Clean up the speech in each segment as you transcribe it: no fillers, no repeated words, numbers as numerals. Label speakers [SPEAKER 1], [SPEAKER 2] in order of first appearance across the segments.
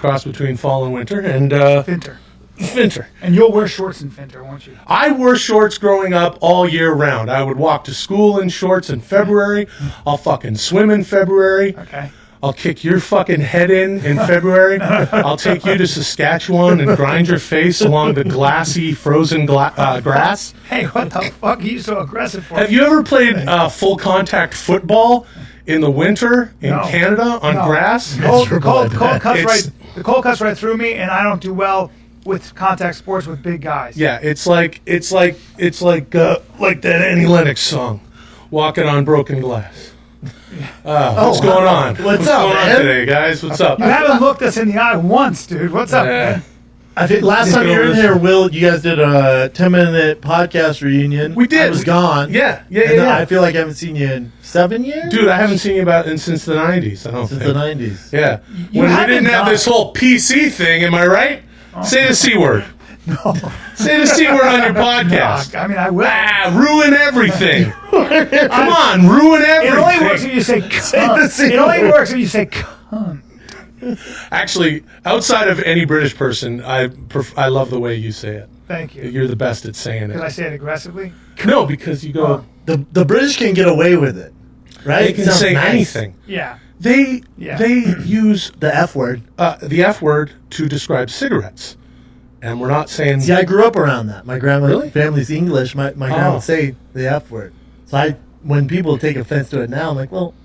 [SPEAKER 1] cross between fall and winter, and
[SPEAKER 2] Winter.
[SPEAKER 1] winter.
[SPEAKER 2] And you'll wear shorts in winter, won't you?
[SPEAKER 1] I wore shorts growing up all year round. I would walk to school in shorts in February. I'll fucking swim in February.
[SPEAKER 2] Okay.
[SPEAKER 1] I'll kick your fucking head in February. I'll take you to Saskatchewan and grind your face along the glassy, frozen grass.
[SPEAKER 2] Hey, what the fuck are you so aggressive for?
[SPEAKER 1] Have you ever played full contact football in the winter in Canada on grass?
[SPEAKER 2] The cold cuts right through me, and I don't do well with contact sports with big guys.
[SPEAKER 1] Yeah, it's like that Annie Lennox song, "Walking on Broken Glass." What's going on?
[SPEAKER 3] What's up,
[SPEAKER 1] going
[SPEAKER 3] man?
[SPEAKER 1] on today, guys? What's up?
[SPEAKER 2] You haven't looked us in the eye once, dude. What's up, man?
[SPEAKER 3] I think last time you were in here, Will, you guys did a 10-minute podcast reunion.
[SPEAKER 1] We did.
[SPEAKER 3] I was gone.
[SPEAKER 1] Yeah.
[SPEAKER 3] I feel like I haven't seen you in 7 years?
[SPEAKER 1] Dude, I haven't seen you since the 90s, I don't think.
[SPEAKER 3] Since the 90s.
[SPEAKER 1] Yeah.
[SPEAKER 2] You
[SPEAKER 1] When we
[SPEAKER 2] haven't
[SPEAKER 1] didn't have
[SPEAKER 2] gone.
[SPEAKER 1] this whole PC thing, am I right? Say the C word.
[SPEAKER 2] No.
[SPEAKER 1] Say the C word on your podcast.
[SPEAKER 2] I mean, I will.
[SPEAKER 1] Ruin everything. Come on, ruin
[SPEAKER 2] It only works
[SPEAKER 1] everything.
[SPEAKER 2] if you say cunt. It only works if you say cunt.
[SPEAKER 1] Actually, outside of any British person, I love the way you say it.
[SPEAKER 2] Thank you.
[SPEAKER 1] You're the best at saying
[SPEAKER 2] Because I
[SPEAKER 1] it.
[SPEAKER 2] say it aggressively.
[SPEAKER 1] No, because you go,
[SPEAKER 3] The British can get away with it, right?
[SPEAKER 1] they can
[SPEAKER 3] Sounds
[SPEAKER 1] say
[SPEAKER 3] nice.
[SPEAKER 1] anything.
[SPEAKER 2] Yeah.
[SPEAKER 1] They use
[SPEAKER 3] The F word.
[SPEAKER 1] the F word to describe cigarettes. And we're not saying...
[SPEAKER 3] See, I grew up around that. My
[SPEAKER 1] Really?
[SPEAKER 3] family's English. My grandma would say the F word. So when people take offense to it now, I'm like, well,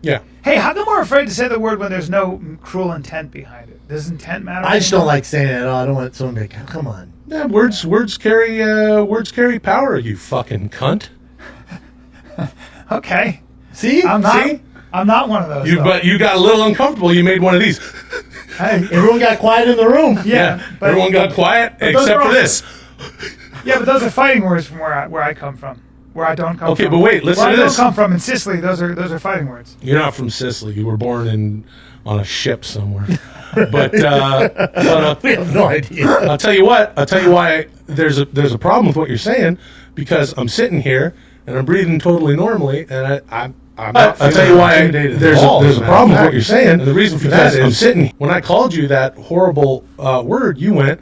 [SPEAKER 1] Yeah.
[SPEAKER 2] Hey, how come we're afraid to say the word when there's no cruel intent behind it? Does intent matter?
[SPEAKER 3] I just don't like saying it at all. I don't want someone to be like, come on.
[SPEAKER 1] Yeah, words carry power, you fucking cunt.
[SPEAKER 2] Okay.
[SPEAKER 3] See?
[SPEAKER 2] I'm not.
[SPEAKER 1] See?
[SPEAKER 2] I'm not one of those. though.
[SPEAKER 1] But you got a little uncomfortable. You made one of these.
[SPEAKER 2] Hey,
[SPEAKER 3] Everyone got quiet in the room.
[SPEAKER 2] yeah. But,
[SPEAKER 1] Everyone got quiet
[SPEAKER 2] those
[SPEAKER 1] except
[SPEAKER 2] are
[SPEAKER 1] for
[SPEAKER 2] also-
[SPEAKER 1] this.
[SPEAKER 2] Yeah, but those are fighting words from where I come from. Where I don't come from.
[SPEAKER 1] Okay, but wait, listen
[SPEAKER 2] where
[SPEAKER 1] to
[SPEAKER 2] I
[SPEAKER 1] this.
[SPEAKER 2] don't come from in Sicily. Those are fighting words.
[SPEAKER 1] You're not from Sicily. You were born on a ship somewhere. But
[SPEAKER 3] We have no idea.
[SPEAKER 1] I'll tell you what. I'll tell you why there's a problem with what you're saying, because I'm sitting here and I'm breathing totally normally, and I'm not. I'll tell you why there's a problem with what you're saying, and the reason for that is I'm sitting. When I called you that horrible word, you went.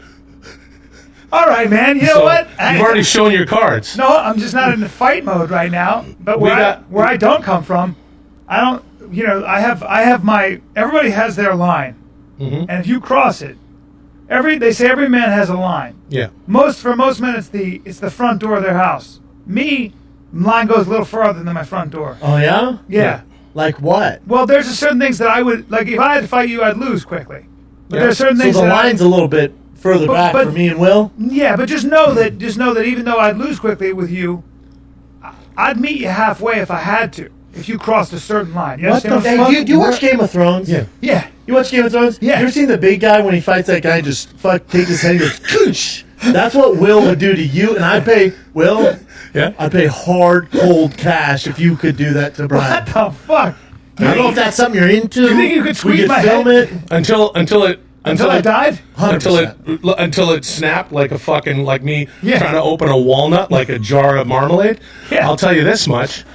[SPEAKER 2] All right, man. You know
[SPEAKER 1] So
[SPEAKER 2] what?
[SPEAKER 1] you've already shown your cards.
[SPEAKER 2] No, I'm just not in the fight mode right now. But where I don't come from, I don't. You know, I have my. Everybody has their line, and if you cross it, they say every man has a line.
[SPEAKER 1] Yeah.
[SPEAKER 2] For most men, it's the front door of their house. Me, line goes a little farther than my front door.
[SPEAKER 3] Oh, yeah?
[SPEAKER 2] Yeah.
[SPEAKER 3] Like what?
[SPEAKER 2] Well, there's certain things that I would like. If I had to fight you, I'd lose quickly. But there's certain
[SPEAKER 3] So
[SPEAKER 2] things
[SPEAKER 3] the
[SPEAKER 2] that
[SPEAKER 3] line's a little bit further back
[SPEAKER 2] but-
[SPEAKER 3] for me and Will?
[SPEAKER 2] Yeah, but just know that even though I'd lose quickly with you, I'd meet you halfway if I had to. If you crossed a certain line. You
[SPEAKER 3] What the
[SPEAKER 2] understand
[SPEAKER 3] fuck?
[SPEAKER 2] I'm saying?
[SPEAKER 3] Do you watch Game of Thrones?
[SPEAKER 1] Yeah.
[SPEAKER 2] Yeah.
[SPEAKER 3] You watch Game of Thrones?
[SPEAKER 2] Yeah.
[SPEAKER 3] You ever seen the big guy when he fights that guy, just take his head and goes, Koosh! That's what Will would do to you, and I'd pay, Will,
[SPEAKER 1] Yeah.
[SPEAKER 3] I'd pay hard, cold cash if you could do that to Brian.
[SPEAKER 2] What the fuck?
[SPEAKER 3] I don't know if that's something you're into.
[SPEAKER 2] You think you could
[SPEAKER 3] We
[SPEAKER 2] squeeze
[SPEAKER 3] could
[SPEAKER 2] my
[SPEAKER 3] film
[SPEAKER 2] head?
[SPEAKER 3] it.
[SPEAKER 1] Until
[SPEAKER 2] I died?
[SPEAKER 3] 100%.
[SPEAKER 1] until it snapped like a fucking like me
[SPEAKER 2] Yeah.
[SPEAKER 1] trying to open a walnut like a jar of marmalade.
[SPEAKER 2] Yeah.
[SPEAKER 1] I'll tell you this much.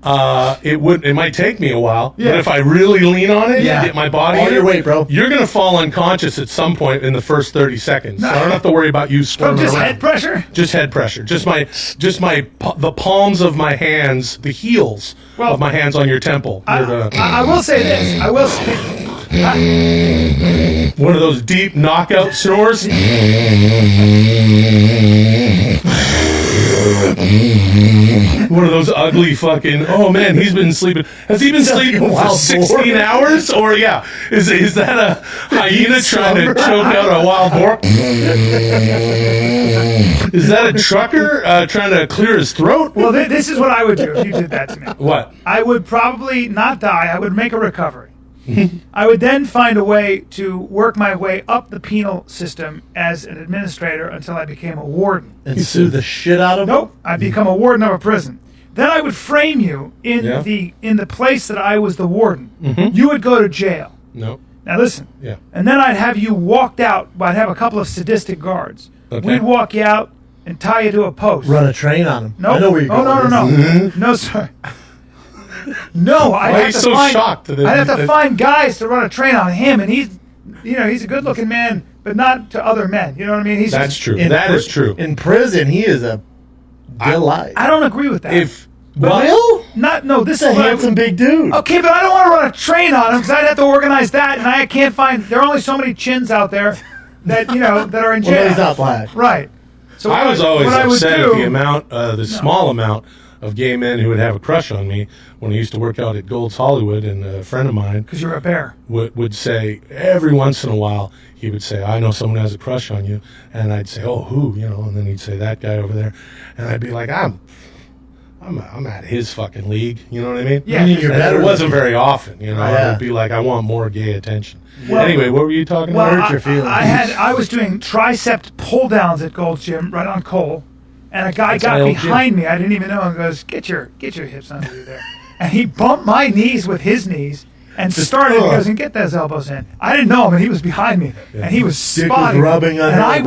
[SPEAKER 1] It might take me a while,
[SPEAKER 2] Yeah.
[SPEAKER 1] but if I really lean on it
[SPEAKER 3] Yeah.
[SPEAKER 1] and get my body
[SPEAKER 3] All
[SPEAKER 1] in
[SPEAKER 3] your
[SPEAKER 1] it,
[SPEAKER 3] weight, bro.
[SPEAKER 1] you're gonna fall unconscious at some point in the first 30 seconds. So I don't have to worry about you
[SPEAKER 2] From
[SPEAKER 1] squirming
[SPEAKER 2] just
[SPEAKER 1] around.
[SPEAKER 2] head pressure?
[SPEAKER 1] Just head pressure. The palms of my hands, the heels of my hands on your temple.
[SPEAKER 2] I will say this. I will say.
[SPEAKER 1] One of those deep knockout snores. One of those ugly fucking. Oh man, he's been sleeping. Has he been sleeping for
[SPEAKER 3] wild
[SPEAKER 1] 16
[SPEAKER 3] boar.
[SPEAKER 1] hours? Or yeah, is that a hyena trying to choke out a wild boar? Is that a trucker trying to clear his throat?
[SPEAKER 2] Well, this is what I would do if you did that to me.
[SPEAKER 1] What?
[SPEAKER 2] I would probably not die. I would make a recovery. I would then find a way to work my way up the penal system as an administrator until I became a warden.
[SPEAKER 3] And sue the shit out of him?
[SPEAKER 2] Nope, I'd become a warden of a prison. Then I would frame you in
[SPEAKER 1] Yeah.
[SPEAKER 2] the place that I was the warden. You would go to jail.
[SPEAKER 1] No.
[SPEAKER 2] Now listen.
[SPEAKER 1] Yeah.
[SPEAKER 2] And then I'd have you walked out. I'd have a couple of sadistic guards.
[SPEAKER 1] Okay.
[SPEAKER 2] We'd walk you out and tie you to a post.
[SPEAKER 3] Run a train on him.
[SPEAKER 2] No,
[SPEAKER 3] I know where you're going.
[SPEAKER 2] no,
[SPEAKER 3] with this.
[SPEAKER 2] no, sir. No,
[SPEAKER 1] Why are you so shocked that
[SPEAKER 2] I'd have to find guys to run a train on him, and he's a good-looking man, but not to other men. You know what I mean?
[SPEAKER 1] That's true. That is true.
[SPEAKER 3] In prison, he is a delight.
[SPEAKER 2] I don't agree with that.
[SPEAKER 3] This is a handsome big dude.
[SPEAKER 2] Okay, but I don't want to run a train on him because I'd have to organize that, and I can't find. There are only so many chins out there that that are in jail.
[SPEAKER 3] Well, he's not black,
[SPEAKER 2] right? So
[SPEAKER 1] I was always upset at the small amount of gay men who would have a crush on me when I used to work out at Gold's Hollywood, and a friend of mine,
[SPEAKER 2] because you're a bear,
[SPEAKER 1] would say every once in a while, he would say, I know someone has a crush on you, and I'd say, oh, who, and then he'd say, that guy over there, and I'd be like, I'm at his fucking league, you know what I mean?
[SPEAKER 2] Yeah,
[SPEAKER 1] it wasn't very often, I would be like, I want more gay attention. Well, anyway, what were you talking about?
[SPEAKER 3] Hurt your feelings.
[SPEAKER 2] I was doing tricep pull downs at Gold's Gym right on Cole, and a guy got behind me. I didn't even know him. Goes, get your hips under you there, and he bumped my knees with his knees and started. He goes, and get those elbows in. I didn't know him, and he was behind me, and he was spotting.
[SPEAKER 3] Rubbing on
[SPEAKER 2] and I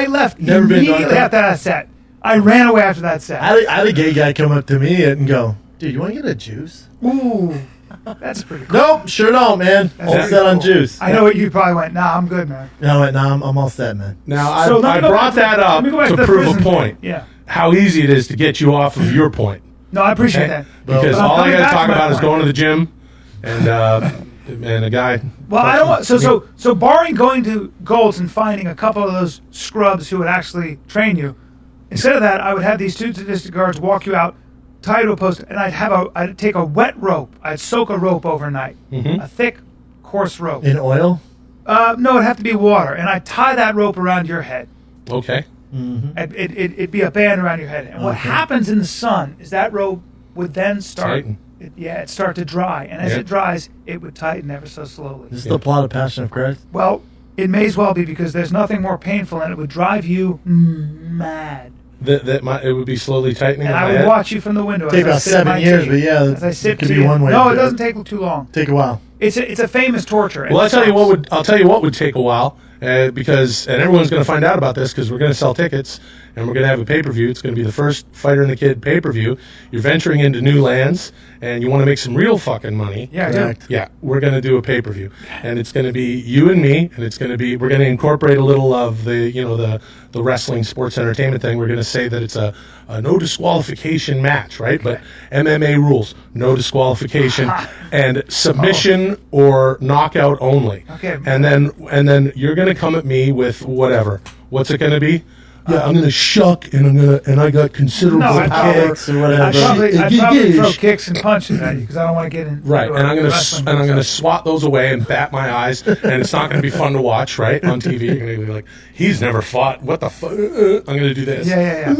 [SPEAKER 2] left immediately after that set. I ran away after that set.
[SPEAKER 3] I had a gay guy come up to me and go, dude, you want to get a juice?
[SPEAKER 2] Ooh, that's pretty cool.
[SPEAKER 3] Nope, sure don't, man. All set on juice.
[SPEAKER 2] I know what you probably went, nah, I'm good, man.
[SPEAKER 3] No, I went, nah, I'm all set, man.
[SPEAKER 1] Now, I brought that up to prove a point.
[SPEAKER 2] Yeah.
[SPEAKER 1] How easy it is to get you off of your point.
[SPEAKER 2] No, I appreciate that.
[SPEAKER 1] Because all I got to talk about is going to the gym and a guy.
[SPEAKER 2] Well, I don't want so barring going to Gold's and finding a couple of those scrubs who would actually train you. Instead of that, I would have these two sadistic guards walk you out, tie you to a post, and I'd take a wet rope. I'd soak a rope overnight, a thick, coarse rope.
[SPEAKER 3] In oil?
[SPEAKER 2] No, it'd have to be water, and I'd tie that rope around your head.
[SPEAKER 1] Okay.
[SPEAKER 3] Mm-hmm.
[SPEAKER 2] It'd be a band around your head, and what happens in the sun is that rope would then start. It'd start to dry, and as it dries, it would tighten ever so slowly.
[SPEAKER 3] This is the plot of Passion of Christ?
[SPEAKER 2] Well, it may as well be because there's nothing more painful, and it would drive you mad.
[SPEAKER 1] It would be slowly tightening.
[SPEAKER 2] And I would watch you from the window.
[SPEAKER 3] Take about 7 years, but yeah,
[SPEAKER 2] as I sit
[SPEAKER 3] it could be one way.
[SPEAKER 2] No, it doesn't take too long.
[SPEAKER 3] Take a while.
[SPEAKER 2] It's a famous torture.
[SPEAKER 1] Well, I'll tell you what would take a while, because everyone's going to find out about this because we're going to sell tickets and we're going to have a pay-per-view. It's going to be the first Fighter and the Kid pay-per-view. You're venturing into new lands and you want to make some real fucking money.
[SPEAKER 2] Yeah, correct.
[SPEAKER 1] Yeah, we're going to do a pay-per-view, and it's going to be you and me, and we're going to incorporate a little of the wrestling sports entertainment thing. We're going to say that it's a no disqualification match, right? But MMA rules: no disqualification and submission or knockout only.
[SPEAKER 2] Okay.
[SPEAKER 1] And then you're going to come at me with whatever. What's it going to be? Yeah, I'm gonna shuck, and I got considerable power.
[SPEAKER 3] Kicks or whatever.
[SPEAKER 2] I'd probably throw kicks and punches at you because I don't want to get in.
[SPEAKER 1] Right, and I'm gonna swat those away and bat my eyes, and it's not gonna be fun to watch. Right on TV, you're gonna be like, he's never fought. What the fuck? I'm gonna do this.
[SPEAKER 2] Yeah.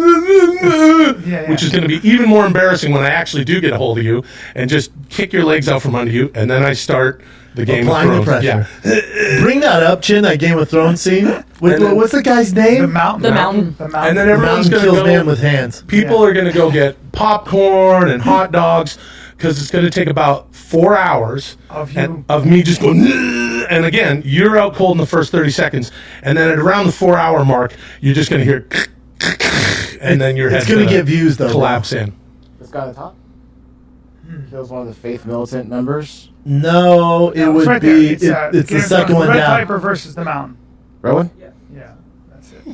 [SPEAKER 1] Which is gonna be even more embarrassing when I actually do get a hold of you and just kick your legs out from under you, and then I start the Game of Thrones.
[SPEAKER 3] Yeah. Bring that up, Chin. That Game of Thrones scene. What's the guy's name?
[SPEAKER 2] The Mountain.
[SPEAKER 1] And then everyone's going to go.
[SPEAKER 3] Man with hands.
[SPEAKER 1] People are going to go get popcorn and hot dogs because it's going to take about 4 hours of me just going. And again, you're out cold in the first 30 seconds, and then at around the 4 hour mark, you're just going to hear, and then your head's
[SPEAKER 3] going to get views though.
[SPEAKER 1] Collapse in.
[SPEAKER 4] This guy at the top kills one of the Faith Militant members.
[SPEAKER 3] No, it would
[SPEAKER 2] right
[SPEAKER 3] be.
[SPEAKER 2] It's
[SPEAKER 3] the second one
[SPEAKER 2] Red
[SPEAKER 3] down.
[SPEAKER 2] Viper versus the Mountain.
[SPEAKER 4] Rowan?
[SPEAKER 2] Yeah, that's it.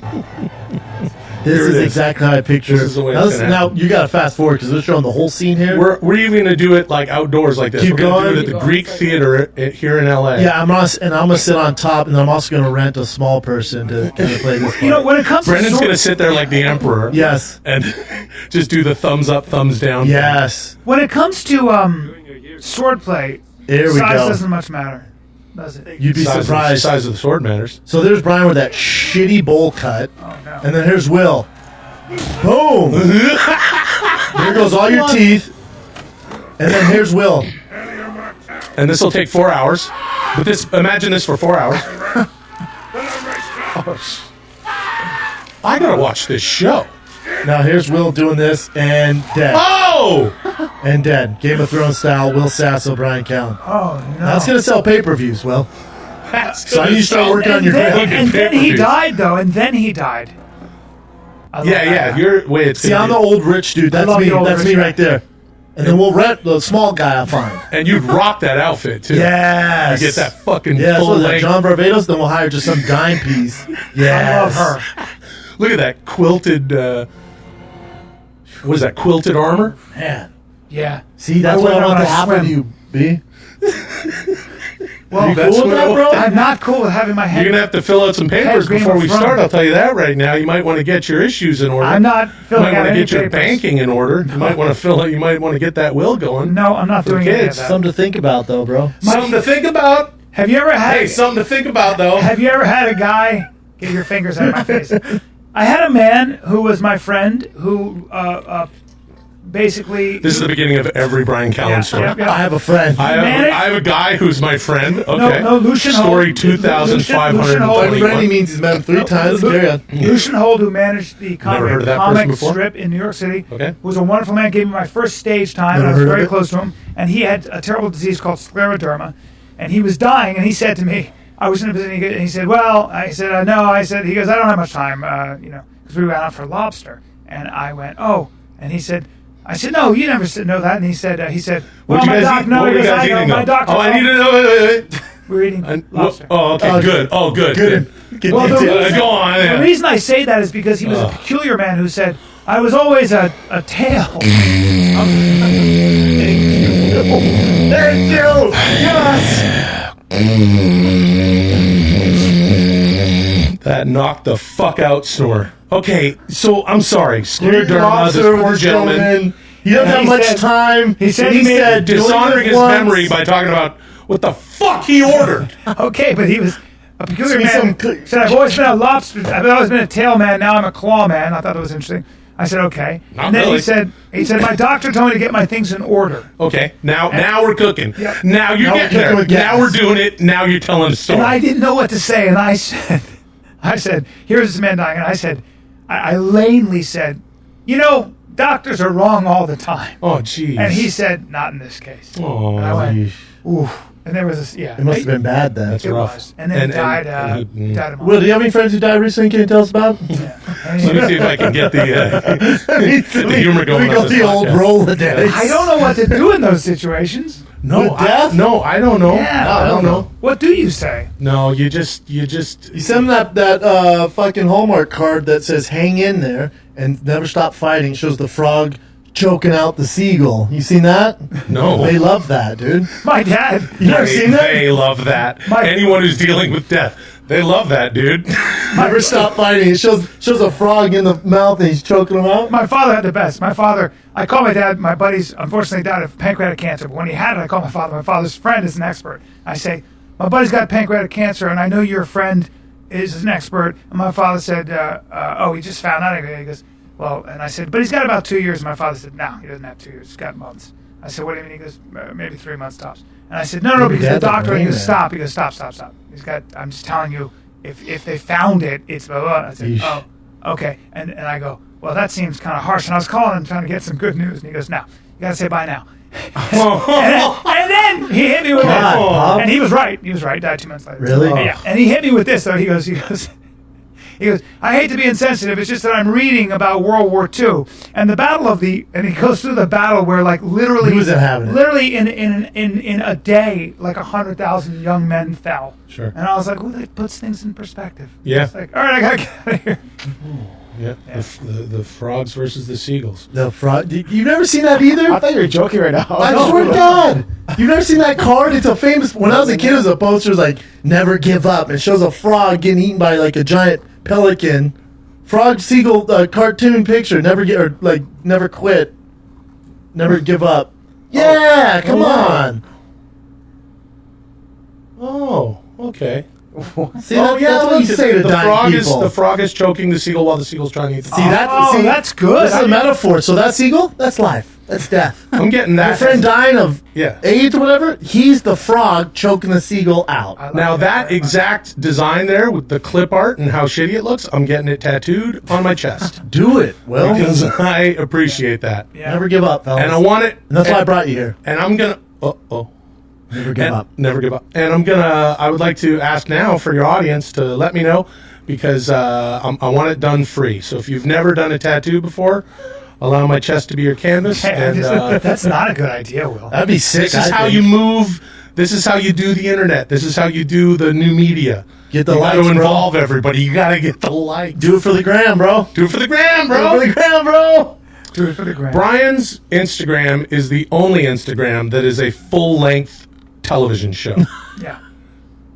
[SPEAKER 3] This is exactly how I picture.
[SPEAKER 1] This is the way it's gonna
[SPEAKER 3] now you got to fast forward because they're showing the whole scene here.
[SPEAKER 1] We're even going to do it like outdoors like this.
[SPEAKER 3] Keep
[SPEAKER 1] We're going to do it
[SPEAKER 3] going.
[SPEAKER 1] at the Greek Theater here in LA.
[SPEAKER 3] Yeah, I'm gonna sit on top, and I'm also gonna rent a small person to kind of play this part.
[SPEAKER 2] You know, when it comes
[SPEAKER 1] Brendan's
[SPEAKER 2] to
[SPEAKER 1] going to sit there like the Emperor.
[SPEAKER 3] Yes.
[SPEAKER 1] And just do the thumbs up, thumbs down.
[SPEAKER 3] Yes.
[SPEAKER 2] when it comes to swordplay,
[SPEAKER 3] There we
[SPEAKER 2] size
[SPEAKER 3] go.
[SPEAKER 2] doesn't much matter, does it?
[SPEAKER 3] You'd be surprised.
[SPEAKER 1] Size of the sword matters.
[SPEAKER 3] So there's Brian with that shitty bowl cut,
[SPEAKER 2] Oh no.
[SPEAKER 3] and then here's Will. Boom! There goes all your teeth, and then here's Will.
[SPEAKER 1] And this will take 4 hours. But imagine this for 4 hours. I gotta watch this show.
[SPEAKER 3] Now here's Will doing this, and dead.
[SPEAKER 1] Oh!
[SPEAKER 3] And dead. Game of Thrones style, Will Sasso, Brian Callen.
[SPEAKER 2] Oh no.
[SPEAKER 3] That's going to sell pay-per-views, Will. So you start working on your
[SPEAKER 2] and then he
[SPEAKER 1] pay-per-views.
[SPEAKER 2] died though, and then he died. I love that.
[SPEAKER 1] Yeah. It's
[SPEAKER 3] See, I'm the old rich dude. That's
[SPEAKER 2] love
[SPEAKER 3] me.
[SPEAKER 2] the old
[SPEAKER 3] That's
[SPEAKER 2] rich
[SPEAKER 3] me
[SPEAKER 2] guy.
[SPEAKER 3] right there. And then we'll rent the small guy I'll find.
[SPEAKER 1] And you'd rock that outfit too.
[SPEAKER 3] Yes.
[SPEAKER 1] You get that fucking
[SPEAKER 3] Yeah,
[SPEAKER 1] full
[SPEAKER 3] so that
[SPEAKER 1] length.
[SPEAKER 3] John Barbados, then we'll hire just some dime piece. Yes.
[SPEAKER 2] I love her.
[SPEAKER 1] Look at that quilted. What is that? Quilted armor?
[SPEAKER 3] Man.
[SPEAKER 2] Yeah.
[SPEAKER 3] See, that's
[SPEAKER 2] I
[SPEAKER 3] what I
[SPEAKER 2] wear
[SPEAKER 3] want
[SPEAKER 2] that
[SPEAKER 3] to
[SPEAKER 2] when I
[SPEAKER 3] happen to
[SPEAKER 2] swim.
[SPEAKER 3] you, B.
[SPEAKER 2] Well,
[SPEAKER 3] You
[SPEAKER 1] that's
[SPEAKER 3] cool with
[SPEAKER 1] what I
[SPEAKER 3] that, bro?
[SPEAKER 2] I'm not cool with having my head.
[SPEAKER 1] You're gonna have to fill out some papers
[SPEAKER 2] green
[SPEAKER 1] before
[SPEAKER 2] or
[SPEAKER 1] we
[SPEAKER 2] front.
[SPEAKER 1] start. I'll tell you that right now. You might want to get your issues in order.
[SPEAKER 2] I'm not
[SPEAKER 1] You
[SPEAKER 2] filling
[SPEAKER 1] might
[SPEAKER 2] out
[SPEAKER 1] want to
[SPEAKER 2] any
[SPEAKER 1] get your
[SPEAKER 2] papers.
[SPEAKER 1] banking in order. You might want to fill it. You might want to get that will going.
[SPEAKER 2] No, I'm not
[SPEAKER 1] For the
[SPEAKER 2] doing any of
[SPEAKER 1] kids.
[SPEAKER 2] that.
[SPEAKER 3] Something to think about, though, bro.
[SPEAKER 1] Something to think about.
[SPEAKER 2] Have you ever had?
[SPEAKER 1] Hey, something to think about though.
[SPEAKER 2] Have you ever had a guy get your fingers out of my face? I had a man who was my friend who basically.
[SPEAKER 1] This is the beginning of every Brian Callen story.
[SPEAKER 3] I have a friend.
[SPEAKER 1] I have a guy who's my friend. Okay.
[SPEAKER 2] No, Lucian
[SPEAKER 1] Story
[SPEAKER 2] Holt.
[SPEAKER 1] 2,521.
[SPEAKER 3] Friend, he means he's met him 3 times. Carry on.
[SPEAKER 2] Lucian Holt, who managed the
[SPEAKER 1] heard of that
[SPEAKER 2] comic
[SPEAKER 1] person before?
[SPEAKER 2] strip in New York City,
[SPEAKER 1] Okay.
[SPEAKER 2] was a wonderful man. Gave me my first stage time.
[SPEAKER 3] Never
[SPEAKER 2] And I was
[SPEAKER 3] heard of
[SPEAKER 2] very
[SPEAKER 3] it.
[SPEAKER 2] close to him, and he had a terrible disease called scleroderma, and he was dying. And he said to me, "I was in a position." And he said, "Well," I said, "I know." I said, "He goes, I don't have much time, because we went out for lobster." And I went, "Oh," and he said. I said, "No, you never know that." And he said,
[SPEAKER 1] What
[SPEAKER 2] "Well,
[SPEAKER 1] you
[SPEAKER 2] my
[SPEAKER 1] guys
[SPEAKER 2] doc,
[SPEAKER 1] eat?
[SPEAKER 2] no,
[SPEAKER 1] What were you
[SPEAKER 2] because
[SPEAKER 1] guys
[SPEAKER 2] I know
[SPEAKER 1] eating
[SPEAKER 2] my
[SPEAKER 1] though?
[SPEAKER 2] doctor."
[SPEAKER 1] Oh, I need to know. Wait.
[SPEAKER 2] We're eating lobster.
[SPEAKER 1] Oh, okay,
[SPEAKER 3] Oh,
[SPEAKER 1] good. Oh, good.
[SPEAKER 3] Good. Good.
[SPEAKER 2] Well, the
[SPEAKER 3] detail.
[SPEAKER 2] reason-
[SPEAKER 1] Go on.
[SPEAKER 2] The
[SPEAKER 1] Yeah.
[SPEAKER 2] reason I say that is because he was a peculiar man who said, "I was always a tail."
[SPEAKER 3] Thank you. Yes.
[SPEAKER 1] That knocked the fuck out snore. Okay, so I'm sorry. Scleroderma, this
[SPEAKER 3] Lobster with
[SPEAKER 1] poor
[SPEAKER 3] this
[SPEAKER 1] gentleman.
[SPEAKER 3] He doesn't
[SPEAKER 2] And
[SPEAKER 3] have
[SPEAKER 2] he
[SPEAKER 3] much
[SPEAKER 2] said-
[SPEAKER 3] time.
[SPEAKER 2] he said
[SPEAKER 3] he
[SPEAKER 2] he made-
[SPEAKER 3] said
[SPEAKER 1] Dishonoring his
[SPEAKER 3] once.
[SPEAKER 1] memory by talking about what the fuck he ordered.
[SPEAKER 2] Okay, but he was a peculiar
[SPEAKER 3] Speak
[SPEAKER 2] man.
[SPEAKER 3] some-
[SPEAKER 2] Said, "I've always been a lobster. I've always been a tail man. Now I'm a claw man." I thought that was interesting. I said, "Okay."
[SPEAKER 1] Not
[SPEAKER 2] And then
[SPEAKER 1] really.
[SPEAKER 2] he said, "My doctor told me to get my things in order."
[SPEAKER 1] Okay, now we're cooking.
[SPEAKER 2] Yep.
[SPEAKER 1] Now you're
[SPEAKER 3] Now we're
[SPEAKER 1] getting
[SPEAKER 3] cooking
[SPEAKER 1] there.
[SPEAKER 3] with gas.
[SPEAKER 1] Now we're doing it. Now you're telling a story.
[SPEAKER 2] And I didn't know what to say, and I said, "Here's this man dying," and I said, I lamely said, "Doctors are wrong all the time."
[SPEAKER 1] Oh, jeez.
[SPEAKER 2] And he said, "Not in this case."
[SPEAKER 1] Oh,
[SPEAKER 2] And I went,
[SPEAKER 3] Yeesh.
[SPEAKER 2] "Oof." And there was this, yeah.
[SPEAKER 3] It must have been bad then.
[SPEAKER 1] That's
[SPEAKER 2] It
[SPEAKER 1] rough.
[SPEAKER 2] was. And then he died.
[SPEAKER 1] and
[SPEAKER 2] Died of
[SPEAKER 3] Will, do you have any friends who died recently? Can you tell us about?
[SPEAKER 2] Yeah. And
[SPEAKER 1] Let me see if I can get the humor going
[SPEAKER 3] We
[SPEAKER 1] on
[SPEAKER 3] go
[SPEAKER 1] this
[SPEAKER 3] the old
[SPEAKER 1] podcast.
[SPEAKER 3] Rolodex.
[SPEAKER 2] I don't know what to do in those situations.
[SPEAKER 1] No,
[SPEAKER 3] With death?
[SPEAKER 1] I don't know.
[SPEAKER 2] Yeah.
[SPEAKER 1] I don't know.
[SPEAKER 2] What do you say?
[SPEAKER 1] No, you just.
[SPEAKER 3] You send them that fucking Hallmark card that says "Hang in there" and never stop fighting. Shows the frog choking out the seagull. You seen that?
[SPEAKER 1] No.
[SPEAKER 3] They love that, dude.
[SPEAKER 2] My dad.
[SPEAKER 3] You never seen that?
[SPEAKER 1] They love that.
[SPEAKER 2] My-
[SPEAKER 1] Anyone who's dealing with death, they love that, dude.
[SPEAKER 3] Never stop fighting. It shows a frog in the mouth and he's choking him out.
[SPEAKER 2] My father had the best. My father, I call my dad, my buddies, unfortunately died of pancreatic cancer, but when he had it, I call my father. My father's friend is an expert. I say, "My buddy's got pancreatic cancer, and I know your friend is an expert." And my father said, "Oh, he just found out." He goes, "Well," and I said, "But he's got about 2 years." And my father said, "No, he doesn't have 2 years. He's got months." I said, "What do you mean?" He goes, "Maybe 3 months tops." And I said, "No,
[SPEAKER 3] Maybe
[SPEAKER 2] because the
[SPEAKER 3] dad's a
[SPEAKER 2] doctor," he
[SPEAKER 3] brain
[SPEAKER 2] goes,
[SPEAKER 3] man.
[SPEAKER 2] "Stop." He goes, "Stop. He's got, I'm just telling you, if they found it, it's blah, blah, blah." I said,
[SPEAKER 3] Yeesh.
[SPEAKER 2] "Oh, okay." And I go, "Well, that seems kind of harsh." And I was calling him trying to get some good news. And he goes, "No, you got to say bye now." and then he hit me with
[SPEAKER 3] God,
[SPEAKER 2] this.
[SPEAKER 3] Bob.
[SPEAKER 2] And he was right. He died 2 months later.
[SPEAKER 3] Really?
[SPEAKER 2] Yeah. And he hit me with this, though. He goes, "I hate to be insensitive. It's just that I'm reading about World War II and the battle of the," and he goes through the battle where, like, literally,
[SPEAKER 3] He was having it.
[SPEAKER 2] literally in a day, like 100,000 young men fell.
[SPEAKER 1] Sure.
[SPEAKER 2] And I was like, "Well, that puts things in perspective."
[SPEAKER 1] Yeah.
[SPEAKER 2] It's like, all right, I gotta get out of here.
[SPEAKER 1] Yeah. The frogs versus the seagulls.
[SPEAKER 3] The frog. You've never seen that either?
[SPEAKER 4] I thought you were joking right now.
[SPEAKER 3] I swear to God. You've never seen that card? It's a famous. When I was a kid, it was a poster. It was like "Never give up." It shows a frog getting eaten by like a giant pelican. Frog seagull cartoon picture. Never quit. Never give up. Yeah, come on.
[SPEAKER 1] Oh, okay.
[SPEAKER 3] See, that's what you say to
[SPEAKER 1] the
[SPEAKER 3] dying
[SPEAKER 1] frog
[SPEAKER 3] people.
[SPEAKER 1] the frog is choking the seagull while the seagull's trying to eat the
[SPEAKER 3] See
[SPEAKER 1] seagull.
[SPEAKER 3] that?
[SPEAKER 2] Oh,
[SPEAKER 3] See,
[SPEAKER 2] that's good.
[SPEAKER 3] That's a metaphor. So that seagull, that's life. That's death.
[SPEAKER 1] I'm getting
[SPEAKER 3] Your
[SPEAKER 1] that.
[SPEAKER 3] friend dying of
[SPEAKER 1] Yeah.
[SPEAKER 3] AIDS or whatever. He's the frog choking the seagull out.
[SPEAKER 2] I like
[SPEAKER 1] Now that
[SPEAKER 2] very much.
[SPEAKER 1] exact design there with the clip art and how shitty it looks, I'm getting it tattooed on my chest
[SPEAKER 3] Do it. Well,
[SPEAKER 1] because I appreciate that,
[SPEAKER 2] Yeah.
[SPEAKER 3] never give up, fellas.
[SPEAKER 1] and I want it.
[SPEAKER 3] And that's why I
[SPEAKER 1] and-
[SPEAKER 3] brought you here.
[SPEAKER 1] And I'm gonna.
[SPEAKER 3] Never give
[SPEAKER 1] And
[SPEAKER 3] up.
[SPEAKER 1] never give up. And I would like to ask now for your audience to let me know because I want it done free. So if you've never done a tattoo before, Allow my chest to be your canvas.
[SPEAKER 2] Hey,
[SPEAKER 1] And
[SPEAKER 2] that's not a good idea, Will.
[SPEAKER 3] That'd be sick.
[SPEAKER 1] this is
[SPEAKER 3] I
[SPEAKER 1] how
[SPEAKER 3] think.
[SPEAKER 1] you move. This is how you do the internet. This is how you do the new media.
[SPEAKER 3] Get the
[SPEAKER 1] you
[SPEAKER 3] likes,
[SPEAKER 1] got to
[SPEAKER 3] bro.
[SPEAKER 1] involve everybody. You got to get the likes.
[SPEAKER 3] Do it for the gram, bro.
[SPEAKER 1] Do it for the gram,
[SPEAKER 3] Do it
[SPEAKER 1] bro.
[SPEAKER 3] for the gram, bro.
[SPEAKER 2] Do it for the grand.
[SPEAKER 1] Brian's Instagram is the only Instagram that is a full-length television show.
[SPEAKER 2] Yeah.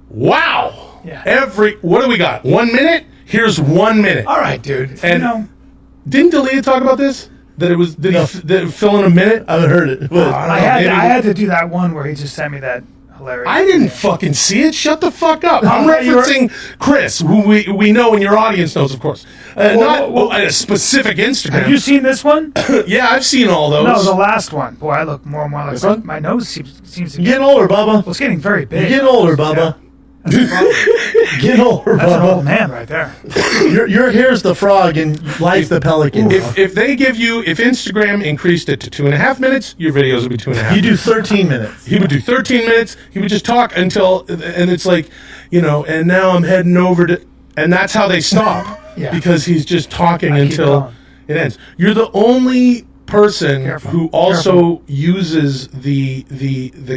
[SPEAKER 1] Wow.
[SPEAKER 2] Yeah.
[SPEAKER 1] What do we got? 1 minute? Here's 1 minute.
[SPEAKER 2] All right, dude.
[SPEAKER 1] And- Didn't Dalia talk about this? That it was did he fill in a minute?
[SPEAKER 3] I haven't heard it.
[SPEAKER 2] I had to do that one where he just sent me that hilarious.
[SPEAKER 1] I didn't fucking see it. Shut the fuck up. I'm
[SPEAKER 2] Okay, you were-
[SPEAKER 1] referencing Chris, who we know and your audience knows, of course. Not a specific Instagram.
[SPEAKER 2] Have you seen this one?
[SPEAKER 1] Yeah, I've seen all those.
[SPEAKER 2] No, the last one. Boy, I look more and more like
[SPEAKER 4] This one?
[SPEAKER 2] my nose seems to
[SPEAKER 3] You're
[SPEAKER 2] be.
[SPEAKER 3] getting older, Bubba.
[SPEAKER 2] Well, it's getting very big.
[SPEAKER 3] You're getting older, Bubba.
[SPEAKER 2] That's the problem.
[SPEAKER 3] Getting older,
[SPEAKER 2] That's an old
[SPEAKER 3] Bubba.
[SPEAKER 2] man right there.
[SPEAKER 3] Your hair's the frog and life's the pelican.
[SPEAKER 1] if they give you, if Instagram increased it to 2.5 minutes, your videos would be 2.5.
[SPEAKER 3] You do 13 minutes.
[SPEAKER 1] He would do 13 minutes. He would just talk until, and it's like, and now I'm heading over to, and that's how they stop.
[SPEAKER 2] Yeah.
[SPEAKER 1] Because he's just talking
[SPEAKER 2] keep
[SPEAKER 1] until
[SPEAKER 2] going.
[SPEAKER 1] it ends. You're the only person
[SPEAKER 2] Careful.
[SPEAKER 1] who also uses the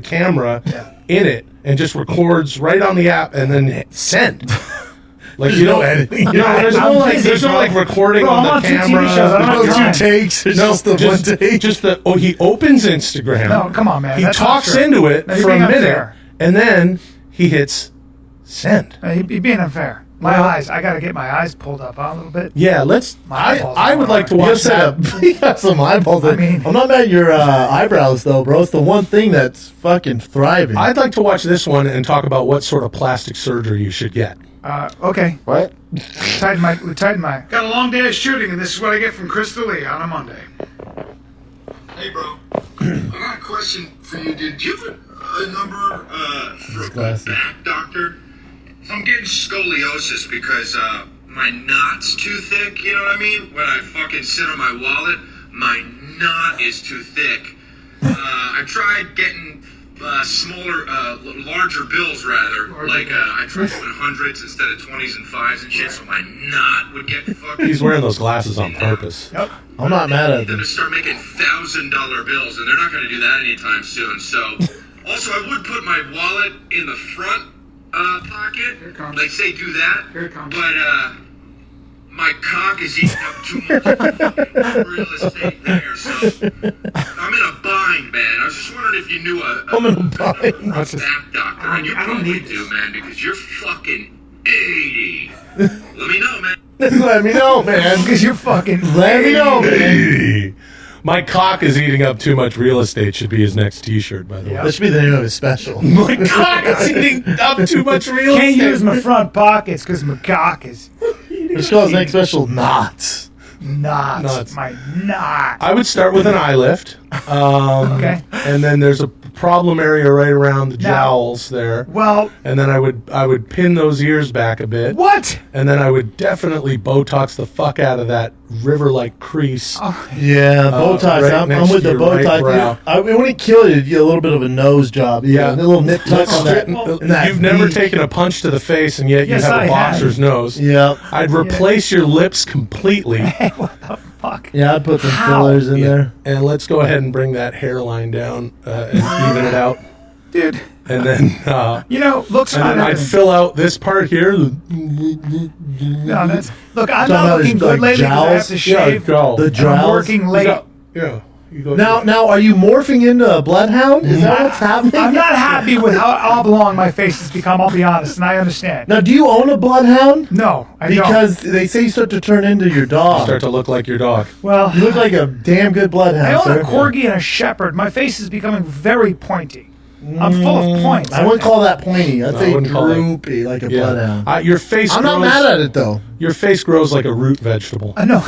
[SPEAKER 1] camera
[SPEAKER 2] Yeah.
[SPEAKER 1] in it and just records right on the app and then hit send. Like you
[SPEAKER 3] no
[SPEAKER 1] don't,
[SPEAKER 3] editing.
[SPEAKER 1] there's
[SPEAKER 2] I'm
[SPEAKER 1] no like,
[SPEAKER 2] busy,
[SPEAKER 1] there's no
[SPEAKER 2] bro.
[SPEAKER 1] like recording
[SPEAKER 2] Bro,
[SPEAKER 1] on
[SPEAKER 2] I'm
[SPEAKER 1] the
[SPEAKER 2] on 2 TV
[SPEAKER 1] camera.
[SPEAKER 2] shows. I don't
[SPEAKER 3] There's
[SPEAKER 2] have
[SPEAKER 3] no
[SPEAKER 2] time.
[SPEAKER 3] 2 takes. It's
[SPEAKER 1] No,
[SPEAKER 3] just the
[SPEAKER 1] just,
[SPEAKER 3] one take.
[SPEAKER 1] just the he opens Instagram.
[SPEAKER 2] No, come on, man.
[SPEAKER 1] He
[SPEAKER 2] That's not
[SPEAKER 1] talks
[SPEAKER 2] true.
[SPEAKER 1] into it
[SPEAKER 2] No, you're
[SPEAKER 1] for a
[SPEAKER 2] being
[SPEAKER 1] minute,
[SPEAKER 2] unfair.
[SPEAKER 1] and then he hits send.
[SPEAKER 2] You're being unfair. My
[SPEAKER 1] Well-
[SPEAKER 2] eyes. I got to get my eyes pulled up a little bit.
[SPEAKER 1] Yeah, let's.
[SPEAKER 2] My
[SPEAKER 1] I
[SPEAKER 2] eyeballs
[SPEAKER 1] I
[SPEAKER 2] are
[SPEAKER 1] would like to
[SPEAKER 2] all
[SPEAKER 3] You
[SPEAKER 1] watch
[SPEAKER 3] have
[SPEAKER 1] that.
[SPEAKER 3] you got some eyeballs.
[SPEAKER 2] I mean-
[SPEAKER 3] I'm not mad at your eyebrows, though, bro. It's the one thing that's fucking thriving.
[SPEAKER 1] I'd like to watch this one and talk about what sort of plastic surgery you should get.
[SPEAKER 2] Okay.
[SPEAKER 4] What?
[SPEAKER 2] We tightened my. Got a long day of shooting, and this is what I get from Crystal Lee on a Monday.
[SPEAKER 5] Hey, bro. I got a question for you, dude. Do you have a number for a
[SPEAKER 3] glasses.
[SPEAKER 5] back doctor? I'm getting scoliosis because my knot's too thick, you know what I mean? When I fucking sit on my wallet, my knot is too thick. I tried getting smaller, larger bills, rather. I tried doing hundreds instead of 20s and 5s and shit, so my knot would get fucking...
[SPEAKER 1] He's wearing those glasses on purpose.
[SPEAKER 2] Yep.
[SPEAKER 3] I'm not mad at
[SPEAKER 5] Them
[SPEAKER 3] them.
[SPEAKER 5] to start making $1,000 bills, and they're not going to do that anytime soon. So, also, I would put my wallet in the front pocket.
[SPEAKER 2] Here it comes.
[SPEAKER 5] Like, say, do that.
[SPEAKER 2] Here it comes.
[SPEAKER 5] But my cock is eating up too much real estate there. So, I'm in a bind, man. I was just wondering if you knew
[SPEAKER 3] I'm in a bind.
[SPEAKER 5] back doctor, and you
[SPEAKER 2] I don't
[SPEAKER 5] probably
[SPEAKER 2] need
[SPEAKER 5] do,
[SPEAKER 2] this.
[SPEAKER 5] man, because you're fucking 80. Let me know, man.
[SPEAKER 3] Let me know, man.
[SPEAKER 2] Because you're fucking.
[SPEAKER 3] Let me know, man.
[SPEAKER 1] Hey, my cock is eating up too much real estate should be his next T-shirt, by the way.
[SPEAKER 2] Yeah.
[SPEAKER 3] That should be the name of his special.
[SPEAKER 1] My cock is eating up too much real
[SPEAKER 2] Can't
[SPEAKER 1] estate.
[SPEAKER 2] use my front pockets because my cock is
[SPEAKER 3] Let's call his next special Knots.
[SPEAKER 2] not
[SPEAKER 1] Nuts.
[SPEAKER 2] my knot.
[SPEAKER 1] I would start with an eye lift.
[SPEAKER 2] Okay.
[SPEAKER 1] And then there's a problem area right around the
[SPEAKER 2] Now-
[SPEAKER 1] jowls there.
[SPEAKER 2] Well,
[SPEAKER 1] And then I would pin those ears back a bit.
[SPEAKER 2] what?
[SPEAKER 1] And then I would definitely Botox the fuck out of that river-like crease.
[SPEAKER 3] Yeah, Botox.
[SPEAKER 1] right
[SPEAKER 3] I'm
[SPEAKER 1] next
[SPEAKER 3] with
[SPEAKER 1] to
[SPEAKER 3] the
[SPEAKER 1] your right
[SPEAKER 3] Botox.
[SPEAKER 1] brow.
[SPEAKER 3] It wouldn't kill you. You get a little bit of a nose job.
[SPEAKER 1] Yeah.
[SPEAKER 3] A little nip tuck on that.
[SPEAKER 1] Straighten-
[SPEAKER 3] in that
[SPEAKER 1] You've never
[SPEAKER 3] V.
[SPEAKER 1] taken a punch to the face, and yet
[SPEAKER 2] Yes,
[SPEAKER 1] you have
[SPEAKER 2] I
[SPEAKER 1] a boxer's
[SPEAKER 2] have.
[SPEAKER 1] nose.
[SPEAKER 3] Yeah.
[SPEAKER 1] I'd replace your lips completely.
[SPEAKER 2] What the fuck?
[SPEAKER 3] Yeah, I'd put some
[SPEAKER 2] How?
[SPEAKER 3] fillers in there.
[SPEAKER 1] And let's go ahead and bring that hairline down and even it out.
[SPEAKER 2] Dude,
[SPEAKER 1] And then,
[SPEAKER 2] looks
[SPEAKER 1] and
[SPEAKER 2] not
[SPEAKER 1] then I'd
[SPEAKER 2] everything.
[SPEAKER 1] fill out this part here.
[SPEAKER 2] No, that's look. I'm
[SPEAKER 3] Talking
[SPEAKER 2] not
[SPEAKER 3] about
[SPEAKER 2] looking
[SPEAKER 3] his,
[SPEAKER 2] good
[SPEAKER 3] like,
[SPEAKER 2] lately because I have
[SPEAKER 3] jowls?
[SPEAKER 2] to shave.
[SPEAKER 1] jowl.
[SPEAKER 3] The
[SPEAKER 2] And I'm
[SPEAKER 3] jowls.
[SPEAKER 2] working late.
[SPEAKER 1] Yeah. You go
[SPEAKER 3] Now, are you morphing into a bloodhound? Is that what's happening?
[SPEAKER 2] I'm not happy with how oblong my face has become. I'll be honest, and I understand.
[SPEAKER 3] Now, do you own a bloodhound?
[SPEAKER 2] No, I
[SPEAKER 3] Because they say you start to turn into your dog.
[SPEAKER 1] start to look like your dog.
[SPEAKER 2] don't. Well,
[SPEAKER 3] You look like a damn good bloodhound,
[SPEAKER 2] I own
[SPEAKER 3] sir.
[SPEAKER 2] a corgi and a shepherd. My face is becoming very pointy. I'm full of points.
[SPEAKER 3] I wouldn't call that pointy. I'd
[SPEAKER 1] I
[SPEAKER 3] say
[SPEAKER 1] wouldn't call that-
[SPEAKER 3] droopy, like a bloodhound.
[SPEAKER 1] Your face.
[SPEAKER 3] I'm not
[SPEAKER 1] grows-
[SPEAKER 3] mad at it, though.
[SPEAKER 1] Your face grows like a root vegetable.
[SPEAKER 2] No,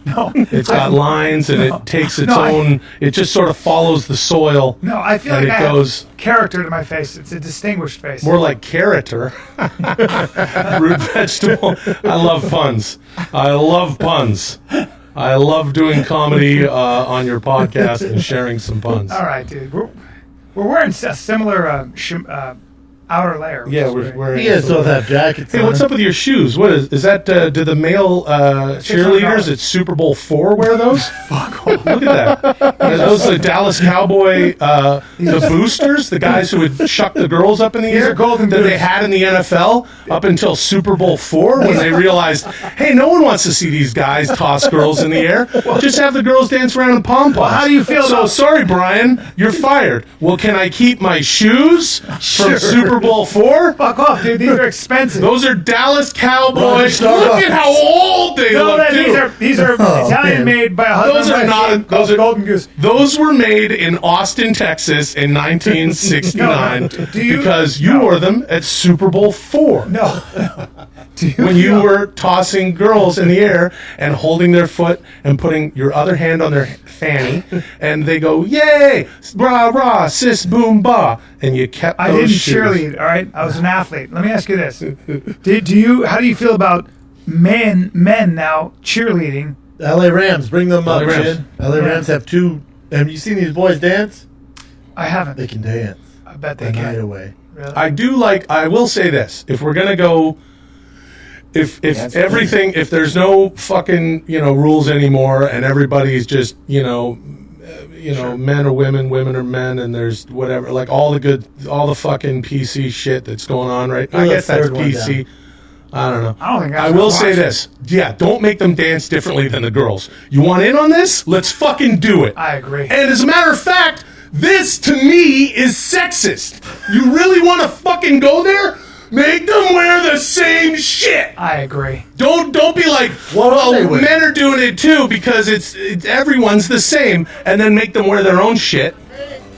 [SPEAKER 2] no.
[SPEAKER 1] It's got lines and it takes its
[SPEAKER 2] No, I-
[SPEAKER 1] own. It just sort of follows the soil.
[SPEAKER 2] No, I feel
[SPEAKER 1] And
[SPEAKER 2] like
[SPEAKER 1] it
[SPEAKER 2] I
[SPEAKER 1] goes-
[SPEAKER 2] have character to my face. It's a distinguished face.
[SPEAKER 1] More like character. Root vegetable. I love puns. I love puns. I love doing comedy on your podcast and sharing some puns.
[SPEAKER 2] All right, dude. We're wearing a similar outer layer.
[SPEAKER 1] Yeah, we're
[SPEAKER 3] You guys still have jackets
[SPEAKER 1] Hey,
[SPEAKER 3] on.
[SPEAKER 1] what's up with your shoes? What is that? Do the male cheerleaders at Super Bowl IV wear those? Fuck! Look at that. Are those the Dallas Cowboy, the boosters, the guys who would chuck the girls up in the air
[SPEAKER 2] are golden
[SPEAKER 1] that they
[SPEAKER 2] boots.
[SPEAKER 1] had in the NFL up until Super Bowl IV when they realized, hey, no one wants to see these guys toss girls in the air. Just have the girls dance around in pom poms.
[SPEAKER 2] how do you feel
[SPEAKER 1] So
[SPEAKER 2] about-
[SPEAKER 1] sorry, Brian, you're fired. Well, can I keep my shoes from Super Bowl IV?
[SPEAKER 2] Fuck off, dude. These are expensive.
[SPEAKER 1] Those are Dallas Cowboys.
[SPEAKER 3] Roger
[SPEAKER 1] Look
[SPEAKER 3] Starbucks.
[SPEAKER 1] at how old they
[SPEAKER 2] no,
[SPEAKER 1] look,
[SPEAKER 2] that,
[SPEAKER 1] too.
[SPEAKER 2] these are
[SPEAKER 3] Oh,
[SPEAKER 2] Italian
[SPEAKER 3] man.
[SPEAKER 2] made by a husband.
[SPEAKER 1] Those are
[SPEAKER 2] and wife
[SPEAKER 1] not-
[SPEAKER 2] team
[SPEAKER 1] those
[SPEAKER 2] called
[SPEAKER 1] are-
[SPEAKER 2] Golden Goose.
[SPEAKER 1] Those were made in Austin, Texas in 1969
[SPEAKER 2] No, do you-
[SPEAKER 1] because you
[SPEAKER 2] no.
[SPEAKER 1] wore them at Super Bowl IV.
[SPEAKER 2] No. Do you
[SPEAKER 1] When you
[SPEAKER 2] feel-
[SPEAKER 1] were tossing girls in the air and holding their foot and putting your other hand on their fanny, and they go, yay, rah, rah, sis, boom, ba, and you kept
[SPEAKER 2] I
[SPEAKER 1] those
[SPEAKER 2] didn't
[SPEAKER 1] shoes.
[SPEAKER 2] cheerlead, all right? I was an athlete. Let me ask you this. How do you feel about men now cheerleading?
[SPEAKER 3] LA Rams, bring them up,
[SPEAKER 1] LA Rams.
[SPEAKER 3] Chin. LA
[SPEAKER 2] Yeah.
[SPEAKER 3] Rams have two. Have you seen these boys dance?
[SPEAKER 2] I haven't.
[SPEAKER 3] They can dance.
[SPEAKER 2] I bet
[SPEAKER 3] The
[SPEAKER 2] they
[SPEAKER 3] night
[SPEAKER 2] can.
[SPEAKER 3] away.
[SPEAKER 2] Really?
[SPEAKER 1] I will say this. If we're going to go, if
[SPEAKER 4] That's
[SPEAKER 1] everything, if there's no fucking, rules anymore and everybody's just, men are women, women are men, and there's whatever, like all the fucking PC shit that's going on, right? I
[SPEAKER 3] Well,
[SPEAKER 1] guess
[SPEAKER 3] the
[SPEAKER 1] that's
[SPEAKER 3] third one
[SPEAKER 1] PC. I don't know.
[SPEAKER 2] I don't think that's
[SPEAKER 1] I will
[SPEAKER 2] gonna
[SPEAKER 1] say
[SPEAKER 2] watch
[SPEAKER 1] this. Yeah, don't make them dance differently than the girls. You want in on this? Let's fucking do it.
[SPEAKER 2] I agree.
[SPEAKER 1] And as a matter of fact, this to me is sexist. You really want to fucking go there? Make them wear the same shit.
[SPEAKER 2] I agree.
[SPEAKER 1] Don't be like,
[SPEAKER 3] What are they
[SPEAKER 1] well,
[SPEAKER 3] wearing?
[SPEAKER 1] men are doing it too because it's everyone's the same, and then make them wear their own shit.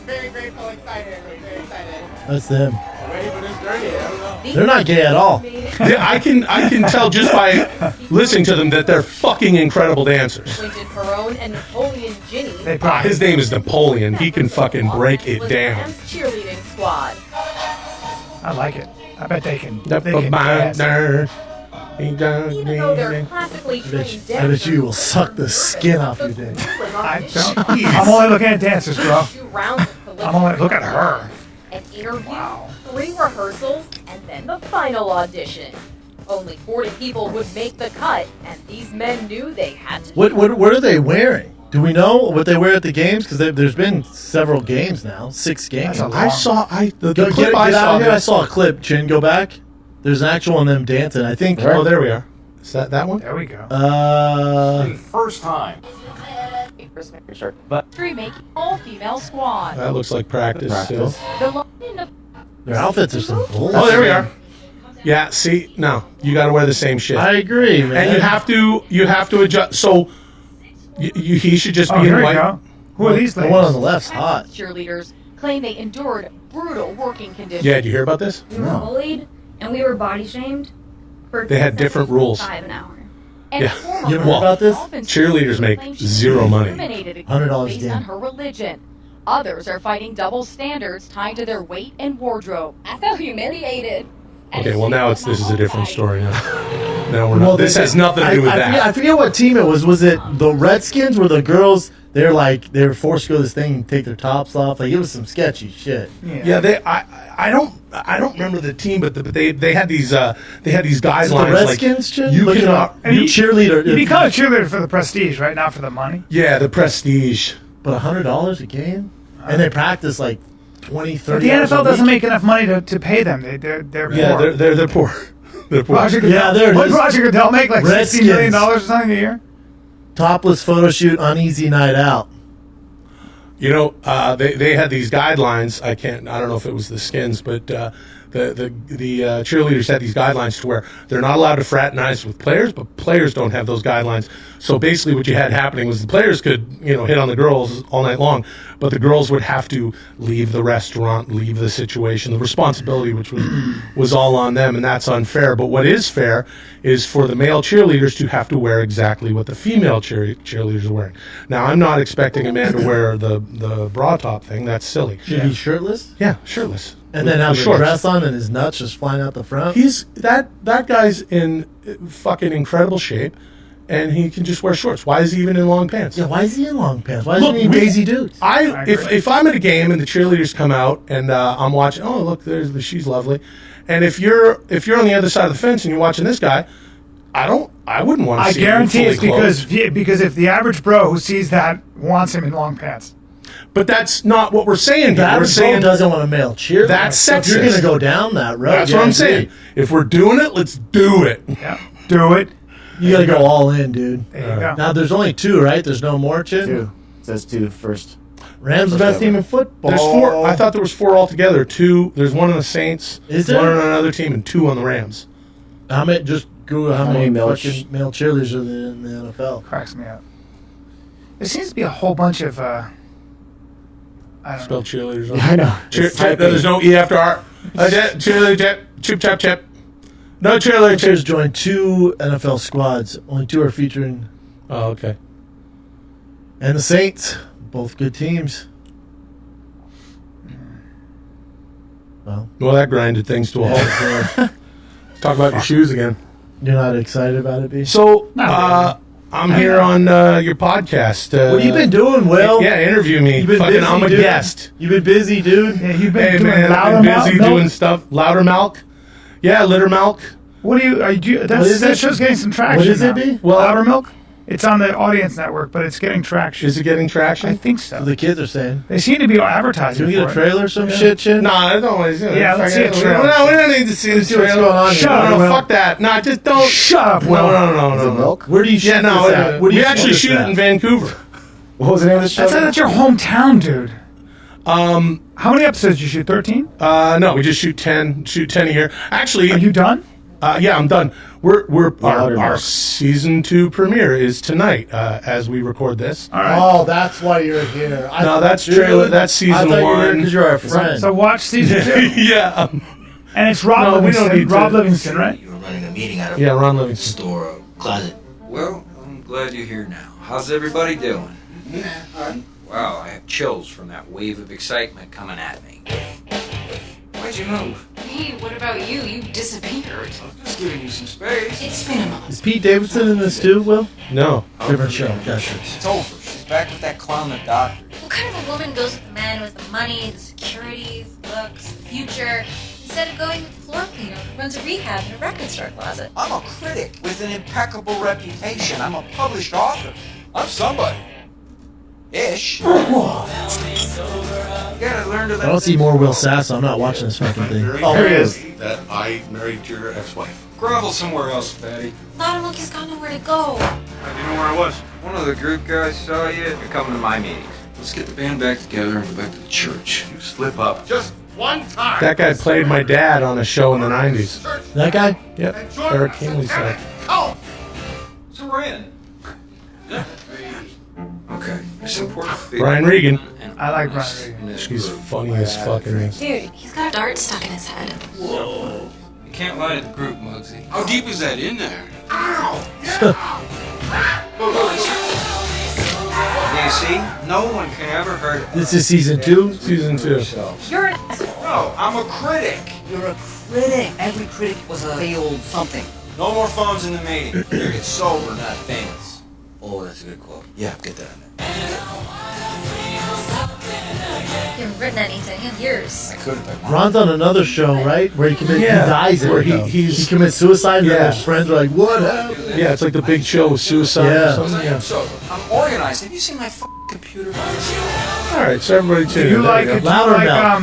[SPEAKER 4] Very grateful, excited. Very excited.
[SPEAKER 3] That's them.
[SPEAKER 4] Ready for this journey? I don't know.
[SPEAKER 3] They're not gay at all.
[SPEAKER 1] Yeah, I can tell just by listening to them that they're fucking incredible dancers.
[SPEAKER 6] Clinton Perone and Napoleon Ginny.
[SPEAKER 2] They probably.
[SPEAKER 1] His name is Napoleon. He can fucking break it
[SPEAKER 6] was
[SPEAKER 1] down.
[SPEAKER 6] Rams cheerleading squad.
[SPEAKER 2] I like it. I bet they can.
[SPEAKER 1] The
[SPEAKER 2] They can dance.
[SPEAKER 1] binder.
[SPEAKER 6] Even though they're classically trained
[SPEAKER 3] I
[SPEAKER 6] dancers,
[SPEAKER 3] bet you will suck the skin off your dick.
[SPEAKER 2] I don't. I'm only looking at dancers, bro.
[SPEAKER 6] 2 rounds of
[SPEAKER 2] I'm only look at her.
[SPEAKER 6] an interview, 3 rehearsals, and then the final audition. Only 40 people would make the cut, and these men knew they had to.
[SPEAKER 3] What are they wearing? Do we know what they wear at the games? Because there's been several games now, 6 games.
[SPEAKER 2] That's a lot.
[SPEAKER 1] I saw the
[SPEAKER 3] Go,
[SPEAKER 1] clip
[SPEAKER 3] get
[SPEAKER 1] I
[SPEAKER 3] out
[SPEAKER 1] saw.
[SPEAKER 3] of here. I
[SPEAKER 1] this-
[SPEAKER 3] saw a clip. Chin, go back. There's an actual one of them dancing. I think.
[SPEAKER 1] Oh, there we are. Is that one?
[SPEAKER 2] There we go.
[SPEAKER 4] First time. But
[SPEAKER 6] Make all-female squad.
[SPEAKER 1] That looks like practice. Still.
[SPEAKER 6] The line of
[SPEAKER 3] Their outfits are some bullshit.
[SPEAKER 1] Oh, there we are. Yeah. See, no, you got to wear the same shit,
[SPEAKER 3] I agree, man.
[SPEAKER 1] and you have to adjust. So, he should just
[SPEAKER 2] Oh,
[SPEAKER 1] be in
[SPEAKER 2] here we
[SPEAKER 1] white.
[SPEAKER 2] go. Who are these
[SPEAKER 3] The one on
[SPEAKER 2] ladies?
[SPEAKER 3] the left's hot.
[SPEAKER 6] cheerleaders claim they endured brutal working conditions.
[SPEAKER 1] Yeah. Did you hear about this?
[SPEAKER 7] We were
[SPEAKER 3] No.
[SPEAKER 7] bullied and we were body shamed for
[SPEAKER 1] They had different rules.
[SPEAKER 7] $5 an hour.
[SPEAKER 6] And
[SPEAKER 1] Yeah.
[SPEAKER 6] former
[SPEAKER 3] You ever heard about this?
[SPEAKER 6] Dolphins
[SPEAKER 1] Cheerleaders make
[SPEAKER 6] claim she
[SPEAKER 1] zero money.
[SPEAKER 6] discriminated against
[SPEAKER 3] $100
[SPEAKER 6] based
[SPEAKER 3] a game.
[SPEAKER 6] on her religion. Others are fighting double standards tied to their weight and wardrobe.
[SPEAKER 7] I felt humiliated.
[SPEAKER 1] Okay. Well, now this is a different story. Now we're not.
[SPEAKER 3] Well,
[SPEAKER 1] this
[SPEAKER 3] they-
[SPEAKER 1] has nothing to do with
[SPEAKER 3] I
[SPEAKER 1] that.
[SPEAKER 3] Forget, I forget what team it was. Was it the Redskins? Where the girls they were forced to go to this thing and take their tops off? Like it was some sketchy shit.
[SPEAKER 1] Yeah, I don't remember the team, but they had these guidelines.
[SPEAKER 3] Is it the Redskins? Chin?
[SPEAKER 1] you
[SPEAKER 3] Look it
[SPEAKER 1] cannot.
[SPEAKER 3] up. You cheerleader.
[SPEAKER 2] You become a cheerleader for the prestige, right? Not for the money.
[SPEAKER 1] Yeah, the prestige.
[SPEAKER 3] But $100 a game, and they practice like 20, 30
[SPEAKER 2] But the
[SPEAKER 3] hours a
[SPEAKER 2] NFL doesn't
[SPEAKER 3] week.
[SPEAKER 2] make enough money to pay them. They're
[SPEAKER 1] Yeah,
[SPEAKER 2] poor.
[SPEAKER 1] they're poor. They're poor.
[SPEAKER 2] Roger Goodell.
[SPEAKER 3] Yeah, there it
[SPEAKER 2] What
[SPEAKER 3] is.
[SPEAKER 2] did Roger Goodell make? Like $60 million
[SPEAKER 3] Redskins.
[SPEAKER 2] or something a year?
[SPEAKER 3] Topless photo shoot, uneasy night out.
[SPEAKER 1] You know, they had these guidelines. I don't know if it was the Skins, but the cheerleaders had these guidelines to where they're not allowed to fraternize with players, but players don't have those guidelines. So basically, what you had happening was the players could hit on the girls all night long, but the girls would have to leave the restaurant, leave the situation, the responsibility, which was all on them, and that's unfair. But what is fair is for the male cheerleaders to have to wear exactly what the female cheerleaders are wearing. Now, I'm not expecting a man to wear the bra top thing. That's silly.
[SPEAKER 3] Should he be shirtless?
[SPEAKER 1] Yeah, shirtless.
[SPEAKER 3] And then
[SPEAKER 1] With
[SPEAKER 3] have a
[SPEAKER 1] shorts.
[SPEAKER 3] dress on and his nuts just flying out the front?
[SPEAKER 1] He's that guy's in fucking incredible shape, and he can just wear shorts. Why is he even in long pants?
[SPEAKER 3] Yeah, why is he in long pants? Why
[SPEAKER 1] Look,
[SPEAKER 3] isn't he Daisy Dukes?
[SPEAKER 1] If I'm at a game and the cheerleaders come out and I'm watching, oh look, she's lovely, and if you're on the other side of the fence and you're watching this guy, I wouldn't want to.
[SPEAKER 2] I
[SPEAKER 1] see
[SPEAKER 2] guarantee
[SPEAKER 1] him
[SPEAKER 2] it's
[SPEAKER 1] fully clothed.
[SPEAKER 2] because if the average bro who sees that wants him in long pants.
[SPEAKER 1] But that's not what we're saying.
[SPEAKER 3] The
[SPEAKER 1] Here. We're
[SPEAKER 3] average
[SPEAKER 1] saying
[SPEAKER 3] girl doesn't want a male cheerleader.
[SPEAKER 1] That's
[SPEAKER 3] So if you're
[SPEAKER 1] sexist.
[SPEAKER 3] going to go down that road.
[SPEAKER 1] that's
[SPEAKER 3] yeah,
[SPEAKER 1] what
[SPEAKER 3] I
[SPEAKER 1] I'm
[SPEAKER 3] agree.
[SPEAKER 1] saying. If we're doing it, let's do it.
[SPEAKER 2] Yeah, do it.
[SPEAKER 3] You got to go all in, dude.
[SPEAKER 2] There you go.
[SPEAKER 3] Now, there's only 2, right? There's no more, Chin?
[SPEAKER 4] 2. It says 2 first.
[SPEAKER 3] Rams the best team in football.
[SPEAKER 1] There's 4. I thought there was 4 altogether. 2. There's 1 on the Saints.
[SPEAKER 3] Is there?
[SPEAKER 1] 1 on another team and 2 on the Rams.
[SPEAKER 3] How many? Just Google how many
[SPEAKER 4] male
[SPEAKER 3] fucking male cheerleaders are there in the NFL.
[SPEAKER 2] Cracks me up. There seems to be a whole bunch of I don't
[SPEAKER 1] Spell
[SPEAKER 2] know.
[SPEAKER 1] cheerleaders. On.
[SPEAKER 4] Yeah, I know.
[SPEAKER 1] There's no E after R. Cheerleader, chip, chap, chip. No cheerleader,
[SPEAKER 3] Players
[SPEAKER 1] chip.
[SPEAKER 3] joined 2 NFL squads. Only 2 are featuring.
[SPEAKER 1] Oh, okay.
[SPEAKER 3] And the Saints, both good teams. Well,
[SPEAKER 1] That grinded things to a halt.
[SPEAKER 3] yeah.
[SPEAKER 1] Talk about your shoes again.
[SPEAKER 3] You're not excited about it, B?
[SPEAKER 1] So, I'm here on your podcast.
[SPEAKER 3] What have you been doing, Will?
[SPEAKER 1] Yeah, interview me.
[SPEAKER 3] You've been
[SPEAKER 1] Fucking,
[SPEAKER 3] busy,
[SPEAKER 1] I'm a
[SPEAKER 3] dude.
[SPEAKER 1] guest.
[SPEAKER 3] You've been busy, dude.
[SPEAKER 2] Yeah, you've been
[SPEAKER 1] Hey
[SPEAKER 2] doing
[SPEAKER 1] man,
[SPEAKER 2] louder
[SPEAKER 1] I've been busy
[SPEAKER 2] milk?
[SPEAKER 1] doing stuff. Louder milk. Yeah, litter milk.
[SPEAKER 2] What do you? Are you
[SPEAKER 3] What
[SPEAKER 2] that's,
[SPEAKER 3] is
[SPEAKER 2] that
[SPEAKER 3] it?
[SPEAKER 2] show's getting some traction.
[SPEAKER 3] What is it,
[SPEAKER 2] now.
[SPEAKER 3] B?
[SPEAKER 1] Well-
[SPEAKER 2] Louder Milk. It's on the Audience Network, but it's getting traction.
[SPEAKER 1] Is it getting traction?
[SPEAKER 2] I think so.
[SPEAKER 3] The kids are saying.
[SPEAKER 2] They seem to be advertising.
[SPEAKER 3] Can we get a
[SPEAKER 2] for it.
[SPEAKER 3] trailer or some shit, Chin?
[SPEAKER 1] No, I don't want to see it.
[SPEAKER 2] Yeah, let's see a trailer.
[SPEAKER 1] No, we don't need to see the
[SPEAKER 3] see what's
[SPEAKER 1] trailer.
[SPEAKER 3] going on here.
[SPEAKER 2] Shut up,
[SPEAKER 1] No,
[SPEAKER 2] Will.
[SPEAKER 1] fuck that. No, just don't.
[SPEAKER 2] Shut up, Will.
[SPEAKER 1] No.
[SPEAKER 4] Is it milk?
[SPEAKER 3] Where do you shoot
[SPEAKER 1] Yeah, no.
[SPEAKER 3] this at? Where do
[SPEAKER 1] We
[SPEAKER 3] you
[SPEAKER 1] actually shoot it
[SPEAKER 3] at?
[SPEAKER 1] in Vancouver.
[SPEAKER 4] What was the name of the show?
[SPEAKER 2] That's your hometown, dude. How many episodes did you shoot? 13?
[SPEAKER 1] No, we just shoot 10 a year. Actually,
[SPEAKER 2] Are you done?
[SPEAKER 1] yeah, I'm done.
[SPEAKER 4] Louder
[SPEAKER 1] Our
[SPEAKER 4] milk.
[SPEAKER 1] season 2 premiere is tonight as we record this.
[SPEAKER 2] All right.
[SPEAKER 3] Oh, that's why you're here.
[SPEAKER 1] No, that's trailer. That's season 1.
[SPEAKER 3] Because you're our friend.
[SPEAKER 2] So watch season 2.
[SPEAKER 1] Yeah,
[SPEAKER 2] And it's Rob
[SPEAKER 1] No, we don't
[SPEAKER 2] Livingston.
[SPEAKER 1] need
[SPEAKER 2] Rob
[SPEAKER 1] to-
[SPEAKER 2] Livingston, right?
[SPEAKER 8] You were running a meeting out of
[SPEAKER 1] yeah, Ron Livingston.
[SPEAKER 8] store or closet.
[SPEAKER 9] Well, I'm glad you're here now. How's everybody doing? Wow, I have chills from that wave of excitement coming at me. Why'd you move?
[SPEAKER 10] Hey, what about you? You disappeared.
[SPEAKER 9] I was just giving you some space.
[SPEAKER 10] It's been a month.
[SPEAKER 3] Is Pete Davidson in this too, Will?
[SPEAKER 1] No.
[SPEAKER 3] Different show. Gotcha.
[SPEAKER 9] It's over. She's back with that clown, the doctor.
[SPEAKER 7] What kind of a woman goes with the man who has the money, the security, the looks, the future, instead of going with the floor cleaner who runs a rehab in a record store closet?
[SPEAKER 9] I'm a critic with an impeccable reputation. I'm a published author. I'm somebody. Ish. You gotta learn to
[SPEAKER 3] I don't see more Will Sass. I'm not watching this fucking thing.
[SPEAKER 4] Oh, here he is.
[SPEAKER 11] That I married your ex-wife.
[SPEAKER 9] grovel somewhere else, Betty.
[SPEAKER 10] Loudermilk has got nowhere to go.
[SPEAKER 1] I didn't know where I was.
[SPEAKER 9] One of the group guys saw you. You're coming to my meetings. Let's get the band back together and go back to the church.
[SPEAKER 11] You slip up just one time.
[SPEAKER 1] That guy played my dad on a show in the 90s.
[SPEAKER 3] That guy?
[SPEAKER 1] Yep. Eric Kinley said.
[SPEAKER 11] Oh,
[SPEAKER 9] So we're in. Okay, it's important. to be-
[SPEAKER 1] Brian Regan.
[SPEAKER 9] And
[SPEAKER 2] I like
[SPEAKER 9] honest
[SPEAKER 2] Brian Regan.
[SPEAKER 9] in this
[SPEAKER 1] She's
[SPEAKER 9] group.
[SPEAKER 1] funny as fucking is.
[SPEAKER 10] Dude, he's got a dart stuck in his head.
[SPEAKER 9] You can't lie to the group, Muggsy. How deep is that in there? You see, no one can ever hurt
[SPEAKER 3] This is season 2.
[SPEAKER 1] Season 2.
[SPEAKER 9] themselves.
[SPEAKER 10] You're an
[SPEAKER 9] No, I'm a critic.
[SPEAKER 12] You're a critic. Every critic was a failed something.
[SPEAKER 9] No more phones in the meeting. You get sober, not famous.
[SPEAKER 8] Oh, that's a good quote. Yeah, get that in there.
[SPEAKER 7] You haven't written anything in years.
[SPEAKER 9] I could if I wanted.
[SPEAKER 3] Ron's on another show, right? Where he commits,
[SPEAKER 1] Yeah,
[SPEAKER 3] he dies in
[SPEAKER 1] where
[SPEAKER 3] it, though.
[SPEAKER 1] he
[SPEAKER 3] commits suicide, and
[SPEAKER 1] Yeah.
[SPEAKER 3] then his friends are like, "What happened?"
[SPEAKER 1] Yeah, it's like the big chill with suicide
[SPEAKER 3] Yeah.
[SPEAKER 1] or something. Yeah.
[SPEAKER 9] I'm sober. I'm organized. Have you seen my computer?
[SPEAKER 1] All right, so everybody tune in.
[SPEAKER 2] You
[SPEAKER 1] There
[SPEAKER 2] like
[SPEAKER 1] we go.
[SPEAKER 2] it?
[SPEAKER 3] Louder
[SPEAKER 2] Like
[SPEAKER 3] now.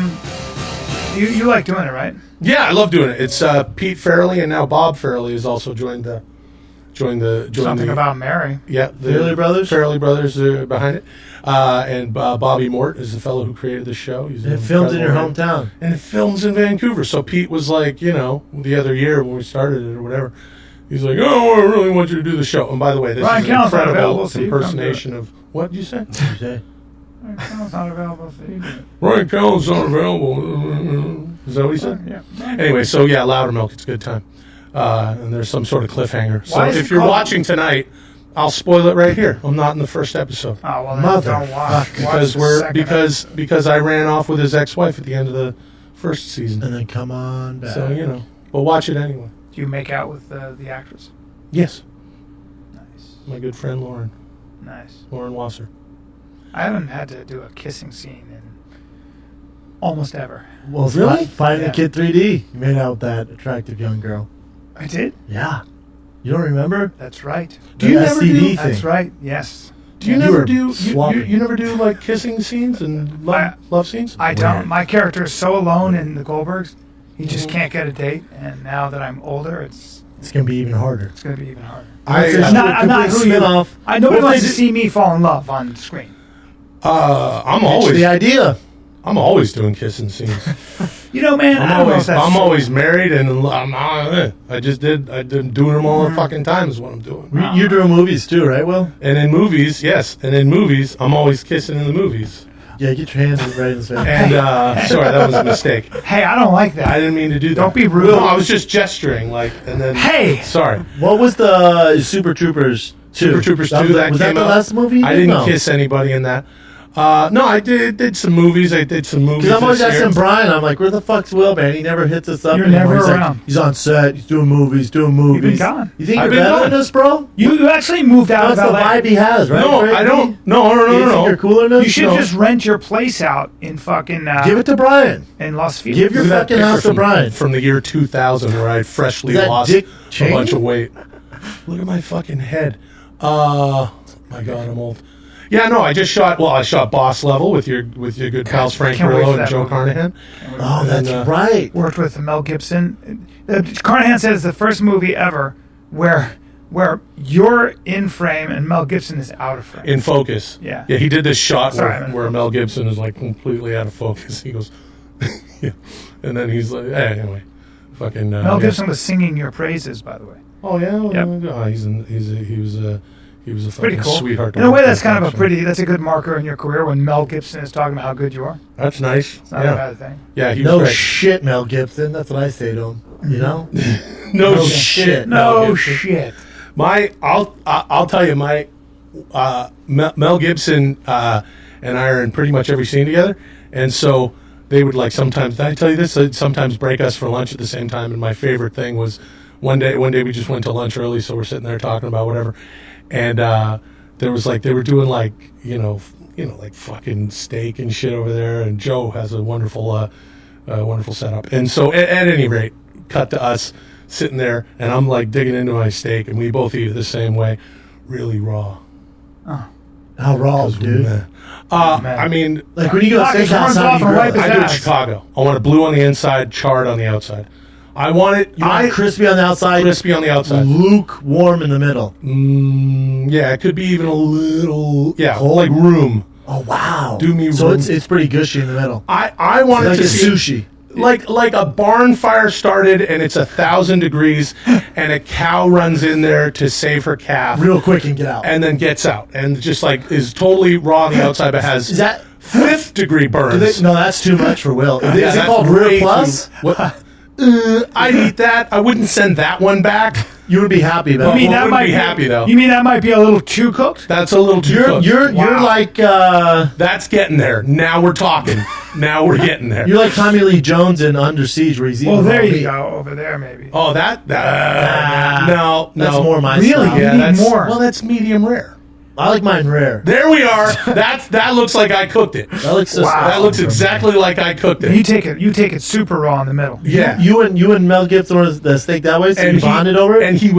[SPEAKER 2] you like doing it, right?
[SPEAKER 1] Yeah, I love doing it. It's Pete Fairley and now Bob Fairley has also joined the
[SPEAKER 2] Something about Mary.
[SPEAKER 1] yeah the
[SPEAKER 3] Fairley Brothers?
[SPEAKER 1] Fairley Brothers are behind it, and Bobby Mort is the fellow who created the show. He's
[SPEAKER 3] It filmed in your
[SPEAKER 1] incredible man.
[SPEAKER 3] hometown.
[SPEAKER 1] And it films in Vancouver. So Pete was like, the other year when we started it or whatever, he's like, oh, I really want you to do the show. And by the way, this
[SPEAKER 2] Ryan
[SPEAKER 1] is an
[SPEAKER 2] Cowell's not
[SPEAKER 1] incredible
[SPEAKER 2] available, so you come do it.
[SPEAKER 1] impersonation of what did you say?
[SPEAKER 3] Okay.
[SPEAKER 2] It's not available, so you do it.
[SPEAKER 1] Ryan Cowell's not available. Is that what he said?
[SPEAKER 2] Yeah.
[SPEAKER 1] Anyway, so yeah, Loudermilk, it's a good time. And there's some sort of cliffhanger. So
[SPEAKER 2] Why is
[SPEAKER 1] if
[SPEAKER 2] it
[SPEAKER 1] you're
[SPEAKER 2] called-
[SPEAKER 1] watching tonight, I'll spoil it right here. I'm not in the first episode.
[SPEAKER 2] Oh well, then don't watch. Watch
[SPEAKER 1] Because
[SPEAKER 2] the second
[SPEAKER 1] because I ran off with his ex-wife at the end of the first season.
[SPEAKER 3] And then come on back.
[SPEAKER 1] So, but watch it anyway.
[SPEAKER 2] Do you make out with the actress?
[SPEAKER 1] Yes.
[SPEAKER 2] Nice.
[SPEAKER 1] my good friend Lauren.
[SPEAKER 2] Nice.
[SPEAKER 1] Lauren Wasser.
[SPEAKER 2] I haven't had to do a kissing scene in almost ever.
[SPEAKER 3] Well,
[SPEAKER 2] Really?
[SPEAKER 3] Finding
[SPEAKER 2] Yeah.
[SPEAKER 3] the Kid 3D. You made out with that attractive young girl.
[SPEAKER 2] I did?
[SPEAKER 3] Yeah. You don't remember?
[SPEAKER 2] That's right.
[SPEAKER 1] Do you never do?
[SPEAKER 2] That's right. Yes.
[SPEAKER 1] Do you
[SPEAKER 3] You
[SPEAKER 1] never
[SPEAKER 3] were
[SPEAKER 1] do? You
[SPEAKER 3] swapping.
[SPEAKER 1] never do like kissing scenes and love scenes?
[SPEAKER 2] I don't. My character is so alone in the Goldbergs. He just can't get a date. And now that I'm older, it's
[SPEAKER 3] going to be even harder.
[SPEAKER 2] It's going to be even harder.
[SPEAKER 3] I'm
[SPEAKER 2] not who you.
[SPEAKER 3] spin-off.
[SPEAKER 2] Nobody
[SPEAKER 3] What
[SPEAKER 2] wants
[SPEAKER 3] if
[SPEAKER 2] to
[SPEAKER 3] they
[SPEAKER 2] see me fall in love on screen.
[SPEAKER 1] I'm always
[SPEAKER 3] the idea.
[SPEAKER 1] I'm always doing kissing scenes.
[SPEAKER 2] You know, man, I don't know if that's
[SPEAKER 1] I'm
[SPEAKER 2] true.
[SPEAKER 1] always married, and I did doing them all the fucking time is what I'm doing.
[SPEAKER 3] You're doing movies too, right, Will?
[SPEAKER 1] And in movies, yes, and in movies, I'm always kissing in the movies.
[SPEAKER 3] Yeah, get your hands right in his face.
[SPEAKER 1] And sorry, that was a mistake.
[SPEAKER 2] Hey, I don't like that.
[SPEAKER 1] I didn't mean to do that.
[SPEAKER 2] Don't be rude.
[SPEAKER 1] No, I was just gesturing, and then.
[SPEAKER 2] Hey!
[SPEAKER 1] Sorry.
[SPEAKER 3] What was the Super Troopers 2?
[SPEAKER 1] Super Troopers 2
[SPEAKER 3] was,
[SPEAKER 1] that
[SPEAKER 3] was
[SPEAKER 1] came
[SPEAKER 3] that the
[SPEAKER 1] out.
[SPEAKER 3] last movie? you
[SPEAKER 1] I
[SPEAKER 3] did?
[SPEAKER 1] didn't
[SPEAKER 3] No.
[SPEAKER 1] kiss anybody in that. No, I did some movies. I did some movies.
[SPEAKER 3] Because I'm always
[SPEAKER 1] this year.
[SPEAKER 3] asking Brian, I'm like, where the fuck's Will, man? He never hits us up.
[SPEAKER 2] You're
[SPEAKER 3] anymore.
[SPEAKER 2] never
[SPEAKER 3] He's like,
[SPEAKER 2] around.
[SPEAKER 3] he's on set. He's doing movies. You've
[SPEAKER 2] been gone.
[SPEAKER 3] You think
[SPEAKER 1] I've
[SPEAKER 3] you're
[SPEAKER 1] been
[SPEAKER 3] better
[SPEAKER 1] gone.
[SPEAKER 3] than us, bro?
[SPEAKER 2] You actually moved out
[SPEAKER 3] That's
[SPEAKER 2] of
[SPEAKER 3] the
[SPEAKER 2] LA.
[SPEAKER 3] vibe he has, right?
[SPEAKER 1] No,
[SPEAKER 3] Right?
[SPEAKER 1] I don't. No.
[SPEAKER 3] You think you're cooler than us?
[SPEAKER 2] You should
[SPEAKER 3] No.
[SPEAKER 2] just rent your place out in fucking.
[SPEAKER 3] Give it to Brian.
[SPEAKER 2] in Las Vegas.
[SPEAKER 3] Give your
[SPEAKER 1] Look at that
[SPEAKER 3] fucking
[SPEAKER 1] picture
[SPEAKER 3] house to
[SPEAKER 1] from-
[SPEAKER 3] Brian.
[SPEAKER 1] from the year 2000, where I freshly
[SPEAKER 3] Is that
[SPEAKER 1] lost
[SPEAKER 3] Dick
[SPEAKER 1] a
[SPEAKER 3] Cheney?
[SPEAKER 1] bunch of weight. Look at my fucking head. My God, I'm old. Yeah, no, I shot Boss Level with your good pals Frank
[SPEAKER 2] can't wait for
[SPEAKER 1] Grillo and
[SPEAKER 2] that
[SPEAKER 1] Joe
[SPEAKER 2] movie.
[SPEAKER 1] Carnahan.
[SPEAKER 3] Oh, that's
[SPEAKER 1] And,
[SPEAKER 3] right.
[SPEAKER 2] Worked with Mel Gibson. Carnahan says it's the first movie ever where you're in frame and Mel Gibson is out of frame.
[SPEAKER 1] In focus.
[SPEAKER 2] Yeah.
[SPEAKER 1] Yeah, he did this shot
[SPEAKER 2] Sorry, man.
[SPEAKER 1] where Mel Gibson is like completely out of focus. He goes, yeah. And then he's like, anyway, fucking.
[SPEAKER 2] Mel Gibson was singing your praises, by the way.
[SPEAKER 1] Oh yeah.
[SPEAKER 2] Yep.
[SPEAKER 1] Oh, he was a
[SPEAKER 2] Pretty
[SPEAKER 1] fucking
[SPEAKER 2] cool.
[SPEAKER 1] sweetheart. to
[SPEAKER 2] In a
[SPEAKER 1] work
[SPEAKER 2] way,
[SPEAKER 1] with,
[SPEAKER 2] that's kind of
[SPEAKER 1] actually.
[SPEAKER 2] that's a good marker in your career when Mel Gibson is talking about how good you are.
[SPEAKER 1] That's nice.
[SPEAKER 2] It's not a bad thing.
[SPEAKER 1] Yeah, he was
[SPEAKER 3] No
[SPEAKER 1] great.
[SPEAKER 3] shit, Mel Gibson. That's what I say to him. You know?
[SPEAKER 1] No shit. Mel
[SPEAKER 2] No
[SPEAKER 1] Gibson.
[SPEAKER 2] shit.
[SPEAKER 1] I'll tell you, Mel Gibson and I are in pretty much every scene together, and so they would sometimes. Did I tell you this? They'd sometimes break us for lunch at the same time. And my favorite thing was one day we just went to lunch early, so we're sitting there talking about whatever, and there was they were doing like fucking steak and shit over there, and Joe has a wonderful setup, and so at any rate, cut to us sitting there, and I'm digging into my steak, and we both eat it the same way, really raw.
[SPEAKER 3] How raw, dude?
[SPEAKER 1] I mean,
[SPEAKER 3] Like when you go to
[SPEAKER 2] Knock his
[SPEAKER 3] steakhouse,
[SPEAKER 2] horns
[SPEAKER 3] how
[SPEAKER 2] off
[SPEAKER 3] do you
[SPEAKER 2] and
[SPEAKER 3] grill
[SPEAKER 2] wipe
[SPEAKER 3] it?
[SPEAKER 2] his
[SPEAKER 1] I do it
[SPEAKER 2] ass.
[SPEAKER 1] Chicago. I want it blue on the inside, charred on the outside. I want it.
[SPEAKER 3] You want it crispy on the outside,
[SPEAKER 1] crispy on the outside.
[SPEAKER 3] lukewarm in the middle.
[SPEAKER 1] Yeah, it could be even a little. Yeah,
[SPEAKER 3] Cold?
[SPEAKER 1] like room.
[SPEAKER 3] Oh wow!
[SPEAKER 1] Do me
[SPEAKER 3] so
[SPEAKER 1] room.
[SPEAKER 3] it's pretty gushy in the middle.
[SPEAKER 1] I want
[SPEAKER 3] Like
[SPEAKER 1] it to
[SPEAKER 3] a
[SPEAKER 1] see
[SPEAKER 3] sushi.
[SPEAKER 1] like a barn fire started and it's 1,000 degrees and a cow runs in there to save her calf
[SPEAKER 3] Real quick and get out.
[SPEAKER 1] and then gets out and just is totally raw on the outside but has
[SPEAKER 3] Is that
[SPEAKER 1] 5th degree burns.
[SPEAKER 3] No, that's too much for Will.
[SPEAKER 1] Yeah,
[SPEAKER 3] Is it
[SPEAKER 1] that's
[SPEAKER 3] called
[SPEAKER 1] way
[SPEAKER 3] Rear
[SPEAKER 1] too-
[SPEAKER 3] Plus?
[SPEAKER 1] What? I'd eat that. I wouldn't send that one back.
[SPEAKER 3] You would be happy about
[SPEAKER 1] You
[SPEAKER 3] it.
[SPEAKER 1] mean that might be happy though?
[SPEAKER 2] You mean that might be a little too cooked?
[SPEAKER 1] That's a little too
[SPEAKER 3] You're
[SPEAKER 1] close.
[SPEAKER 3] you're
[SPEAKER 1] Wow.
[SPEAKER 3] like
[SPEAKER 1] That's getting there. Now we're talking. Now we're getting there.
[SPEAKER 3] you're like Tommy Lee Jones in Under Siege, where he's eating.
[SPEAKER 2] Well, there
[SPEAKER 3] raw
[SPEAKER 2] you
[SPEAKER 3] meat.
[SPEAKER 2] go. Over there, maybe.
[SPEAKER 1] Oh, no.
[SPEAKER 3] That's more my
[SPEAKER 2] Really?
[SPEAKER 3] style.
[SPEAKER 2] You
[SPEAKER 1] Yeah,
[SPEAKER 2] need
[SPEAKER 1] that's
[SPEAKER 2] more.
[SPEAKER 1] Well, that's medium rare.
[SPEAKER 3] I like mine rare.
[SPEAKER 1] There we are. That looks like I cooked it.
[SPEAKER 3] That looks just
[SPEAKER 2] Wow.
[SPEAKER 1] That looks exactly like I cooked
[SPEAKER 2] You
[SPEAKER 1] it.
[SPEAKER 2] take it super raw in the middle.
[SPEAKER 1] Yeah.
[SPEAKER 3] You and Mel Gibson were the steak that way, so you bonded over it
[SPEAKER 1] And he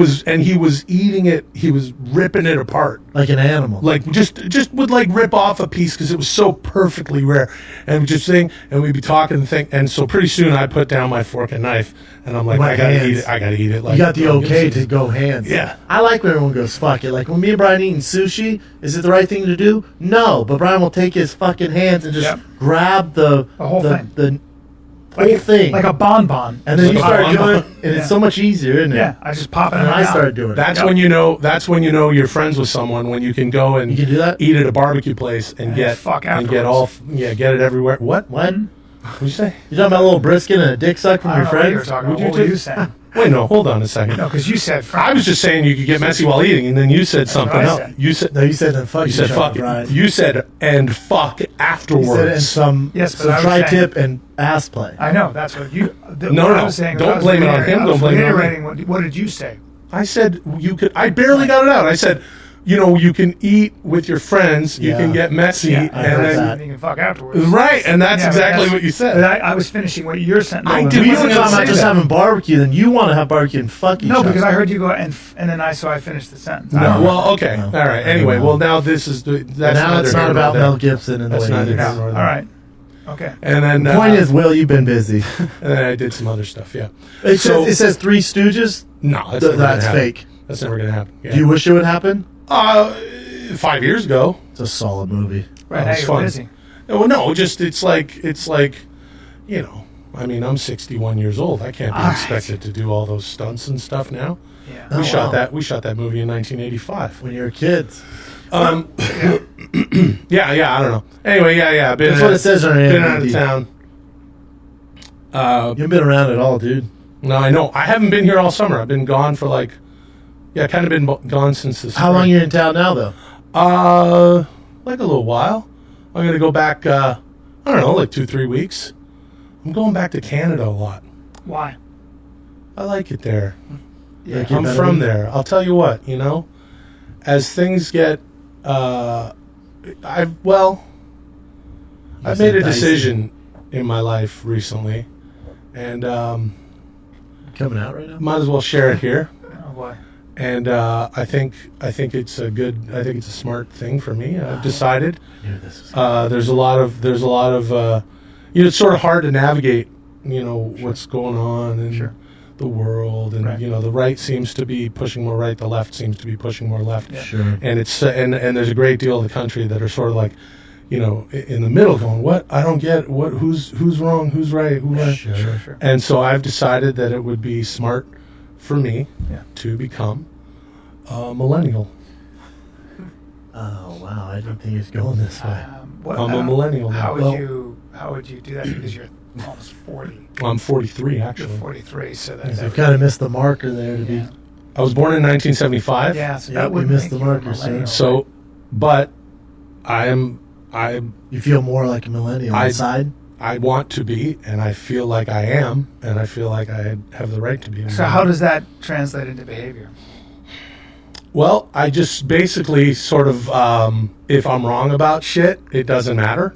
[SPEAKER 1] was eating it. He was ripping it apart.
[SPEAKER 3] like an animal.
[SPEAKER 1] Like just would rip off a piece because it was so perfectly rare, and we just think, and we'd be talking and think, and so pretty soon I put down my fork and knife, and I'm like,
[SPEAKER 3] My
[SPEAKER 1] I gotta
[SPEAKER 3] hands.
[SPEAKER 1] eat it. I gotta eat it. Like
[SPEAKER 3] You got the
[SPEAKER 1] Mel
[SPEAKER 3] okay
[SPEAKER 1] Gibson.
[SPEAKER 3] to go hands.
[SPEAKER 1] Yeah.
[SPEAKER 3] I like when everyone goes fuck it. Like when me and Brian eating sushi, is it the right thing to do? No, but Brian will take his fucking hands and just
[SPEAKER 2] Yep.
[SPEAKER 3] grab the
[SPEAKER 2] whole thing.
[SPEAKER 3] the whole thing,
[SPEAKER 2] Like a bonbon.
[SPEAKER 3] and then you
[SPEAKER 1] Like a
[SPEAKER 3] start
[SPEAKER 1] bonbon.
[SPEAKER 3] doing it, and
[SPEAKER 2] Yeah.
[SPEAKER 3] it's so much easier, isn't it?
[SPEAKER 2] Yeah, I just pop it
[SPEAKER 3] And
[SPEAKER 2] in
[SPEAKER 3] then
[SPEAKER 2] my
[SPEAKER 3] I
[SPEAKER 2] mouth.
[SPEAKER 3] started doing it.
[SPEAKER 1] That's when you know. That's when you know you're friends with someone when you can go and
[SPEAKER 3] You can do that?
[SPEAKER 1] eat at a barbecue place and get
[SPEAKER 2] fuck
[SPEAKER 1] and get all get it everywhere. What?
[SPEAKER 3] What?
[SPEAKER 1] What'd you say?
[SPEAKER 3] You talking about a little brisket and a dick suck from
[SPEAKER 2] I
[SPEAKER 3] your
[SPEAKER 2] don't know what you were
[SPEAKER 3] friends?
[SPEAKER 2] talking about.
[SPEAKER 1] Would
[SPEAKER 2] What
[SPEAKER 1] you
[SPEAKER 2] were
[SPEAKER 1] do-
[SPEAKER 2] you saying?
[SPEAKER 1] Wait, no. Hold on a second.
[SPEAKER 2] No, because you said
[SPEAKER 1] I was just saying you could get messy while eating, and then you said something
[SPEAKER 2] what I
[SPEAKER 1] else.
[SPEAKER 2] said.
[SPEAKER 1] You said
[SPEAKER 3] No, you said then fuck.
[SPEAKER 1] you said
[SPEAKER 3] each
[SPEAKER 1] fuck.
[SPEAKER 3] other, Brian.
[SPEAKER 1] You said and fuck
[SPEAKER 3] You
[SPEAKER 1] afterwards.
[SPEAKER 3] said it in some
[SPEAKER 2] Yes, but
[SPEAKER 3] some
[SPEAKER 2] I was
[SPEAKER 3] tri-tip and ass play.
[SPEAKER 2] I know that's what you.
[SPEAKER 1] No,
[SPEAKER 2] what
[SPEAKER 1] no,
[SPEAKER 2] I was saying.
[SPEAKER 1] don't
[SPEAKER 2] I was
[SPEAKER 1] blame it on him,
[SPEAKER 2] reiterating- I
[SPEAKER 1] don't
[SPEAKER 2] was
[SPEAKER 1] blame it on me.
[SPEAKER 2] reiterating what did you say?
[SPEAKER 1] I said you could. I barely got it out. I said you can eat with your friends, you can get messy, and then
[SPEAKER 2] you can fuck afterwards.
[SPEAKER 1] Right, and that's exactly what you said.
[SPEAKER 2] But I was finishing what you're saying.
[SPEAKER 3] We were talking about just having barbecue, then you want to have barbecue and fuck each other.
[SPEAKER 2] No, because I heard you go and then I finished the sentence.
[SPEAKER 1] No, well, okay, all right. Anyway, well, now this is that's
[SPEAKER 3] now it's not about Mel Gibson and the way he is.
[SPEAKER 2] All right, okay.
[SPEAKER 1] And then
[SPEAKER 3] the point is, Will, you've been busy.
[SPEAKER 1] And then I did some other stuff. Yeah.
[SPEAKER 3] It says Three Stooges.
[SPEAKER 1] No,
[SPEAKER 3] that's fake.
[SPEAKER 1] That's never gonna happen. Yeah.
[SPEAKER 3] Do you wish it would happen?
[SPEAKER 1] 5 years ago.
[SPEAKER 3] It's a solid movie.
[SPEAKER 2] Right,
[SPEAKER 1] it's fun.
[SPEAKER 2] Busy.
[SPEAKER 1] Well, no, just it's like I mean, I'm 61 years old. I can't be expected to do all those stunts and stuff now.
[SPEAKER 2] Yeah.
[SPEAKER 1] We shot that movie in 1985
[SPEAKER 3] when you were kids.
[SPEAKER 1] Yeah, I don't know. Anyway, yeah.
[SPEAKER 3] That's what it says on your
[SPEAKER 1] Been out of town.
[SPEAKER 3] You haven't been around at all, dude.
[SPEAKER 1] No, I know. I haven't been here all summer. I've been gone for kind of been gone since the spring.
[SPEAKER 3] How long are you in town now, though?
[SPEAKER 1] Like a little while. I'm going to go back, I don't know, like 2-3 weeks. I'm going back to Canada a lot.
[SPEAKER 2] Why?
[SPEAKER 1] I like it there.
[SPEAKER 3] Yeah,
[SPEAKER 1] I'm from there. I'll tell you what, as things get, I've made a decision in my life recently, and
[SPEAKER 3] coming out right now.
[SPEAKER 1] Might as well share it here.
[SPEAKER 2] Oh boy.
[SPEAKER 1] And I think it's a smart thing for me. I've decided. There's a lot of it's sort of hard to navigate, what's going on in the world, and the right seems to be pushing more right, the left seems to be pushing more left.
[SPEAKER 3] Yeah. Sure.
[SPEAKER 1] And it's and there's a great deal of the country that are sort of like, in the middle, going, what? I don't get who's wrong, who's right, who right.
[SPEAKER 3] Sure.
[SPEAKER 1] And so I've decided that it would be smart for me to become a millennial.
[SPEAKER 3] Oh wow! I didn't think it was going this way.
[SPEAKER 1] I'm a millennial now.
[SPEAKER 2] How would you do that? Because you're almost 40.
[SPEAKER 1] Well, I'm 43 actually.
[SPEAKER 2] You're 43, so that's.
[SPEAKER 3] You've kind of missed the marker there to be.
[SPEAKER 1] I was born in 1975.
[SPEAKER 2] Yeah, so
[SPEAKER 3] that would miss the marker, sir.
[SPEAKER 1] So, but I.
[SPEAKER 3] You feel more like a millennial inside.
[SPEAKER 1] I want to be, and I feel like I am, and I feel like I have the right to be.
[SPEAKER 2] So how does that translate into behavior?
[SPEAKER 1] Well, I just basically sort of, if I'm wrong about shit, it doesn't matter.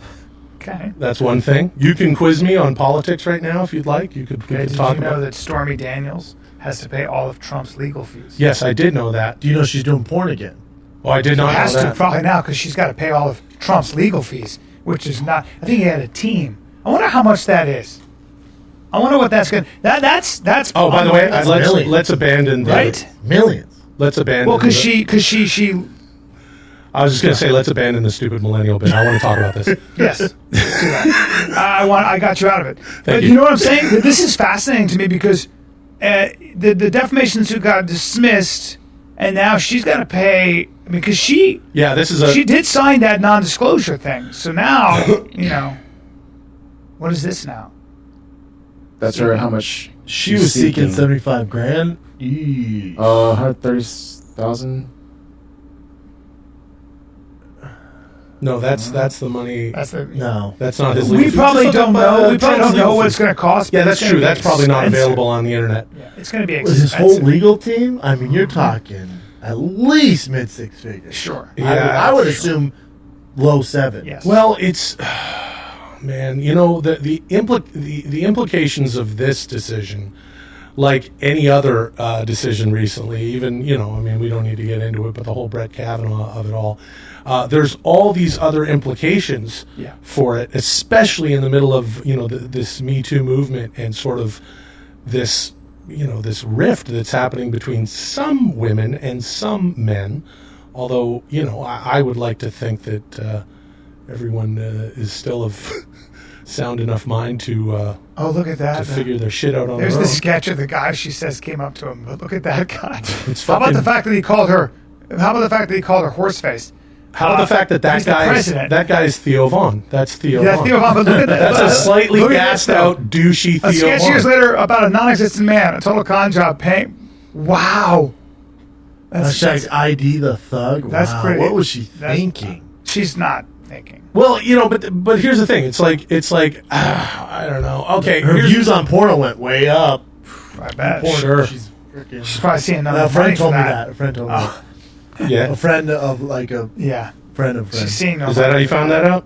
[SPEAKER 2] Okay.
[SPEAKER 1] That's one thing. You can quiz me on politics right now if you'd like. You could
[SPEAKER 2] Did
[SPEAKER 1] talk
[SPEAKER 2] you know
[SPEAKER 1] about
[SPEAKER 2] that Stormy Daniels has to pay all of Trump's legal fees?
[SPEAKER 1] Yes, I did know that.
[SPEAKER 3] Do you know she's doing porn again?
[SPEAKER 1] Oh, I did not know
[SPEAKER 2] has
[SPEAKER 1] that.
[SPEAKER 2] to probably now because she's got to pay all of Trump's legal fees, which is not. I think he had a team. I wonder how much that is. I wonder what that's going. That's.
[SPEAKER 1] Oh, by the way, let's abandon the
[SPEAKER 3] millions.
[SPEAKER 1] Let's abandon.
[SPEAKER 2] Well, because she.
[SPEAKER 1] I was just going to say, let's abandon the stupid millennial bit. I want to talk about this.
[SPEAKER 2] Yes. Let's do that. I got you out of it. But
[SPEAKER 1] you.
[SPEAKER 2] You know what I'm saying? This is fascinating to me because the defamation suit got dismissed, and now she's got to pay because she.
[SPEAKER 1] Yeah, this is
[SPEAKER 2] she did sign that non-disclosure thing. So now, what is this now?
[SPEAKER 4] That's her. How much
[SPEAKER 3] she was seeking? $75,000.
[SPEAKER 4] 130,000.
[SPEAKER 1] No, that's the money.
[SPEAKER 2] That's
[SPEAKER 1] that's not his.
[SPEAKER 2] We probably don't know. We probably don't know what it's going to cost.
[SPEAKER 1] Yeah, that's true. That's probably not available on the internet.
[SPEAKER 2] Yeah, it's going to be
[SPEAKER 3] expensive. His whole legal team. I mean, you're talking at least mid-six figures.
[SPEAKER 2] Sure.
[SPEAKER 3] Yeah, I would assume low seven.
[SPEAKER 2] Yes.
[SPEAKER 1] Well, it's man. The implications of this decision, like any other decision recently, even we don't need to get into it, but the whole Brett Kavanaugh of it all. There's all these other implications for it, especially in the middle of this Me Too movement and sort of this this rift that's happening between some women and some men. Although I would like to think that everyone is still of sound enough mind to
[SPEAKER 2] look at that
[SPEAKER 1] to figure their shit out on
[SPEAKER 2] there's
[SPEAKER 1] their own.
[SPEAKER 2] the sketch of the guy she says came up to him. But look at that guy.
[SPEAKER 1] How
[SPEAKER 2] about the fact that he called her? How about the fact that he called her horseface?
[SPEAKER 1] How about the fact that that guy is Theo Vaughn? That's Theo Vaughn.
[SPEAKER 2] Theo Vaughn, but look at that.
[SPEAKER 1] That's a slightly gassed out, douchey Theo Vaughn.
[SPEAKER 2] A sketch years later about a non-existent man, a total con job paying. Wow.
[SPEAKER 3] That's ID the thug.
[SPEAKER 2] That's
[SPEAKER 3] wow.
[SPEAKER 2] pretty.
[SPEAKER 3] What was she thinking?
[SPEAKER 2] She's not thinking.
[SPEAKER 1] Well, but here's the thing. It's like I don't know. Okay,
[SPEAKER 3] her views on porno went way up.
[SPEAKER 2] I bet.
[SPEAKER 3] Sure.
[SPEAKER 2] She's probably seeing another.
[SPEAKER 3] A friend told me that. A friend told me that.
[SPEAKER 1] Yeah.
[SPEAKER 3] A friend of like a
[SPEAKER 2] Yeah.
[SPEAKER 3] friend of friend.
[SPEAKER 2] She's seeing
[SPEAKER 1] Is that how you found that out?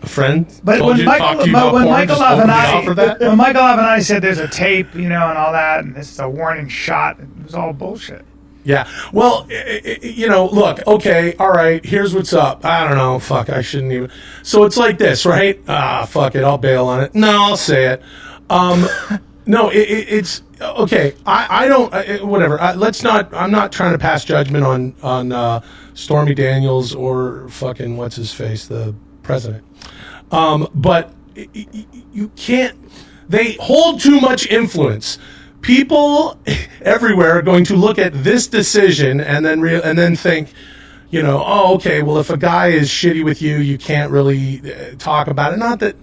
[SPEAKER 1] A friend
[SPEAKER 2] But
[SPEAKER 1] told
[SPEAKER 2] when
[SPEAKER 1] you,
[SPEAKER 2] Michael,
[SPEAKER 1] talked to you about
[SPEAKER 2] when
[SPEAKER 1] porn,
[SPEAKER 2] Michael
[SPEAKER 1] just openly
[SPEAKER 2] Avenatti,
[SPEAKER 1] offered that?
[SPEAKER 2] when Michael Avenatti said there's a tape, and all that, and this is a warning shot, it was all bullshit.
[SPEAKER 1] Yeah. Well, look, okay, all right, here's what's up. I don't know. Fuck, I shouldn't even. So it's like this, right? Fuck it, I'll bail on it. No, I'll say it. No, it's okay. I don't, whatever. I'm not trying to pass judgment on Stormy Daniels or fucking, what's his face, the president. But you can't, they hold too much influence. People everywhere are going to look at this decision and then think, oh, okay, well, if a guy is shitty with you, you can't really talk about it. Not that,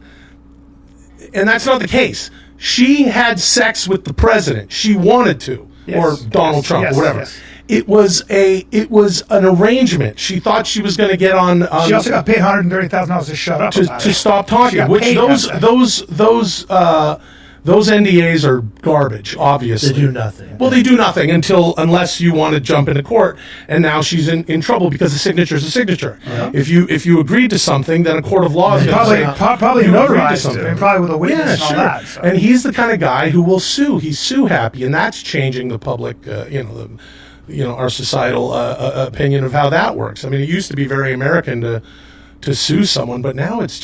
[SPEAKER 1] and that's not the case. She had sex with the president. She wanted to, or Donald Trump, or whatever.
[SPEAKER 2] Yes.
[SPEAKER 1] It was an arrangement. She thought she was going to get on.
[SPEAKER 2] She also got paid $130,000 to shut up
[SPEAKER 1] to stop talking. Which those NDAs are garbage, obviously.
[SPEAKER 3] They do nothing.
[SPEAKER 1] Well, they do nothing unless you want to jump into court, and now she's in trouble because the signature is a signature. Yeah. If you agreed to something, then a court of law is going to say
[SPEAKER 2] probably
[SPEAKER 1] you agreed to
[SPEAKER 2] notarized
[SPEAKER 1] something.
[SPEAKER 2] it, and probably with a witness and all
[SPEAKER 1] sure.
[SPEAKER 2] that. So.
[SPEAKER 1] And he's the kind of guy who will sue. He's sue happy, and that's changing the public, our societal opinion of how that works. I mean, it used to be very American to sue someone, but now it's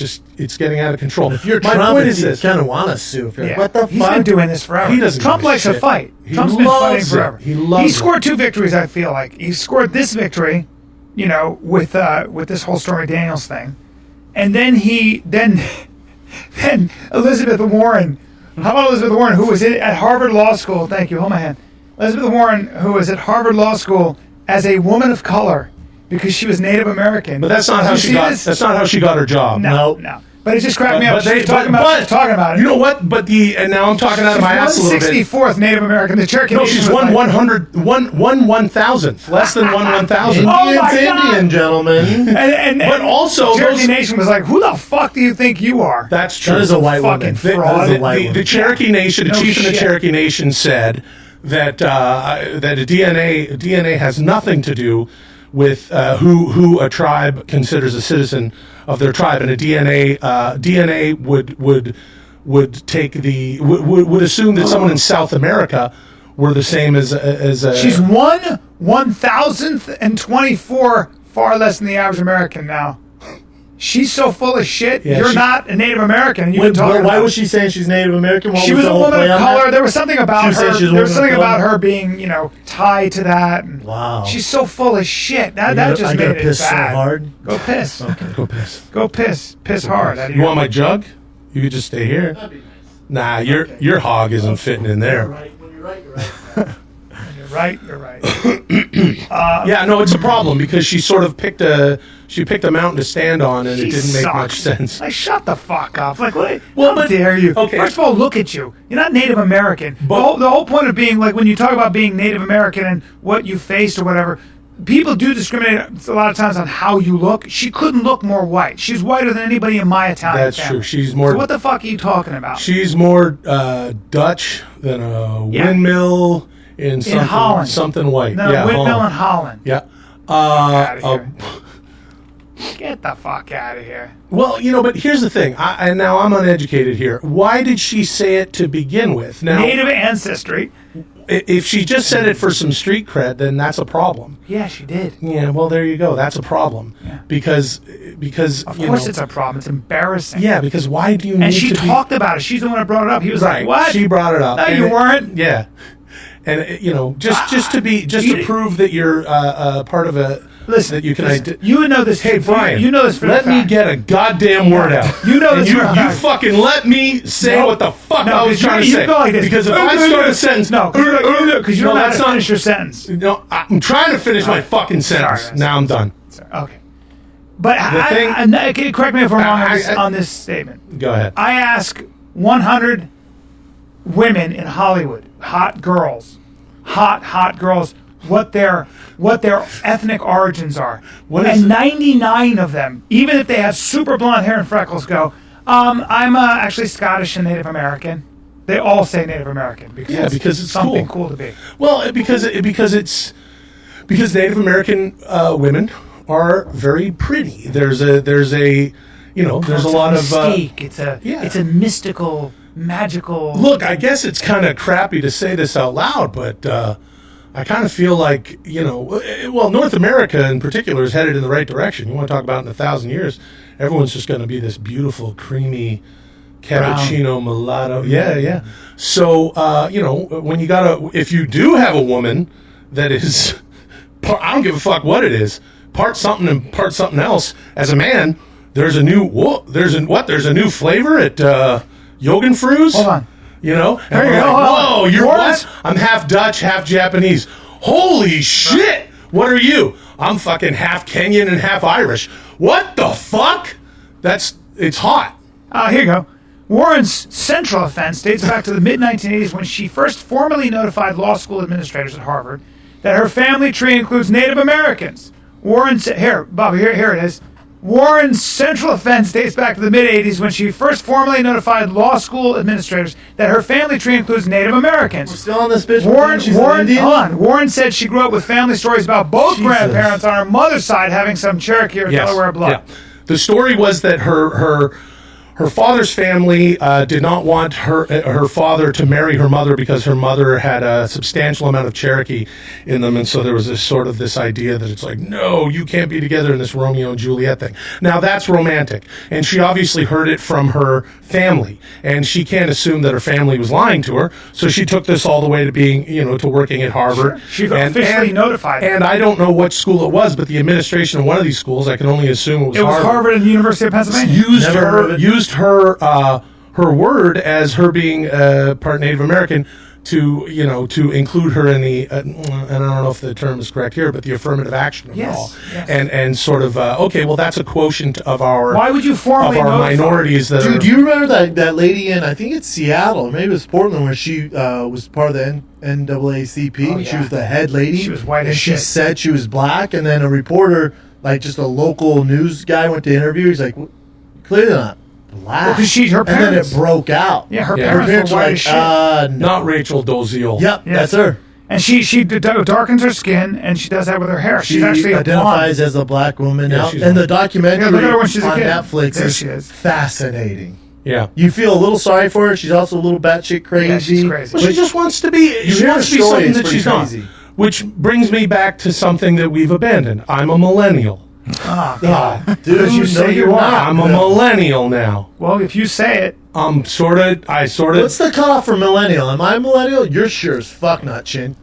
[SPEAKER 1] getting out of control.
[SPEAKER 3] If you're
[SPEAKER 1] My
[SPEAKER 3] Trump,
[SPEAKER 1] point is this:
[SPEAKER 3] you kind of want to sue. If you're like, what the fuck?
[SPEAKER 2] He's been doing this forever.
[SPEAKER 1] He doesn't.
[SPEAKER 2] Trump
[SPEAKER 1] give a
[SPEAKER 2] likes to
[SPEAKER 1] shit.
[SPEAKER 2] fight.
[SPEAKER 1] He
[SPEAKER 2] Trump's been fighting
[SPEAKER 1] loves
[SPEAKER 2] forever.
[SPEAKER 1] it. He loves
[SPEAKER 2] He scored 2 victories. I feel like he scored this victory, with this whole Stormy Daniels thing, and then then Elizabeth Warren. How about Elizabeth Warren, who was at Harvard Law School? Thank you. Hold my hand. Elizabeth Warren, who was at Harvard Law School as a woman of color because she was Native American.
[SPEAKER 1] But that's not how she got. That's not how she got her job.
[SPEAKER 2] No. But it just cracked me up. She's talking about it.
[SPEAKER 1] You know what? And now I'm talking out of my ass a little bit.
[SPEAKER 2] 164th Native American. The Cherokee
[SPEAKER 1] No,
[SPEAKER 2] Nation
[SPEAKER 1] she's
[SPEAKER 2] was
[SPEAKER 1] 1,000th, less than 1,000.
[SPEAKER 3] Indian, gentlemen.
[SPEAKER 2] But
[SPEAKER 1] also,
[SPEAKER 2] Cherokee Nation was like, "Who the fuck do you think you are?"
[SPEAKER 1] That's true.
[SPEAKER 3] That is a white woman.
[SPEAKER 2] Fraud.
[SPEAKER 1] The Cherokee Nation, the chief of the Cherokee Nation said that a DNA has nothing to do with who a tribe considers a citizen of their tribe, and a DNA would take would assume that someone in South America were the same as a.
[SPEAKER 2] She's 1,024 far less than the average American now. She's so full of shit.
[SPEAKER 1] Yeah,
[SPEAKER 2] You're not a Native American. And you can talk
[SPEAKER 3] Why
[SPEAKER 2] about
[SPEAKER 3] was she saying she's Native American?
[SPEAKER 2] She was a woman of color. There was something about her. There was something about
[SPEAKER 3] her
[SPEAKER 2] her being, tied to that. And
[SPEAKER 3] wow.
[SPEAKER 2] She's so full of shit. That just made it
[SPEAKER 3] piss
[SPEAKER 2] bad.
[SPEAKER 3] so hard.
[SPEAKER 2] Go piss.
[SPEAKER 1] Okay. Go piss.
[SPEAKER 2] Go piss. Piss hard.
[SPEAKER 1] You want my jug? You could just stay here. Nah, your hog isn't fitting in there.
[SPEAKER 3] When you're right, you're right.
[SPEAKER 2] You're right.
[SPEAKER 1] Yeah, no, it's a problem because she sort of picked a mountain to stand on, and it didn't make much sense.
[SPEAKER 2] Like, shut the fuck up. Like, what?
[SPEAKER 1] Well,
[SPEAKER 2] how dare you?
[SPEAKER 1] Okay.
[SPEAKER 2] First of all, look at you. You're not Native American. The whole point of being, like, when you talk about being Native American and what you faced or whatever, people do discriminate a lot of times on how you look. She couldn't look more white. She's whiter than anybody in my Italian
[SPEAKER 1] That's
[SPEAKER 2] family.
[SPEAKER 1] true. She's more.
[SPEAKER 2] So what the fuck are you talking about?
[SPEAKER 1] She's more Dutch than a windmill in
[SPEAKER 2] Holland.
[SPEAKER 1] Something white.
[SPEAKER 2] No,
[SPEAKER 1] yeah,
[SPEAKER 2] windmill in Holland.
[SPEAKER 1] Yeah.
[SPEAKER 2] Get the fuck out of here.
[SPEAKER 1] Well, but here's the thing. And now I'm uneducated here. Why did she say it to begin with? Now,
[SPEAKER 2] Native ancestry.
[SPEAKER 1] If she just said it for some street cred, then that's a problem.
[SPEAKER 2] Yeah, she did.
[SPEAKER 1] Yeah, well, there you go. That's a problem.
[SPEAKER 2] Yeah.
[SPEAKER 1] Because
[SPEAKER 2] of course it's a problem. It's embarrassing.
[SPEAKER 1] Yeah, because why do you need to
[SPEAKER 2] And she talked about it. She's the one that brought it up. He was
[SPEAKER 1] right.
[SPEAKER 2] like, "What?"
[SPEAKER 1] She brought it up.
[SPEAKER 2] No, you weren't.
[SPEAKER 1] Yeah. And just to prove that you're part of a that you can
[SPEAKER 2] you would know this.
[SPEAKER 1] Hey, Brian,
[SPEAKER 2] you know this.
[SPEAKER 1] Let me get a goddamn word out.
[SPEAKER 2] You know this.
[SPEAKER 1] You fucking let me say what the fuck I was trying to say.
[SPEAKER 2] You go like this.
[SPEAKER 1] Because if I start a sentence,
[SPEAKER 2] because you don't know how to finish your sentence.
[SPEAKER 1] No, I'm trying to finish my fucking sentence.
[SPEAKER 2] Sorry,
[SPEAKER 1] now I'm done.
[SPEAKER 2] Okay. But correct me if I'm wrong on this statement.
[SPEAKER 1] Go ahead.
[SPEAKER 2] I ask 100 women in Hollywood, hot girls, what their ethnic origins are, and 99 of them, even if they have super blonde hair and freckles, go, I'm actually Scottish and Native American. They all say Native American because it's
[SPEAKER 1] it's
[SPEAKER 2] something cool to be.
[SPEAKER 1] Well, because it's Because Native American women are very pretty. There's a you know, there's a lot of
[SPEAKER 2] mystique. It's a mystical, magical.
[SPEAKER 1] Look, I guess it's kind of crappy to say this out loud, but I kind of feel like, you know, well, North America in particular is headed in the right direction. You want to talk about in 1,000 years, everyone's just going to be this beautiful, creamy cappuccino mulatto. Yeah. So, you know, when you if you do have a woman that is, I don't give a fuck what it is, part something and part something else, as a man, there's a new flavor at Jogenfru's.
[SPEAKER 2] Hold on.
[SPEAKER 1] You know? And
[SPEAKER 2] There you
[SPEAKER 1] we're
[SPEAKER 2] go.
[SPEAKER 1] like, whoa, you're
[SPEAKER 2] What?
[SPEAKER 1] what? I'm half Dutch, half Japanese. Holy shit! What are you? I'm fucking half Kenyan and half Irish. What the fuck? It's hot.
[SPEAKER 2] Here you go. Warren's central offense dates back to the mid-1980s when she first formally notified law school administrators at Harvard that her family tree includes Native Americans. Here it is. Warren's central offense dates back to the mid-'80s when she first formally notified law school administrators that her family tree includes Native Americans.
[SPEAKER 3] We're still on this bitch.
[SPEAKER 2] Warren said she grew up with family stories about both grandparents on her mother's side having some Cherokee or Delaware blood.
[SPEAKER 1] Yeah. The story was that her father's family did not want her father to marry her mother because her mother had a substantial amount of Cherokee in them, and so there was this idea that it's like, no, you can't be together in this Romeo and Juliet thing. Now that's romantic, and she obviously heard it from her family, and she can't assume that her family was lying to her, so she took this all the way to being, you know, to working at Harvard.
[SPEAKER 2] She officially notified her.
[SPEAKER 1] And I don't know which school it was, but the administration of one of these schools, I can only assume it was Harvard.
[SPEAKER 2] Harvard and the University of Pennsylvania.
[SPEAKER 1] Used her word as her being part Native American to include her in the and I don't know if the term is correct here, but the affirmative action of it all, and sort of okay, well that's a quotient of our
[SPEAKER 2] why would you formally
[SPEAKER 1] of our minorities that
[SPEAKER 3] Dude,
[SPEAKER 1] are.
[SPEAKER 3] do you remember that lady in, I think it's Seattle, or maybe it was Portland, where she was part of the NAACP?
[SPEAKER 2] Oh, yeah.
[SPEAKER 3] She was the head lady.
[SPEAKER 2] She was white as
[SPEAKER 3] and she
[SPEAKER 2] shit.
[SPEAKER 3] said she was black, and then a reporter, like just a local news guy, went to interview. He's like, clearly not black.
[SPEAKER 2] Well, 'cause her
[SPEAKER 3] and then
[SPEAKER 2] parents-
[SPEAKER 3] it broke out.
[SPEAKER 2] Yeah, her
[SPEAKER 1] Yeah.
[SPEAKER 2] parents were white
[SPEAKER 3] were
[SPEAKER 2] as shit.
[SPEAKER 3] no.
[SPEAKER 1] Not Rachel Doziel.
[SPEAKER 3] Yep, that's her.
[SPEAKER 2] And she darkens her skin, and she does that with her hair. She's
[SPEAKER 3] She
[SPEAKER 2] actually a
[SPEAKER 3] identifies
[SPEAKER 2] blonde.
[SPEAKER 3] as a black woman
[SPEAKER 1] Yeah,
[SPEAKER 3] now.
[SPEAKER 1] she's
[SPEAKER 3] And the
[SPEAKER 1] white.
[SPEAKER 3] documentary
[SPEAKER 2] Yeah, look at her when she's a
[SPEAKER 3] on
[SPEAKER 2] kid.
[SPEAKER 3] Netflix
[SPEAKER 2] There
[SPEAKER 3] is
[SPEAKER 2] she is.
[SPEAKER 3] fascinating.
[SPEAKER 1] Yeah.
[SPEAKER 3] You feel a little sorry for her. She's also a little batshit crazy.
[SPEAKER 2] Yeah, she's crazy.
[SPEAKER 1] Well, she just wants to be.
[SPEAKER 3] You
[SPEAKER 1] She
[SPEAKER 3] hear
[SPEAKER 1] wants
[SPEAKER 3] the
[SPEAKER 1] to be
[SPEAKER 3] story,
[SPEAKER 1] something
[SPEAKER 3] it's
[SPEAKER 1] that
[SPEAKER 3] pretty
[SPEAKER 1] she's
[SPEAKER 3] crazy.
[SPEAKER 1] not. Which brings me back to something that we've abandoned. I'm a millennial.
[SPEAKER 2] Oh, God.
[SPEAKER 3] Dude,
[SPEAKER 2] Because you say you are.
[SPEAKER 1] I'm a millennial now.
[SPEAKER 2] Well, if you say it.
[SPEAKER 1] I'm sort of.
[SPEAKER 3] What's the cutoff for millennial? Am I a millennial? You're sure as fuck not, Chin.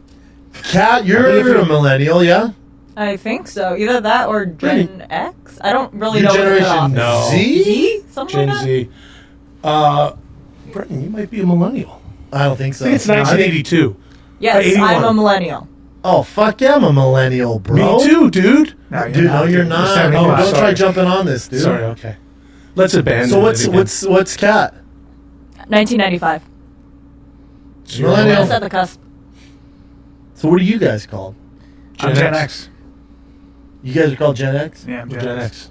[SPEAKER 3] Cat, you're a millennial, yeah?
[SPEAKER 13] I think so. Either that or Gen X. I don't really
[SPEAKER 3] Your
[SPEAKER 13] know what the cutoff
[SPEAKER 3] generation
[SPEAKER 13] is.
[SPEAKER 3] Z?
[SPEAKER 13] Z? Something
[SPEAKER 1] Gen
[SPEAKER 13] like that?
[SPEAKER 1] Z. Brenton, you might be a millennial.
[SPEAKER 3] I don't think so.
[SPEAKER 1] I think it's 1982.
[SPEAKER 13] Yes,
[SPEAKER 1] 81.
[SPEAKER 13] I'm a millennial.
[SPEAKER 3] Oh, fuck yeah, I'm a millennial, bro.
[SPEAKER 1] Me too, dude.
[SPEAKER 2] No,
[SPEAKER 3] Dude, no, you're not.
[SPEAKER 2] You're
[SPEAKER 3] No,
[SPEAKER 2] 75.
[SPEAKER 3] don't try jumping on this, dude.
[SPEAKER 1] Sorry, okay. Let's abandon
[SPEAKER 3] So
[SPEAKER 1] it again.
[SPEAKER 3] what's Cat?
[SPEAKER 13] 1995.
[SPEAKER 1] So you're a
[SPEAKER 3] millennial.
[SPEAKER 13] Just at the cusp.
[SPEAKER 3] So what are you guys called?
[SPEAKER 2] I'm Gen X.
[SPEAKER 3] You guys are called Gen X?
[SPEAKER 2] Yeah, I'm
[SPEAKER 1] We're
[SPEAKER 2] Gen
[SPEAKER 1] Gen
[SPEAKER 2] X.
[SPEAKER 1] X.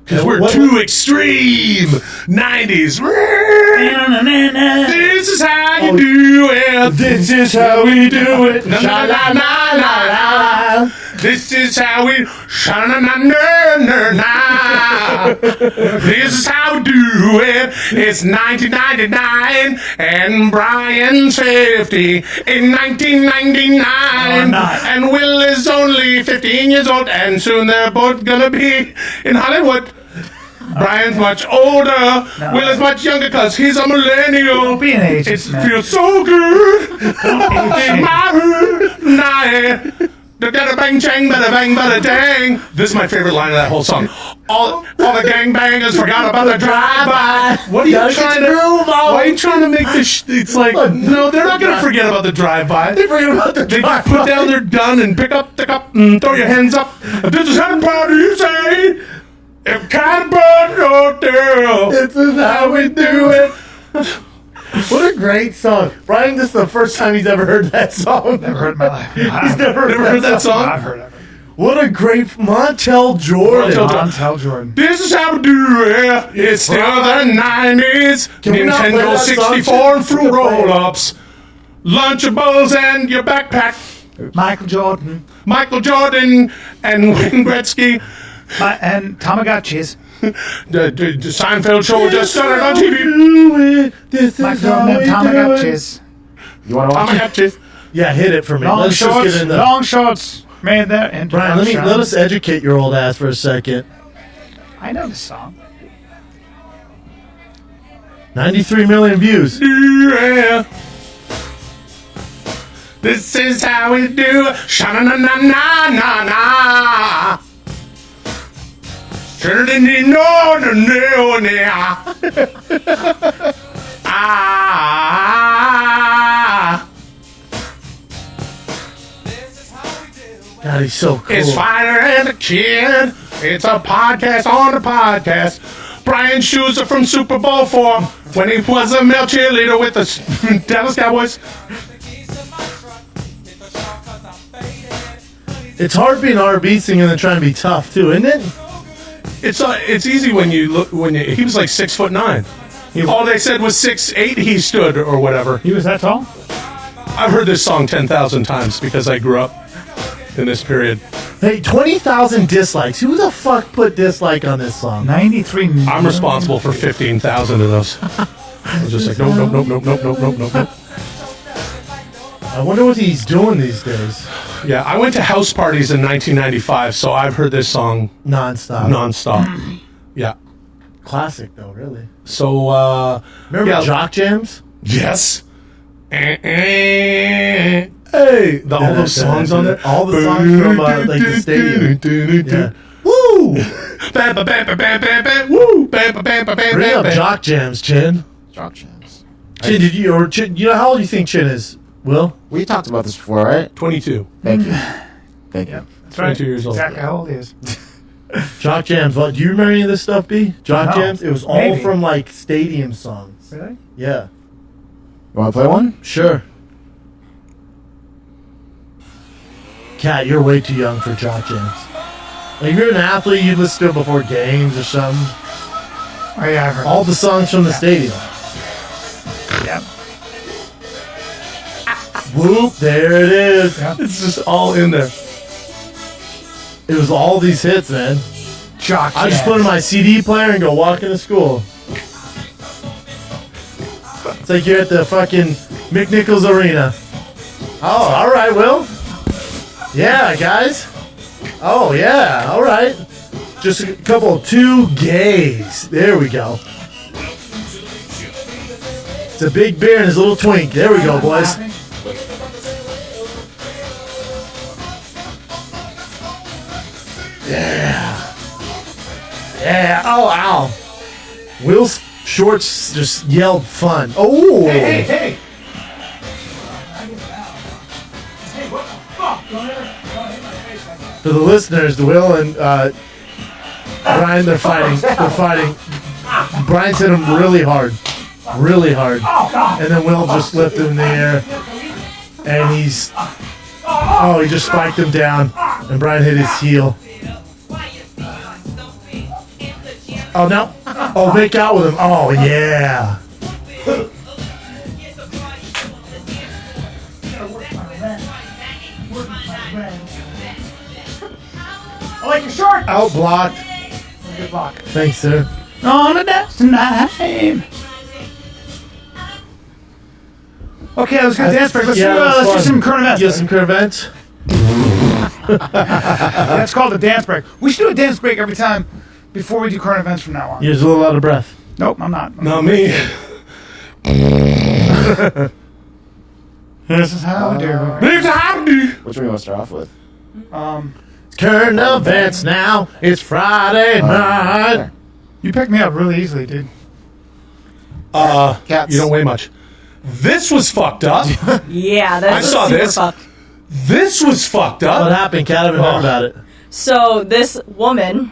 [SPEAKER 1] Because
[SPEAKER 3] Yeah,
[SPEAKER 1] we're
[SPEAKER 3] what-
[SPEAKER 1] too extreme. 90s. This is how you do it.
[SPEAKER 3] This is how we do it.
[SPEAKER 1] Na, na, na, na, na, na. This is how we sha na na na na na. This is how we do it. It's 1999 and Brian's 50 in 1999.
[SPEAKER 2] not.
[SPEAKER 1] And Will is only 15 years old, and soon they're both gonna be in Hollywood. Brian's much older. Will is much younger because he's a millennial.
[SPEAKER 2] Don't be an
[SPEAKER 1] It
[SPEAKER 2] ageist, man.
[SPEAKER 1] feels so good in my hood night. Da-da bang chang, bada bang, bada dang. This is my favorite line of that whole song. All the gangbangers forgot about the drive-by. What are you
[SPEAKER 3] Gotta
[SPEAKER 1] trying
[SPEAKER 3] get
[SPEAKER 1] to?
[SPEAKER 3] your groove on.
[SPEAKER 1] Why are you trying to make this? It's like no, they're not gonna forget about the drive-by.
[SPEAKER 3] They forget about the
[SPEAKER 1] They just
[SPEAKER 3] drive-by.
[SPEAKER 1] put down their gun and pick up the cup and throw your hands up. This is how the party you say. If kind of brought your girl.
[SPEAKER 3] This is how we do it. What a great song. Brian, this is the first time he's ever heard that song.
[SPEAKER 2] Never heard in my life.
[SPEAKER 3] He's never
[SPEAKER 1] heard that song?
[SPEAKER 2] I've heard of it.
[SPEAKER 3] What a great Montel Jordan.
[SPEAKER 2] Montel Jordan.
[SPEAKER 1] This is how we do it. It's still the 90s.
[SPEAKER 3] Can we not play
[SPEAKER 1] Nintendo
[SPEAKER 3] that song,
[SPEAKER 1] 64 and
[SPEAKER 3] too?
[SPEAKER 1] fruit roll-ups. Lunchables and your backpack.
[SPEAKER 2] Michael Jordan.
[SPEAKER 1] Michael Jordan and Wayne Gretzky.
[SPEAKER 2] And Tamagotchis.
[SPEAKER 1] The Seinfeld show just started on TV.
[SPEAKER 3] This is
[SPEAKER 2] Michael
[SPEAKER 3] how
[SPEAKER 2] Jordan
[SPEAKER 3] we
[SPEAKER 2] and
[SPEAKER 3] do it.
[SPEAKER 2] Tamagotchis.
[SPEAKER 4] You want to watch it?
[SPEAKER 1] Tamagotchis.
[SPEAKER 3] Yeah, hit it for me.
[SPEAKER 2] Long
[SPEAKER 3] Let's
[SPEAKER 2] shorts.
[SPEAKER 3] just get in the...
[SPEAKER 2] Long shorts. Made that
[SPEAKER 3] Brian,
[SPEAKER 2] introduction.
[SPEAKER 3] let us educate your old ass for a second.
[SPEAKER 2] I know this song.
[SPEAKER 3] 93 million views.
[SPEAKER 1] Yeah. This is how we do it. Sha-na-na-na-na-na-na. Ah.
[SPEAKER 3] God, he's so cool.
[SPEAKER 1] It's Fighter and the Kid. It's a podcast on the podcast. Brian Schuster from Super Bowl 4 when he was a male cheerleader with the Dallas Cowboys.
[SPEAKER 3] It's hard being R&B singing and trying to be tough too, isn't it?
[SPEAKER 1] It's easy when you look he was like 6'9". All they said was 6'8" he stood or whatever.
[SPEAKER 2] He was that tall?
[SPEAKER 1] I've heard this song 10,000 times because I grew up in this period.
[SPEAKER 3] Hey, 20,000 dislikes. Who the fuck put dislike on this song?
[SPEAKER 2] 93 million.
[SPEAKER 1] I'm responsible for 15,000 of those. I was just like, nope.
[SPEAKER 3] I wonder what he's doing these days.
[SPEAKER 1] Yeah, I went to house parties in 1995, so I've heard this song
[SPEAKER 3] Non-stop.
[SPEAKER 1] Yeah.
[SPEAKER 3] Classic though, really.
[SPEAKER 1] So,
[SPEAKER 3] remember Jock Jams?
[SPEAKER 1] Yes. Hey, all those songs on there.
[SPEAKER 3] All the songs from like the stadium. Yeah. Woo!
[SPEAKER 1] Woo!
[SPEAKER 3] Bring up Jock Jams, Chin.
[SPEAKER 4] Jock Jams.
[SPEAKER 3] Chin, you know how old do you think Chin is? Will?
[SPEAKER 4] We talked about this before, right?
[SPEAKER 1] 22.
[SPEAKER 4] Thank you. Thank you.
[SPEAKER 2] That's right.
[SPEAKER 1] 22 years old.
[SPEAKER 2] Exactly how old he is.
[SPEAKER 3] Jock Jams. Do you remember any of this stuff, B? Jock
[SPEAKER 2] No.
[SPEAKER 3] Jams? It was all
[SPEAKER 2] Maybe.
[SPEAKER 3] from like stadium songs.
[SPEAKER 2] Really?
[SPEAKER 3] Yeah.
[SPEAKER 4] You want to play one?
[SPEAKER 3] Sure. Kat, you're way too young for Jock Jams. Like, if you're an athlete, you'd listen to it before games or something.
[SPEAKER 2] Oh, yeah, I've heard
[SPEAKER 3] All the songs from the stadium.
[SPEAKER 2] Yeah.
[SPEAKER 3] Whoop, there it is.
[SPEAKER 2] Yeah.
[SPEAKER 1] It's just all in there.
[SPEAKER 3] It was all these hits, man.
[SPEAKER 2] Jock
[SPEAKER 3] I just
[SPEAKER 2] Jams.
[SPEAKER 3] put in my CD player and go walk into school. It's like you're at the fucking McNichols Arena. Oh, all right, Will. Yeah, guys. Oh, yeah, all right. Just a couple of two gays. There we go. It's a big bear and his little twink. There we go, boys. Yeah. Yeah. Oh, ow. Will's shorts just yelled fun. Oh.
[SPEAKER 2] Hey, hey, hey. Hey, what the fuck? Don't hit my face like that.
[SPEAKER 3] For the listeners, Will and Brian, they're fighting. They're fighting. Brian's hit him really hard. Really hard. And then Will just lifted him in the air. And he's... Oh, he just spiked him down. And Brian hit his heel. Oh, no. Oh, make out with him. Oh, yeah.
[SPEAKER 2] I like your short.
[SPEAKER 3] Out blocked.
[SPEAKER 2] Good block.
[SPEAKER 3] Thanks, sir.
[SPEAKER 2] On a dance tonight. Okay, let's get a dance break. Let's do some current events.
[SPEAKER 3] Yeah, some current events.
[SPEAKER 2] That's called a dance break. We should do a dance break every time before we do current events from now on.
[SPEAKER 3] You're just a little out of breath.
[SPEAKER 2] Nope, I'm not.
[SPEAKER 1] Not me.
[SPEAKER 2] This is how we do.
[SPEAKER 4] Which one you want to start off with?
[SPEAKER 3] Current events now. It's Friday night.
[SPEAKER 2] You picked me up really easily, dude.
[SPEAKER 4] Cats.
[SPEAKER 1] You don't weigh much. This was fucked up.
[SPEAKER 13] Yeah, that's
[SPEAKER 1] I saw
[SPEAKER 13] super
[SPEAKER 1] this.
[SPEAKER 13] fucked.
[SPEAKER 1] This was fucked up.
[SPEAKER 3] What happened? Kat, I haven't heard about it.
[SPEAKER 13] So this woman,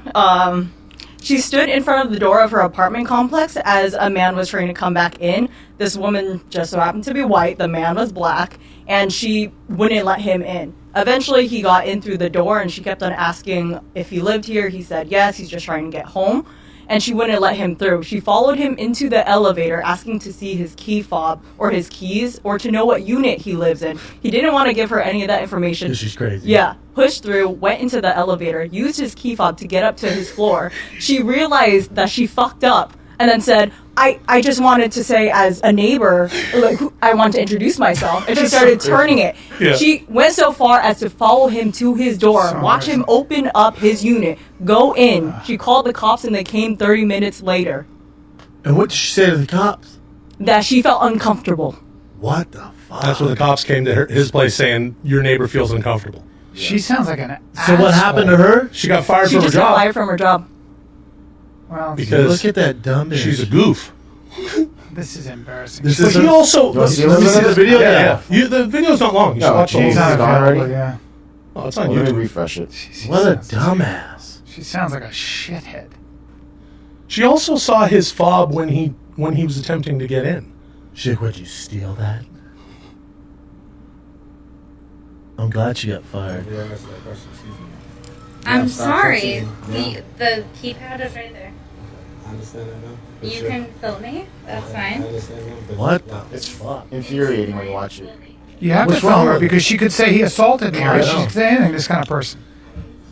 [SPEAKER 13] she stood in front of the door of her apartment complex as a man was trying to come back in. This woman just so happened to be white. The man was black, and she wouldn't let him in. Eventually, he got in through the door, and she kept on asking if he lived here. He said yes. He's just trying to get home. and she wouldn't let him through. She followed him into the elevator, asking to see his key fob or his keys or to know what unit he lives in. He didn't want to give her any of that information.
[SPEAKER 3] She's crazy.
[SPEAKER 13] Yeah. Pushed through, went into the elevator, used his key fob to get up to his floor. She realized that she fucked up and then said, I just wanted to say as a neighbor, like, I want to introduce myself. And she started turning it.
[SPEAKER 1] Yeah.
[SPEAKER 13] She went so far as to follow him to his door, watch him open up his unit, go in. She called the cops and they came 30 minutes later.
[SPEAKER 3] And what did she say to the cops?
[SPEAKER 13] That she felt uncomfortable.
[SPEAKER 3] What the fuck?
[SPEAKER 1] That's when the cops came to his place saying, your neighbor feels uncomfortable.
[SPEAKER 2] She sounds like an
[SPEAKER 3] So what happened to her?
[SPEAKER 1] She got fired
[SPEAKER 13] She
[SPEAKER 1] from her
[SPEAKER 13] just got
[SPEAKER 1] job.
[SPEAKER 13] fired from her job.
[SPEAKER 2] Well,
[SPEAKER 1] Because
[SPEAKER 3] look at that dumb bitch.
[SPEAKER 1] she's a goof.
[SPEAKER 2] this is embarrassing.
[SPEAKER 3] This
[SPEAKER 1] But
[SPEAKER 3] is
[SPEAKER 1] he also...
[SPEAKER 4] You wanna see
[SPEAKER 3] Let me see the video.
[SPEAKER 1] Yeah. The video's not long. You should
[SPEAKER 4] No,
[SPEAKER 1] watch the
[SPEAKER 4] she's
[SPEAKER 1] whole
[SPEAKER 4] not
[SPEAKER 1] thing.
[SPEAKER 4] gone already?
[SPEAKER 2] Yeah.
[SPEAKER 1] Oh, it's on
[SPEAKER 4] Let me
[SPEAKER 1] YouTube.
[SPEAKER 4] refresh it.
[SPEAKER 3] What a dumbass.
[SPEAKER 2] She sounds like a shithead.
[SPEAKER 1] She also saw his fob when he was attempting to get in.
[SPEAKER 3] She's like, would you steal that? I'm glad she got fired.
[SPEAKER 14] I'm sorry. The keypad is right there.
[SPEAKER 15] I understand that now.
[SPEAKER 14] You can film me. That's fine.
[SPEAKER 3] What?
[SPEAKER 4] It's infuriating when you watch it.
[SPEAKER 2] You have
[SPEAKER 3] What's
[SPEAKER 2] to film
[SPEAKER 3] wrong
[SPEAKER 2] her
[SPEAKER 3] with it?
[SPEAKER 2] because she could say he assaulted me,
[SPEAKER 3] I
[SPEAKER 2] or she
[SPEAKER 3] know.
[SPEAKER 2] could say anything. This kind of person.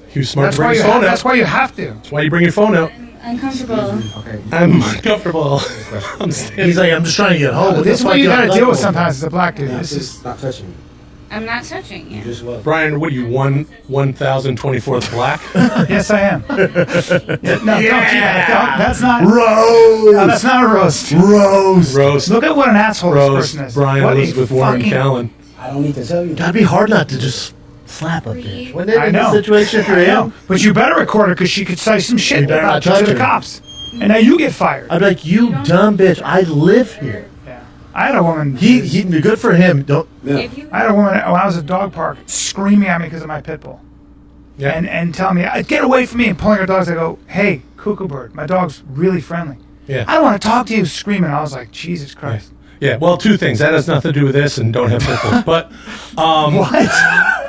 [SPEAKER 1] He was smart
[SPEAKER 2] That's
[SPEAKER 1] to bring
[SPEAKER 2] why
[SPEAKER 1] his
[SPEAKER 2] you.
[SPEAKER 1] phone out.
[SPEAKER 2] That's why you have to.
[SPEAKER 1] That's why you bring your phone out.
[SPEAKER 14] Uncomfortable.
[SPEAKER 15] Okay.
[SPEAKER 1] I'm uncomfortable. I'm standing.
[SPEAKER 3] He's like, I'm just trying to get home.
[SPEAKER 2] This is what you got to deal with sometimes as a black dude. This is.
[SPEAKER 15] Stop touching me.
[SPEAKER 14] I'm not touching you.
[SPEAKER 15] Just what?
[SPEAKER 1] Brian, what are you, 1,024th black?
[SPEAKER 2] Yes, I am. No, don't do that. Don't, that's not.
[SPEAKER 3] Rose!
[SPEAKER 2] No, that's not a roast.
[SPEAKER 3] Rose!
[SPEAKER 1] Roast.
[SPEAKER 2] Look at what an asshole this
[SPEAKER 1] Roast.
[SPEAKER 2] person is.
[SPEAKER 1] Brian,
[SPEAKER 2] What a
[SPEAKER 1] Elizabeth Warren,
[SPEAKER 2] fucking-
[SPEAKER 1] Callan.
[SPEAKER 15] I don't need to tell you.
[SPEAKER 3] That'd be hard not to just slap a bitch. Wouldn't it
[SPEAKER 2] I
[SPEAKER 3] in
[SPEAKER 2] know.
[SPEAKER 3] this situation if you're
[SPEAKER 2] I know.
[SPEAKER 3] him?
[SPEAKER 2] But you better record her because she could say some shit
[SPEAKER 3] You better
[SPEAKER 2] about
[SPEAKER 3] not
[SPEAKER 2] you
[SPEAKER 3] touch
[SPEAKER 2] to the
[SPEAKER 3] her.
[SPEAKER 2] cops. And now you get fired.
[SPEAKER 3] I'd be like, you dumb bitch, I live here.
[SPEAKER 2] Yeah. I had a woman.
[SPEAKER 3] He good for him. Don't.
[SPEAKER 14] If you
[SPEAKER 2] I had a woman when I was at a dog park screaming at me because of my pit bull.
[SPEAKER 1] Yeah.
[SPEAKER 2] And telling me, get away from me, and pulling her dogs. I go, hey, cuckoo bird, my dog's really friendly.
[SPEAKER 1] Yeah.
[SPEAKER 2] I don't want to talk to you, screaming. I was like, Jesus Christ.
[SPEAKER 1] Yeah, well, two things. That has nothing to do with this, and don't have pickles. But,
[SPEAKER 2] What?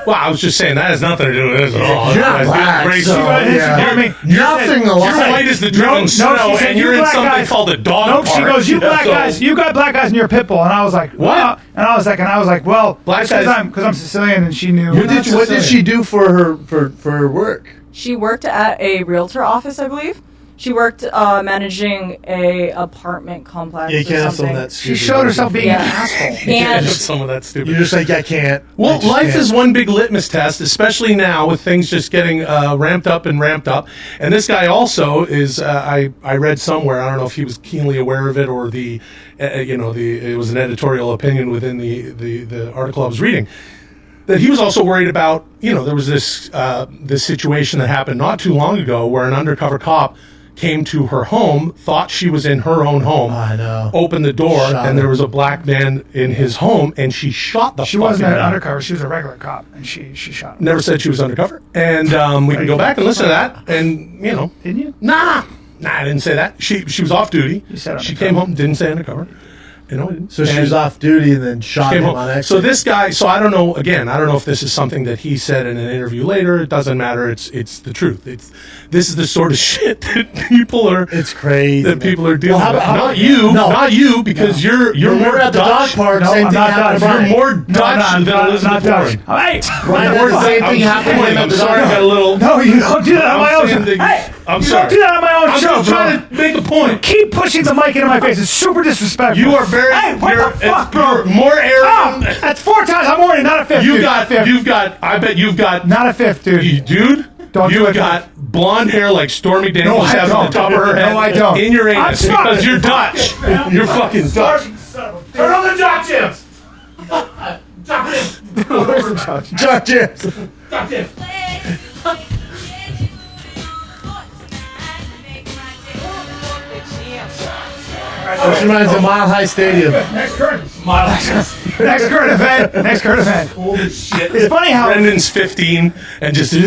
[SPEAKER 1] well, I was just saying that has nothing to do with this at all.
[SPEAKER 3] You're not
[SPEAKER 1] That's
[SPEAKER 3] black,
[SPEAKER 1] crazy.
[SPEAKER 3] so, yeah.
[SPEAKER 2] Nothing
[SPEAKER 1] You're white as the driven snow,
[SPEAKER 2] she said,
[SPEAKER 1] and
[SPEAKER 2] "You
[SPEAKER 1] you're in
[SPEAKER 2] black
[SPEAKER 1] something
[SPEAKER 2] guys."
[SPEAKER 1] called a dog
[SPEAKER 2] No,
[SPEAKER 1] park.
[SPEAKER 2] she goes, you black
[SPEAKER 1] So-
[SPEAKER 2] guys, you got black guys in your pit bull. And I was like,
[SPEAKER 1] What?
[SPEAKER 2] wow. And I was like, well,
[SPEAKER 1] Black
[SPEAKER 2] because
[SPEAKER 1] guys-
[SPEAKER 2] I'm Sicilian, and she knew.
[SPEAKER 3] What did she do for her work?
[SPEAKER 13] She worked at a realtor office, I believe. She worked managing a apartment complex.
[SPEAKER 3] Yeah, you
[SPEAKER 13] or
[SPEAKER 3] can't have
[SPEAKER 13] something.
[SPEAKER 3] someone that's
[SPEAKER 2] She showed herself being an asshole.
[SPEAKER 1] Yeah,
[SPEAKER 13] And
[SPEAKER 1] some of that stupid.
[SPEAKER 3] You're just like, I can't.
[SPEAKER 1] Well,
[SPEAKER 3] I just
[SPEAKER 1] life
[SPEAKER 3] can't.
[SPEAKER 1] is one big litmus test, especially now with things just getting ramped up. And this guy also is. I read somewhere. I don't know if he was keenly aware of it or it was an editorial opinion within the article I was reading. That he was also worried about. There was this situation that happened not too long ago where an undercover cop came to her home, thought she was in her own home,
[SPEAKER 3] I know.
[SPEAKER 1] opened the door,
[SPEAKER 3] Shot
[SPEAKER 1] and
[SPEAKER 3] her.
[SPEAKER 1] there was a black man in his home, and she shot the
[SPEAKER 2] She
[SPEAKER 1] fucking
[SPEAKER 2] wasn't an
[SPEAKER 1] guy.
[SPEAKER 2] undercover. She was a regular cop, and she shot him.
[SPEAKER 1] Never said she was undercover. And we can go back and listen to that. And,
[SPEAKER 2] Didn't you?
[SPEAKER 1] Nah, I didn't say that. She was off duty.
[SPEAKER 2] You said
[SPEAKER 1] She
[SPEAKER 2] undercover.
[SPEAKER 1] came home, didn't say undercover. I didn't.
[SPEAKER 3] So she
[SPEAKER 1] And
[SPEAKER 3] was off duty and then shot
[SPEAKER 1] came
[SPEAKER 3] him
[SPEAKER 1] home.
[SPEAKER 3] on exit.
[SPEAKER 1] So this guy, I don't know, again, I don't know if this is something that he said in an interview later. It doesn't matter. It's the truth. This is the sort of shit that people are.
[SPEAKER 3] It's crazy.
[SPEAKER 1] That people are dealing
[SPEAKER 3] Well,
[SPEAKER 1] with.
[SPEAKER 3] how about-
[SPEAKER 1] Not you,
[SPEAKER 3] No.
[SPEAKER 1] not you, because you're
[SPEAKER 3] When
[SPEAKER 1] more
[SPEAKER 3] we're at the
[SPEAKER 1] Dutch.
[SPEAKER 3] dog park,
[SPEAKER 2] No,
[SPEAKER 3] same
[SPEAKER 2] I'm
[SPEAKER 3] thing
[SPEAKER 2] not
[SPEAKER 3] happened to
[SPEAKER 2] Dutch.
[SPEAKER 3] Brian.
[SPEAKER 1] You're more Dutch than Elizabeth
[SPEAKER 2] not Dutch.
[SPEAKER 1] Warren.
[SPEAKER 2] Hey,
[SPEAKER 3] Brian, the same thing happened to him at
[SPEAKER 1] I'm
[SPEAKER 3] the
[SPEAKER 1] sorry, I
[SPEAKER 3] dog
[SPEAKER 1] got a little.
[SPEAKER 2] no, you don't do that on my own
[SPEAKER 1] saying
[SPEAKER 2] show.
[SPEAKER 1] that-
[SPEAKER 2] Hey,
[SPEAKER 1] I'm
[SPEAKER 2] you
[SPEAKER 1] sorry.
[SPEAKER 2] don't do that on my own
[SPEAKER 1] I'm
[SPEAKER 2] show,
[SPEAKER 1] just
[SPEAKER 2] bro.
[SPEAKER 1] trying to make a point.
[SPEAKER 2] Keep pushing the mic into my face. It's super disrespectful.
[SPEAKER 1] You are very.
[SPEAKER 2] Hey, what
[SPEAKER 1] you're,
[SPEAKER 2] the fuck, bro?
[SPEAKER 1] You're more
[SPEAKER 2] Oh,
[SPEAKER 1] arrogant.
[SPEAKER 2] that's 4 times. I'm warning, not a fifth.
[SPEAKER 1] You
[SPEAKER 2] dude.
[SPEAKER 1] got.
[SPEAKER 2] Not a fifth.
[SPEAKER 1] You've got. I bet you've got.
[SPEAKER 2] Not a fifth, dude.
[SPEAKER 1] Dude.
[SPEAKER 2] Don't do
[SPEAKER 1] You've
[SPEAKER 2] it.
[SPEAKER 1] got blonde hair like Stormy
[SPEAKER 2] No,
[SPEAKER 1] Daniels
[SPEAKER 2] I
[SPEAKER 1] has on the
[SPEAKER 2] don't.
[SPEAKER 1] top of her head.
[SPEAKER 2] No, I don't.
[SPEAKER 1] In your
[SPEAKER 2] I'm
[SPEAKER 1] anus
[SPEAKER 2] sorry.
[SPEAKER 1] because you're Dutch. You're fucking Dutch.
[SPEAKER 2] Turn on the Jock Jams.
[SPEAKER 3] John James. This reminds me of Mile High Stadium.
[SPEAKER 2] Next current event. Next current event.
[SPEAKER 1] Holy shit.
[SPEAKER 2] It's funny how
[SPEAKER 1] Brendan's 15 and just.
[SPEAKER 2] Chin,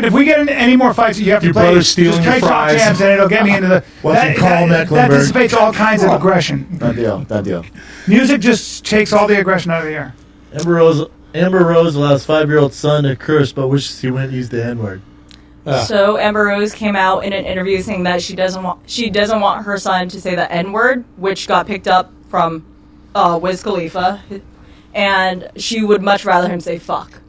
[SPEAKER 2] if we get into any more fights, you have to
[SPEAKER 1] Your
[SPEAKER 2] play.
[SPEAKER 1] brother's stealing
[SPEAKER 2] just
[SPEAKER 1] your
[SPEAKER 2] play Jock
[SPEAKER 1] fries.
[SPEAKER 2] Jams, and it'll get me into the.
[SPEAKER 3] Wasn't Carl
[SPEAKER 2] that
[SPEAKER 3] Mecklenburg.
[SPEAKER 2] dissipates all kinds of aggression.
[SPEAKER 4] Done deal.
[SPEAKER 2] Music just takes all the aggression out of the air.
[SPEAKER 3] Amber Rose allows 5-year-old son to curse, but wishes he wouldn't use the N-word.
[SPEAKER 13] So Amber Rose came out in an interview saying that she doesn't want her son to say the N-word, which got picked up from Wiz Khalifa, and she would much rather him say fuck.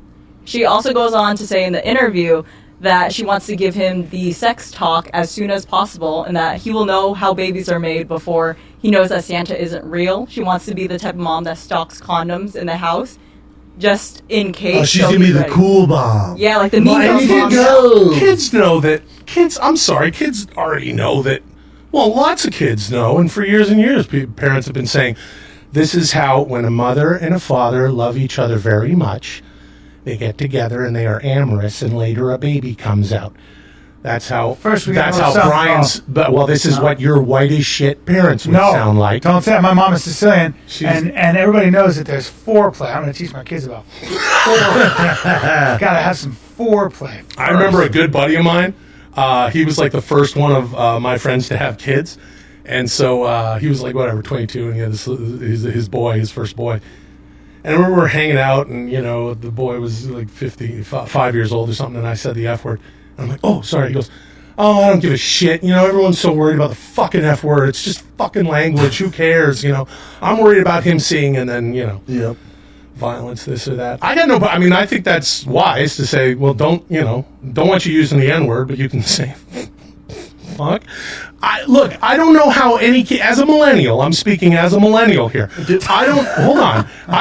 [SPEAKER 13] She also goes on to say in the interview that she wants to give him the sex talk as soon as possible and that he will know how babies are made before he knows that Santa isn't real. She wants to be the type of mom that stocks condoms in the house just in case.
[SPEAKER 3] Oh, she's going to be the cool mom.
[SPEAKER 13] Yeah, like the mean
[SPEAKER 3] mom.
[SPEAKER 1] Kids know that. Kids already know that. Well, lots of kids know, and for years and years, parents have been saying, this is how, when a mother and a father love each other very much, they get together and they are amorous, and later a baby comes out. That's how. That's how Brian's. But this is what your white as shit parents would sound like.
[SPEAKER 2] Don't say that. My mom is Sicilian, and everybody knows that there's foreplay. I'm going to teach my kids about foreplay. Got to have some foreplay. First.
[SPEAKER 1] I remember a good buddy of mine. He was like the first one of my friends to have kids, and so he was like 22, and he had his first boy. And I remember we were hanging out, and the boy was like 5 years old or something, and I said the F word. And I'm like, oh, sorry. He goes, oh, I don't give a shit. Everyone's so worried about the fucking F word. It's just fucking language. Who cares? I'm worried about him seeing, and then violence, this or that. I think that's wise to say, well, don't want you using the N word, but you can say fuck. I don't know how any kid, as a millennial, I'm speaking as a millennial here. I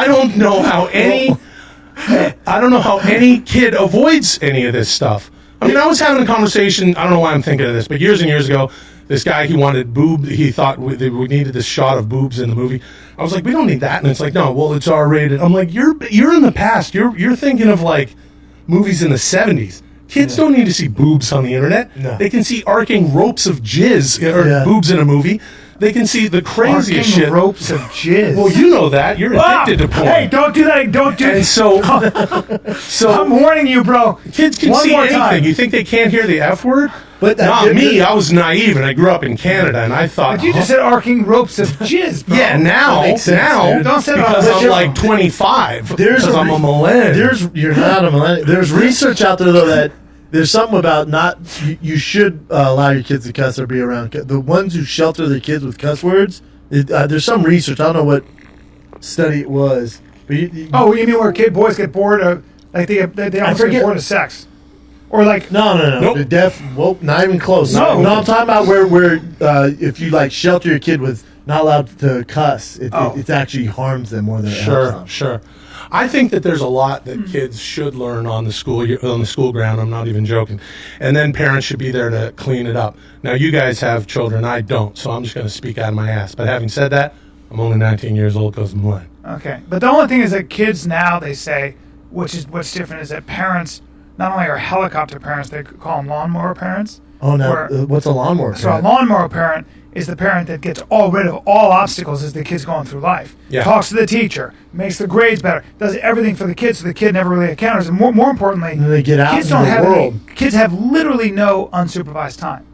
[SPEAKER 1] don't know how any kid avoids any of this stuff. I was having a conversation, I don't know why I'm thinking of this, but years and years ago, this guy, he wanted he thought we needed this shot of boobs in the movie. I was like, we don't need that. And it's like, no, well, it's R-rated. I'm like, you're in the past. You're thinking of like movies in the 70s. Kids don't need to see boobs on the internet. No. They can see arcing ropes of jizz or boobs in a movie. They can see the craziest
[SPEAKER 2] arcing
[SPEAKER 1] shit.
[SPEAKER 2] Ropes of jizz.
[SPEAKER 1] Well, you know that. You're addicted to porn.
[SPEAKER 2] Hey, don't do that. Don't do that.
[SPEAKER 1] And so
[SPEAKER 2] I'm warning you, bro.
[SPEAKER 1] Kids can see anything. Time. You think they can't hear the F word?
[SPEAKER 3] But
[SPEAKER 1] not me. I was naive, and I grew up in Canada, and I thought.
[SPEAKER 2] But you just said arcing ropes of jizz, bro.
[SPEAKER 1] Yeah, now don't say because I'm like 25. Because I'm a millennial.
[SPEAKER 3] You're not a millennial. There's research out there though that there's something about you should allow your kids to cuss or be around the ones who shelter their kids with cuss words. There's some research. I don't know what study it was. But you
[SPEAKER 2] mean where boys get bored of like they almost get bored of sex? Or like
[SPEAKER 3] no. Nope. Not even close. No, I'm talking about where if you like shelter your kid with not allowed to cuss, it actually harms them more than it helps them.
[SPEAKER 1] Sure. I think that there's a lot that kids should learn on the school ground. I'm not even joking. And then parents should be there to clean it up. Now you guys have children, I don't, so I'm just going to speak out of my ass. But having said that, I'm only 19 years old because I'm blind.
[SPEAKER 2] Okay, but the only thing is that kids now, they say, what's different is that parents not only are helicopter parents, they call them lawnmower parents.
[SPEAKER 3] Oh, no. What's a lawnmower parent?
[SPEAKER 2] So a lawnmower parent is the parent that gets rid of all obstacles as the kid's going through life. Yeah. Talks to the teacher, makes the grades better, does everything for the kid so the kid never really encounters. And more importantly,
[SPEAKER 3] they get out
[SPEAKER 2] kids
[SPEAKER 3] into the world.
[SPEAKER 2] Kids have literally no unsupervised time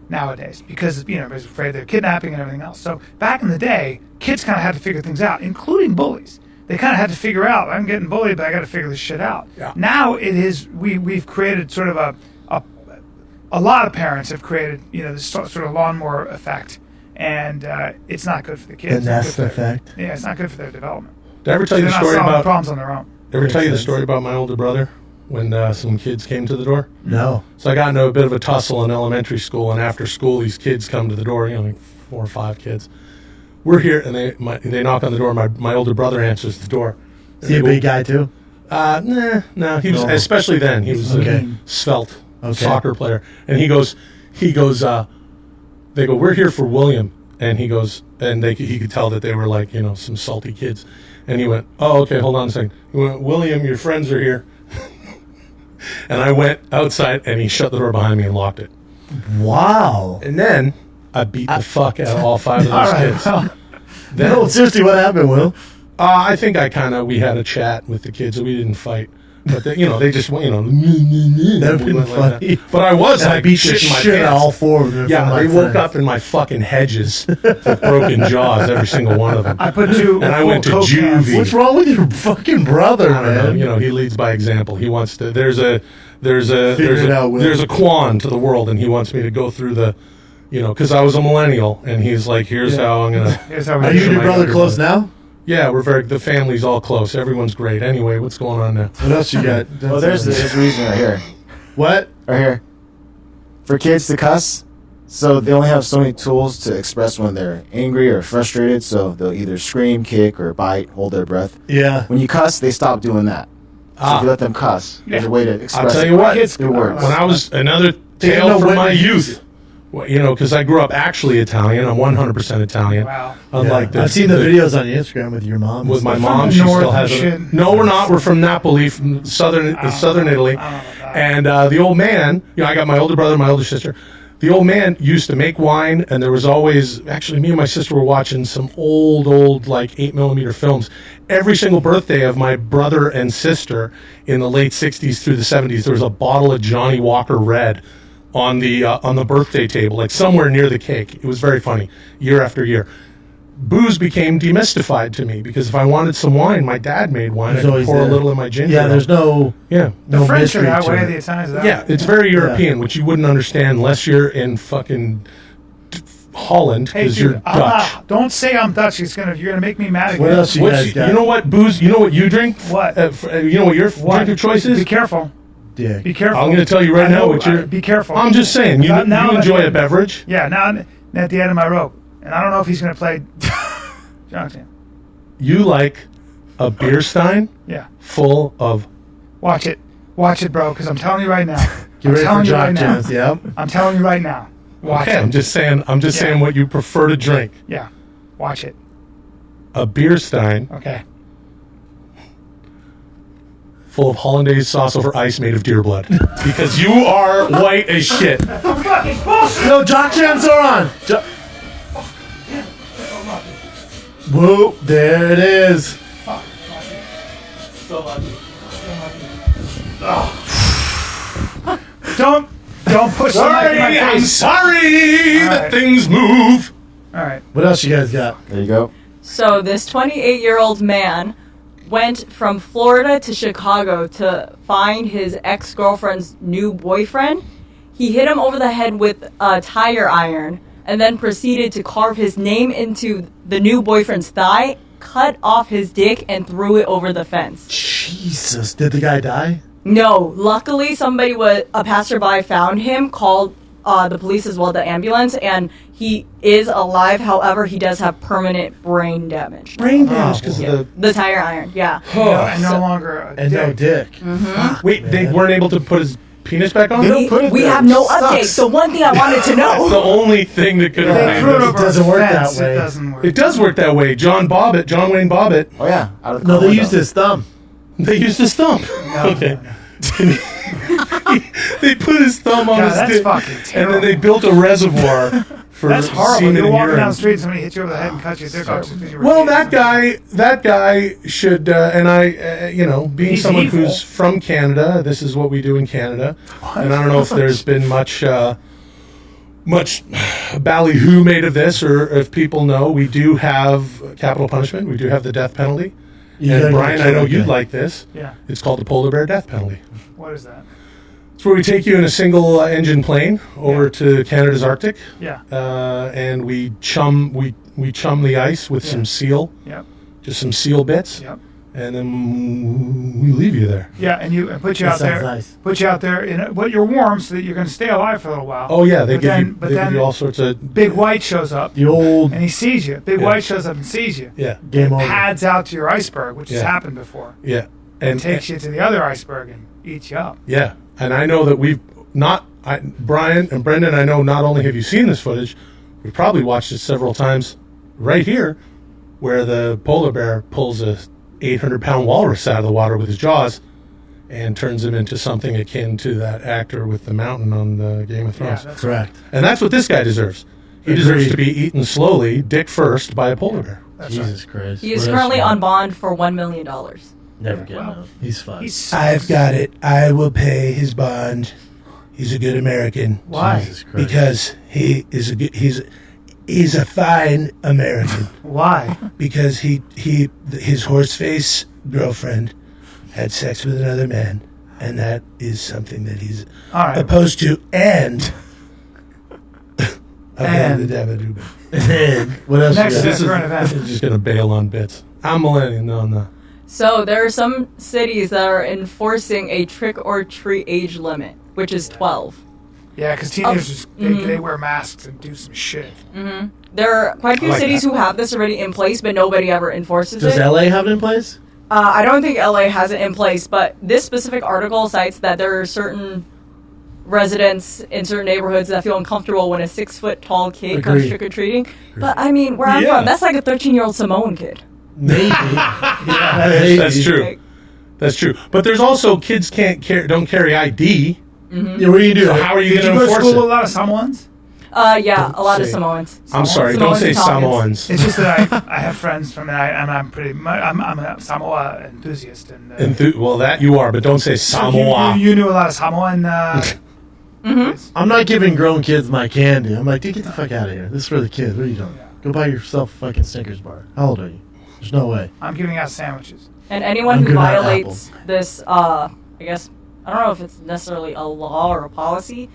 [SPEAKER 2] nowadays because everybody's afraid they're kidnapping and everything else. So back in the day, kids kind of had to figure things out, including bullies. They kind of had to figure out, I'm getting bullied, but I got to figure this shit out. Yeah. Now it is, we've created sort of a lot of parents have created, this sort of lawnmower effect, and it's not good for the kids.
[SPEAKER 3] The nest effect.
[SPEAKER 2] Yeah, it's not good for their development.
[SPEAKER 1] Did I ever tell you the story about
[SPEAKER 2] problems on their own?
[SPEAKER 1] Ever tell you the story about my older brother when some kids came to the door?
[SPEAKER 3] No.
[SPEAKER 1] So I got into a bit of a tussle in elementary school, and after school, these kids come to the door. Like 4 or 5 kids. We're here, and they knock on the door. My older brother answers the door.
[SPEAKER 3] Is he a big guy too?
[SPEAKER 1] No. He was especially then. He was a svelte soccer player, and he goes. They go, we're here for William, and he goes, and he could tell that they were like some salty kids, and he went, oh okay, hold on a second. He went, William, your friends are here, and I went outside, and he shut the door behind me and locked it.
[SPEAKER 3] Wow.
[SPEAKER 1] And then I beat the fuck out of all 5 of those kids.
[SPEAKER 3] Well, no, seriously, what happened, Will?
[SPEAKER 1] I think we had a chat with the kids. We didn't fight. But they just that
[SPEAKER 3] would be funny.
[SPEAKER 1] But I was
[SPEAKER 3] I beat the shit out of all 4 of them.
[SPEAKER 1] Yeah, they woke up in my fucking hedges with broken jaws, every single one of them.
[SPEAKER 2] I put 2.
[SPEAKER 1] And I went to juvie.
[SPEAKER 3] What's wrong with your fucking brother,
[SPEAKER 1] I don't know. He leads by example. He wants to. There's there's a Quan to the world, and he wants me to go through the, because I was a millennial, and he's like, here's how I'm gonna.
[SPEAKER 3] Are you and your brother close now?
[SPEAKER 1] Yeah, the family's all close. Everyone's great. Anyway, what's going on now?
[SPEAKER 3] What else you got?
[SPEAKER 4] Well, there's a reason right here.
[SPEAKER 3] What?
[SPEAKER 4] Right here. For kids to cuss, so they only have so many tools to express when they're angry or frustrated, so they'll either scream, kick, or bite, hold their breath.
[SPEAKER 3] Yeah.
[SPEAKER 4] When you cuss, they stop doing that. So if you let them cuss, there's a way to express
[SPEAKER 1] I'll tell you what,
[SPEAKER 4] their words.
[SPEAKER 1] when I was another tale from my youth, because I grew up actually Italian. I'm 100% Italian.
[SPEAKER 2] Wow.
[SPEAKER 1] Unlike
[SPEAKER 3] I've seen the videos on your Instagram with your mom.
[SPEAKER 1] With my mom, she still has it. No, we're not. We're from Napoli, from southern Italy. And the old man, I got my older brother and my older sister. The old man used to make wine, and there was always, actually, me and my sister were watching some old, like 8mm films. Every single birthday of my brother and sister in the late 60s through the 70s, there was a bottle of Johnny Walker Red on the birthday table, like somewhere near the cake. It was very funny, year after year. Booze became demystified to me, because if I wanted some wine, my dad made wine. I could pour a little in my ginger.
[SPEAKER 3] Yeah, there's no
[SPEAKER 2] The French are
[SPEAKER 3] mystery
[SPEAKER 2] that
[SPEAKER 3] to
[SPEAKER 2] way,
[SPEAKER 3] it.
[SPEAKER 2] the Italians are that
[SPEAKER 1] Yeah,
[SPEAKER 2] way.
[SPEAKER 1] it's very European, which you wouldn't understand unless you're in fucking Holland,
[SPEAKER 2] Hey,
[SPEAKER 1] because
[SPEAKER 2] dude,
[SPEAKER 1] you're Dutch.
[SPEAKER 2] don't say I'm Dutch. You're gonna make me mad again.
[SPEAKER 3] What else you guys got?
[SPEAKER 1] You know what booze? You know what you drink?
[SPEAKER 2] What?
[SPEAKER 1] You know what your drink of choice is?
[SPEAKER 2] Be careful.
[SPEAKER 3] Dick.
[SPEAKER 2] Be careful.
[SPEAKER 1] I'm going to tell you right
[SPEAKER 2] I
[SPEAKER 1] now
[SPEAKER 2] know,
[SPEAKER 1] what you're.
[SPEAKER 2] Be careful.
[SPEAKER 1] I'm just saying. You
[SPEAKER 2] Now I'm at
[SPEAKER 1] enjoy
[SPEAKER 2] the
[SPEAKER 1] a beverage.
[SPEAKER 2] Yeah, now I'm at the end of my rope, and I don't know if he's gonna play. Johnson.
[SPEAKER 1] You like a beer stein?
[SPEAKER 2] Yeah.
[SPEAKER 1] Full of.
[SPEAKER 2] Watch it, bro. Because I'm telling you right now.
[SPEAKER 3] Get ready for
[SPEAKER 2] telling you
[SPEAKER 3] Jock
[SPEAKER 2] right now.
[SPEAKER 3] Jams, yep.
[SPEAKER 2] I'm telling you right now. Watch
[SPEAKER 1] Okay,
[SPEAKER 2] it.
[SPEAKER 1] I'm just saying. Saying what you prefer to drink.
[SPEAKER 2] Yeah. Watch it.
[SPEAKER 1] A beer stein.
[SPEAKER 2] Okay.
[SPEAKER 1] Full of hollandaise sauce over ice made of deer blood. Because you are white as shit.
[SPEAKER 2] Fucking bullshit.
[SPEAKER 3] No, Jock Jams are on. Whoop, there it is.
[SPEAKER 2] Don't push the mic in my
[SPEAKER 1] I'm
[SPEAKER 2] face.
[SPEAKER 1] sorry
[SPEAKER 2] All
[SPEAKER 1] that
[SPEAKER 2] right.
[SPEAKER 1] things move.
[SPEAKER 2] All right.
[SPEAKER 3] What else you guys got?
[SPEAKER 4] There you go.
[SPEAKER 13] So this 28-year-old man went from Florida to Chicago to find his ex-girlfriend's new boyfriend. He hit him over the head with a tire iron and then proceeded to carve his name into the new boyfriend's thigh, cut off his dick, and threw it over the fence.
[SPEAKER 3] Jesus, did the guy die?
[SPEAKER 13] No, luckily a passerby found him, called the police as well, the ambulance, and he is alive. However, he does have permanent brain damage.
[SPEAKER 1] Brain damage because of
[SPEAKER 13] The tire iron, yeah.
[SPEAKER 2] And no longer a
[SPEAKER 3] And no dick.
[SPEAKER 13] Mm-hmm.
[SPEAKER 1] Wait, they weren't able to put his penis back on?
[SPEAKER 13] We have no update. The one thing I wanted to know.
[SPEAKER 1] That's the only thing that could have
[SPEAKER 2] They threw it
[SPEAKER 1] happened.
[SPEAKER 2] over
[SPEAKER 3] doesn't
[SPEAKER 2] a
[SPEAKER 3] work that
[SPEAKER 2] fence.
[SPEAKER 3] way.
[SPEAKER 2] It doesn't work.
[SPEAKER 1] It does work that way. John Wayne Bobbitt.
[SPEAKER 4] Oh yeah. Out of the
[SPEAKER 3] No,
[SPEAKER 4] car
[SPEAKER 3] they
[SPEAKER 4] window.
[SPEAKER 3] used his thumb.
[SPEAKER 1] They used his thumb. Okay. They put his thumb on
[SPEAKER 2] God,
[SPEAKER 1] his
[SPEAKER 2] that's
[SPEAKER 1] dick,
[SPEAKER 2] fucking
[SPEAKER 1] and
[SPEAKER 2] terrible.
[SPEAKER 1] then they built a reservoir for
[SPEAKER 2] That's horrible.
[SPEAKER 1] semen
[SPEAKER 2] You're
[SPEAKER 1] and
[SPEAKER 2] walking
[SPEAKER 1] urine.
[SPEAKER 2] down the street and somebody hits you over the head and cuts your dick off. because you were
[SPEAKER 1] Well,
[SPEAKER 2] gay.
[SPEAKER 1] that guy should, and I, being
[SPEAKER 2] He's
[SPEAKER 1] someone
[SPEAKER 2] evil.
[SPEAKER 1] who's from Canada, this is what we do in Canada, and I don't know if there's been much ballyhoo made of this, or if people know, we do have capital punishment. We do have the death penalty.
[SPEAKER 3] You
[SPEAKER 1] And
[SPEAKER 3] gotta
[SPEAKER 1] Brian,
[SPEAKER 3] get
[SPEAKER 1] I know
[SPEAKER 3] killed,
[SPEAKER 1] you'd
[SPEAKER 3] okay.
[SPEAKER 1] like this.
[SPEAKER 2] Yeah.
[SPEAKER 1] It's called the polar bear death penalty.
[SPEAKER 2] What is that?
[SPEAKER 1] It's where we take you in a single engine plane over to Canada's Arctic,
[SPEAKER 2] Yeah.
[SPEAKER 1] and we chum the ice with some seal,
[SPEAKER 2] Yep.
[SPEAKER 1] just some seal bits,
[SPEAKER 2] Yep.
[SPEAKER 1] and then we leave you there.
[SPEAKER 2] Yeah, and put you
[SPEAKER 3] That
[SPEAKER 2] out there.
[SPEAKER 3] sounds nice.
[SPEAKER 2] Put you out there in but you're warm so that you're going to stay alive for a little while.
[SPEAKER 1] Oh yeah, they
[SPEAKER 2] But
[SPEAKER 1] give
[SPEAKER 2] then-
[SPEAKER 1] you
[SPEAKER 2] but
[SPEAKER 1] they give
[SPEAKER 2] then
[SPEAKER 1] you all sorts of
[SPEAKER 2] Big White shows up
[SPEAKER 3] The old
[SPEAKER 2] and he sees you. Big
[SPEAKER 1] Yeah.
[SPEAKER 2] White shows up and sees you.
[SPEAKER 1] yeah
[SPEAKER 3] game over.
[SPEAKER 2] Pads out to your iceberg, which has
[SPEAKER 1] Yeah.
[SPEAKER 2] happened before.
[SPEAKER 1] yeah
[SPEAKER 2] And
[SPEAKER 1] and
[SPEAKER 2] takes you to the other iceberg and eats you up.
[SPEAKER 1] yeah, and I know that Brian and Brendan. I know not only have you seen this footage, we've probably watched it several times right here, where the polar bear pulls a 800-pound walrus out of the water with his jaws and turns him into something akin to that actor with the mountain on the Game of Thrones.
[SPEAKER 2] that's
[SPEAKER 3] Correct.
[SPEAKER 1] And that's what this guy deserves. He deserves to be eaten slowly, dick first, by a polar bear.
[SPEAKER 3] Jesus Christ.
[SPEAKER 13] He is
[SPEAKER 3] What else
[SPEAKER 13] currently
[SPEAKER 3] you got?
[SPEAKER 13] on bond for $1 million.
[SPEAKER 3] Never getting
[SPEAKER 2] Well,
[SPEAKER 3] out. He's fine.
[SPEAKER 2] He's
[SPEAKER 15] I've got it. I will pay his bond. He's a good American.
[SPEAKER 2] why?
[SPEAKER 3] Jesus Christ.
[SPEAKER 15] Because he's a fine American.
[SPEAKER 2] Why?
[SPEAKER 15] Because his horse face girlfriend had sex with another man, and that is something that he's
[SPEAKER 2] All right.
[SPEAKER 15] opposed to. And
[SPEAKER 2] And-
[SPEAKER 3] What else?
[SPEAKER 2] Next
[SPEAKER 3] you got?
[SPEAKER 2] is current event.
[SPEAKER 1] This is just gonna bail on bits. I'm millennial. No.
[SPEAKER 13] So there are some cities that are enforcing a trick or treat age limit, which is 12.
[SPEAKER 2] Yeah, because teenagers they wear masks and do some shit.
[SPEAKER 13] Mm-hmm. There are quite a few
[SPEAKER 1] I like
[SPEAKER 13] cities
[SPEAKER 1] that.
[SPEAKER 13] who have this already in place, but nobody ever enforces
[SPEAKER 3] Does
[SPEAKER 13] it.
[SPEAKER 3] LA have it in place?
[SPEAKER 13] I don't think LA has it in place, but this specific article cites that there are certain residents in certain neighborhoods that feel uncomfortable when a 6-foot-tall kid comes
[SPEAKER 3] Agreed.
[SPEAKER 13] trick-or-treating. But I mean, where I'm
[SPEAKER 1] Yeah.
[SPEAKER 13] from, that's like a 13-year-old Samoan kid.
[SPEAKER 3] Maybe.
[SPEAKER 1] That's true. That's true. But there's also kids don't carry ID.
[SPEAKER 13] Mm-hmm.
[SPEAKER 3] Yeah, what do you do?
[SPEAKER 1] So how are you
[SPEAKER 2] Did you
[SPEAKER 1] going to
[SPEAKER 2] go to
[SPEAKER 1] enforce
[SPEAKER 2] school with a
[SPEAKER 1] it?
[SPEAKER 2] lot of Samoans?
[SPEAKER 13] Yeah, a lot of
[SPEAKER 1] say-
[SPEAKER 13] Samoans.
[SPEAKER 1] I'm sorry.
[SPEAKER 13] Samoans
[SPEAKER 1] Don't say
[SPEAKER 13] and Tongans.
[SPEAKER 1] Samoans.
[SPEAKER 2] It's just that I have friends from there, and I'm a Samoa enthusiast. And
[SPEAKER 1] Well, that you are, but don't say Samoa.
[SPEAKER 2] You knew a lot of Samoan.
[SPEAKER 3] I'm not giving grown kids my candy. I'm like, dude, get the fuck out of here. This is for the kids. What are you doing? Go buy yourself a fucking Snickers bar. How old are you? There's no way.
[SPEAKER 2] I'm giving out sandwiches.
[SPEAKER 13] And anyone
[SPEAKER 3] I'm
[SPEAKER 13] who
[SPEAKER 3] good at
[SPEAKER 13] violates this, I guess, I don't know if it's necessarily a law or a policy,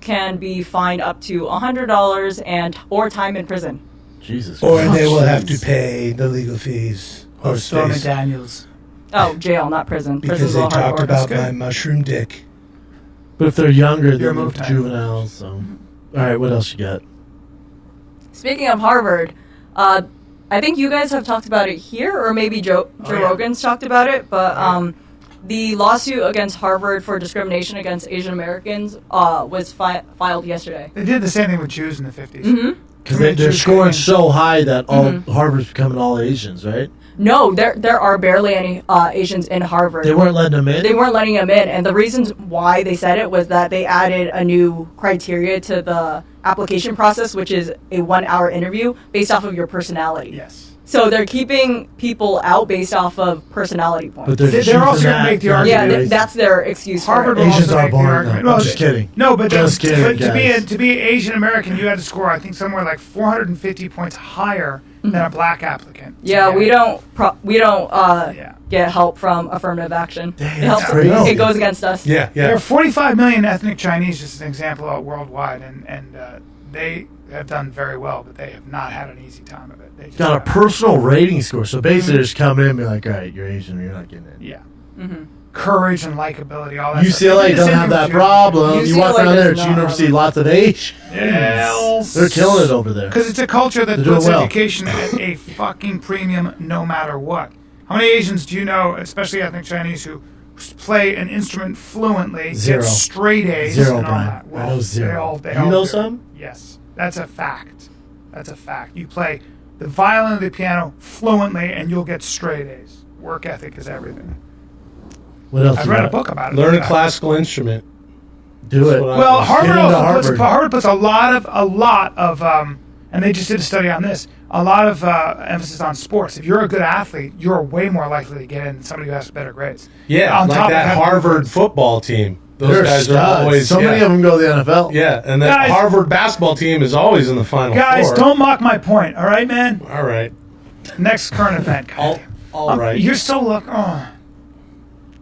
[SPEAKER 13] can be fined up to $100 or time in prison.
[SPEAKER 3] Jesus.
[SPEAKER 15] Or
[SPEAKER 3] Christ.
[SPEAKER 15] they will have to pay the legal fees.
[SPEAKER 2] Or Stormy
[SPEAKER 15] Horseface.
[SPEAKER 2] Daniels.
[SPEAKER 13] Oh, jail, not prison.
[SPEAKER 15] Because
[SPEAKER 13] Prison's a
[SPEAKER 15] they
[SPEAKER 13] little hard
[SPEAKER 15] talked
[SPEAKER 13] work.
[SPEAKER 15] about
[SPEAKER 2] That's
[SPEAKER 15] my
[SPEAKER 2] good.
[SPEAKER 15] mushroom dick.
[SPEAKER 3] But if they're younger,
[SPEAKER 2] Your
[SPEAKER 3] they're
[SPEAKER 2] move time.
[SPEAKER 3] juveniles. So, all right, what else you got?
[SPEAKER 13] Speaking of Harvard, I think you guys have talked about it here, or maybe Joe Rogan's talked about it, but the lawsuit against Harvard for discrimination against Asian Americans was filed yesterday.
[SPEAKER 2] They did the same thing with Jews in the 50s.
[SPEAKER 13] Mm-hmm.
[SPEAKER 3] Because they're scoring so high that all Harvard's becoming all Asians, right?
[SPEAKER 13] No, there are barely any Asians in Harvard.
[SPEAKER 3] They weren't letting them in.
[SPEAKER 13] They weren't letting them in, and the reasons why they said it was that they added a new criteria to the application process, which is a 1-hour interview based off of your personality.
[SPEAKER 2] Yes.
[SPEAKER 13] So they're keeping people out based off of personality points.
[SPEAKER 3] But they're
[SPEAKER 2] They're also going to make the argument.
[SPEAKER 13] yeah, that's their excuse
[SPEAKER 2] Harvard
[SPEAKER 13] for
[SPEAKER 2] will
[SPEAKER 13] it.
[SPEAKER 3] Asians
[SPEAKER 2] also
[SPEAKER 3] are
[SPEAKER 2] make the
[SPEAKER 3] born.
[SPEAKER 2] argument.
[SPEAKER 3] No,
[SPEAKER 2] Well,
[SPEAKER 3] I'm just kidding.
[SPEAKER 2] No, but
[SPEAKER 3] Just kidding, guys.
[SPEAKER 2] to be Asian American, you had to score, I think, somewhere like 450 points higher than a black applicant.
[SPEAKER 13] Yeah, we don't
[SPEAKER 2] Yeah.
[SPEAKER 13] get help from affirmative action.
[SPEAKER 3] Damn,
[SPEAKER 13] It helps.
[SPEAKER 3] that's crazy.
[SPEAKER 13] It goes against us.
[SPEAKER 1] Yeah,
[SPEAKER 2] There are 45 million ethnic Chinese, just an example, worldwide, and they have done very well, but they have not had an easy time of it. They just
[SPEAKER 3] Got a
[SPEAKER 2] haven't.
[SPEAKER 3] personal rating score. So basically, they're just coming in and be like, all right, you're Asian, you're not getting in.
[SPEAKER 2] Yeah.
[SPEAKER 13] Mm-hmm.
[SPEAKER 2] Courage and likability, all that
[SPEAKER 3] UCLA
[SPEAKER 2] stuff. They did the
[SPEAKER 3] doesn't
[SPEAKER 2] same
[SPEAKER 3] have
[SPEAKER 2] thing
[SPEAKER 3] that
[SPEAKER 2] with
[SPEAKER 3] problem. You walk
[SPEAKER 13] UCLA
[SPEAKER 3] around there,
[SPEAKER 13] does
[SPEAKER 3] it's
[SPEAKER 13] not
[SPEAKER 3] university,
[SPEAKER 13] have
[SPEAKER 3] lots of Asians.
[SPEAKER 2] Yes.
[SPEAKER 3] They're killing it over there.
[SPEAKER 2] Because it's a culture that
[SPEAKER 3] They're doing
[SPEAKER 2] puts
[SPEAKER 3] well.
[SPEAKER 2] education at a fucking premium no matter what. How many Asians do you know, especially ethnic Chinese, who play an instrument fluently,
[SPEAKER 3] Zero.
[SPEAKER 2] get straight A's
[SPEAKER 3] Zero,
[SPEAKER 2] and all
[SPEAKER 3] Brian.
[SPEAKER 2] that?
[SPEAKER 3] I know zero.
[SPEAKER 2] They
[SPEAKER 3] You
[SPEAKER 2] all
[SPEAKER 3] know
[SPEAKER 2] do.
[SPEAKER 3] some?
[SPEAKER 2] Yes. That's a fact. That's a fact. You play the violin or the piano fluently and you'll get straight A's. Work ethic is everything.
[SPEAKER 3] What else?
[SPEAKER 2] I've
[SPEAKER 3] you
[SPEAKER 2] read a
[SPEAKER 3] got?
[SPEAKER 2] book about it.
[SPEAKER 1] Learn a classical instrument.
[SPEAKER 3] Do it.
[SPEAKER 1] That's what I-
[SPEAKER 2] Well,
[SPEAKER 3] Get
[SPEAKER 2] Harvard
[SPEAKER 3] into
[SPEAKER 2] also
[SPEAKER 3] Harvard.
[SPEAKER 2] Harvard puts a lot of, and they just did a study on this. A lot of emphasis on sports. If you're a good athlete, you're way more likely to get in than somebody who has better grades.
[SPEAKER 1] Yeah,
[SPEAKER 2] On top
[SPEAKER 1] like
[SPEAKER 2] of
[SPEAKER 1] that
[SPEAKER 2] having
[SPEAKER 1] Harvard
[SPEAKER 2] grades.
[SPEAKER 1] football team. Those
[SPEAKER 3] They're
[SPEAKER 1] guys
[SPEAKER 3] studs.
[SPEAKER 1] are always
[SPEAKER 3] So many of them go to the NFL.
[SPEAKER 1] Yeah, and that
[SPEAKER 2] Guys-
[SPEAKER 1] Harvard basketball team is always in the final
[SPEAKER 2] Guys,
[SPEAKER 1] four.
[SPEAKER 2] don't mock my point. All right, man.
[SPEAKER 1] All right.
[SPEAKER 2] Next current event.
[SPEAKER 1] All right.
[SPEAKER 2] You're so lucky. Oh.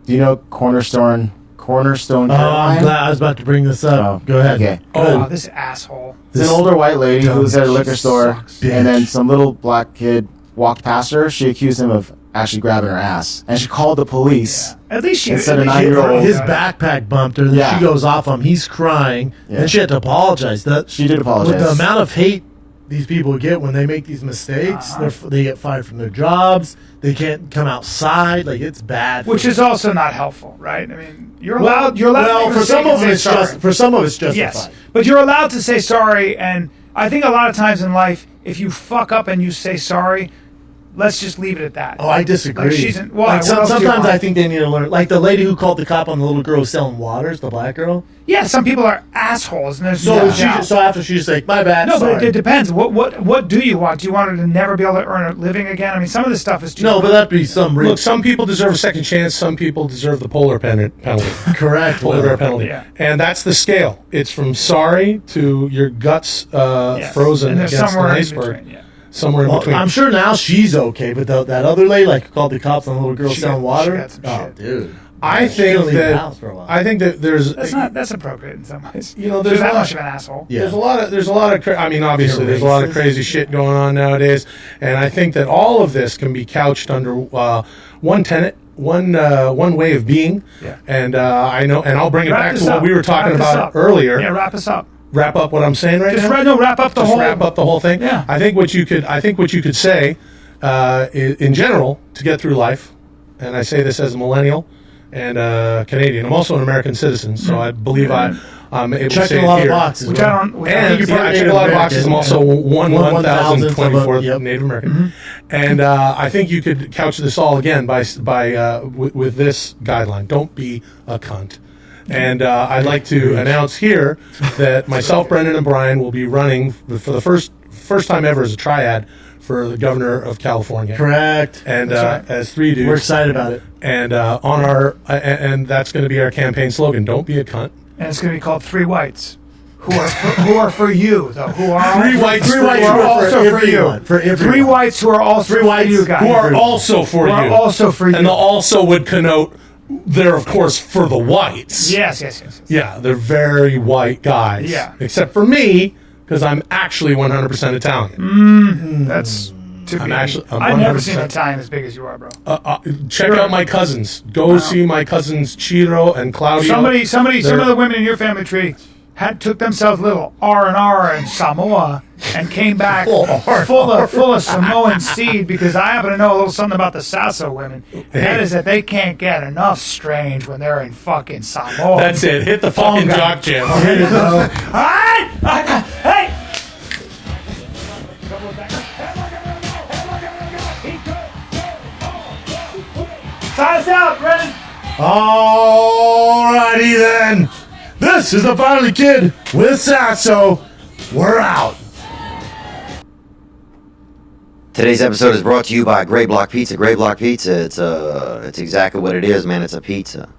[SPEAKER 4] Do you know Cornerstone
[SPEAKER 3] Oh, I'm
[SPEAKER 4] Caroline?
[SPEAKER 3] glad I was about to bring this up.
[SPEAKER 4] Oh,
[SPEAKER 3] Go ahead.
[SPEAKER 4] okay.
[SPEAKER 3] Go
[SPEAKER 2] Oh,
[SPEAKER 3] ahead.
[SPEAKER 2] this asshole.
[SPEAKER 4] It's an older white lady who was at a liquor store,
[SPEAKER 3] sucks.
[SPEAKER 4] and then some little black kid walked past her. She accused him of actually grabbing her ass, and she called the police.
[SPEAKER 2] At least she.
[SPEAKER 4] Instead of
[SPEAKER 2] at least she-
[SPEAKER 4] 9-year-old.
[SPEAKER 3] His backpack bumped her. Then
[SPEAKER 4] Yeah.
[SPEAKER 3] she goes off him. He's crying.
[SPEAKER 4] Yeah.
[SPEAKER 3] Then she had to apologize.
[SPEAKER 4] She did apologize.
[SPEAKER 3] With the amount of hate these people get when they make these mistakes, they get fired from their jobs. They can't come outside. Like, it's bad.
[SPEAKER 2] Which is also not helpful, right? I mean, you're allowed. You're allowed.
[SPEAKER 3] Well,
[SPEAKER 2] to make a
[SPEAKER 3] for some
[SPEAKER 2] mistake
[SPEAKER 3] of them,
[SPEAKER 2] and
[SPEAKER 3] it's
[SPEAKER 2] say sorry.
[SPEAKER 3] just for some of it's justified.
[SPEAKER 2] Yes, but you're allowed to say sorry, and I think a lot of times in life, if you fuck up and you say sorry, let's just leave it at that.
[SPEAKER 3] Oh, I disagree.
[SPEAKER 2] Like she's in, why?
[SPEAKER 3] Like,
[SPEAKER 2] What else do you
[SPEAKER 3] sometimes
[SPEAKER 2] want?
[SPEAKER 3] I think they need to learn. Like the lady who called the cop on the little girl selling waters, the black girl.
[SPEAKER 2] Yeah, some people are assholes, and there's
[SPEAKER 3] So
[SPEAKER 2] no
[SPEAKER 3] she,
[SPEAKER 2] doubt.
[SPEAKER 3] so after she's like, "My bad."
[SPEAKER 2] No,
[SPEAKER 3] sorry.
[SPEAKER 2] but it depends. What do you want? Do you want her to never be able to earn a living again? I mean, some of this stuff is too.
[SPEAKER 3] No, but that'd be some
[SPEAKER 1] Look, some people deserve a second chance. Some people deserve the polar penalty.
[SPEAKER 3] correct.
[SPEAKER 1] Polar bear penalty.
[SPEAKER 2] Yeah.
[SPEAKER 1] And that's the scale. It's from sorry to your guts
[SPEAKER 2] Yes.
[SPEAKER 1] frozen
[SPEAKER 2] And there's
[SPEAKER 1] against an
[SPEAKER 2] somewhere in
[SPEAKER 1] iceberg.
[SPEAKER 2] between, yeah.
[SPEAKER 1] Somewhere in
[SPEAKER 3] Well,
[SPEAKER 1] between.
[SPEAKER 3] I'm sure now she's okay, but that other lady, like, who called the cops on the little girl
[SPEAKER 2] She
[SPEAKER 3] selling
[SPEAKER 2] got-
[SPEAKER 3] water.
[SPEAKER 2] she got some
[SPEAKER 3] Oh,
[SPEAKER 2] shit.
[SPEAKER 3] dude.
[SPEAKER 1] I think that there's
[SPEAKER 2] that's appropriate in some ways.
[SPEAKER 1] There's
[SPEAKER 2] that much of an asshole.
[SPEAKER 1] Yeah. There's a lot of obviously there's a lot of crazy shit going on nowadays, and I think that all of this can be couched under one tenet, one way of being.
[SPEAKER 2] Yeah.
[SPEAKER 1] And I know, and I'll bring it back to what
[SPEAKER 2] up.
[SPEAKER 1] we were talking
[SPEAKER 2] Wrap this
[SPEAKER 1] about
[SPEAKER 2] up.
[SPEAKER 1] earlier.
[SPEAKER 2] Yeah, wrap us up.
[SPEAKER 1] Wrap up what I'm saying right now.
[SPEAKER 2] Wrap up the whole.
[SPEAKER 1] Wrap up the whole thing.
[SPEAKER 2] Yeah.
[SPEAKER 1] I think what you could say, in general, to get through life, and I say this as a millennial and Canadian. I'm also an American citizen, so I believe I'm able to say
[SPEAKER 3] a lot
[SPEAKER 1] it here.
[SPEAKER 3] of boxes.
[SPEAKER 2] Which I don't.
[SPEAKER 1] I check a lot of boxes. I'm also 1,024th Native American, and I think you could couch this all again with this guideline: don't be a cunt. And I'd like to announce here that myself, Brendan, and Brian will be running for the first time ever as a triad for the governor of California.
[SPEAKER 3] Correct.
[SPEAKER 1] And as three dudes,
[SPEAKER 3] we're excited about it.
[SPEAKER 1] And and that's going to be our campaign slogan: "Don't be a cunt."
[SPEAKER 2] And it's going to be called Three Whites, who are for you, though. Who are
[SPEAKER 1] Three whites
[SPEAKER 2] who are also for you.
[SPEAKER 3] For everyone.
[SPEAKER 2] Three whites who are also for you guys.
[SPEAKER 1] Who are also for you.
[SPEAKER 2] Also for you.
[SPEAKER 1] And the also would connote they're of course for the whites.
[SPEAKER 2] Yes.
[SPEAKER 1] Yeah, they're very white guys.
[SPEAKER 2] Yeah.
[SPEAKER 1] Except for me, because I'm actually 100% Italian.
[SPEAKER 2] That's.
[SPEAKER 1] I'm
[SPEAKER 2] I've never seen an Italian as big as you are, bro.
[SPEAKER 1] Check out my cousins. Go see my cousins Ciro and Claudio.
[SPEAKER 2] Some of the women in your family tree took themselves a little R&R in Samoa and came back full of Samoan seed, because I happen to know a little something about the Sasso women. And that is that they can't get enough strange when they're in fucking Samoa.
[SPEAKER 1] That's it. Hit the fucking jock jam.
[SPEAKER 3] Here you go.
[SPEAKER 2] All right. Hey. Sign us out, Brendan.
[SPEAKER 3] Alrighty then. This is the Finally Kid with Sasso. We're out.
[SPEAKER 16] Today's episode is brought to you by Gray Block Pizza. Gray Block Pizza, it's exactly what it is, man. It's a pizza.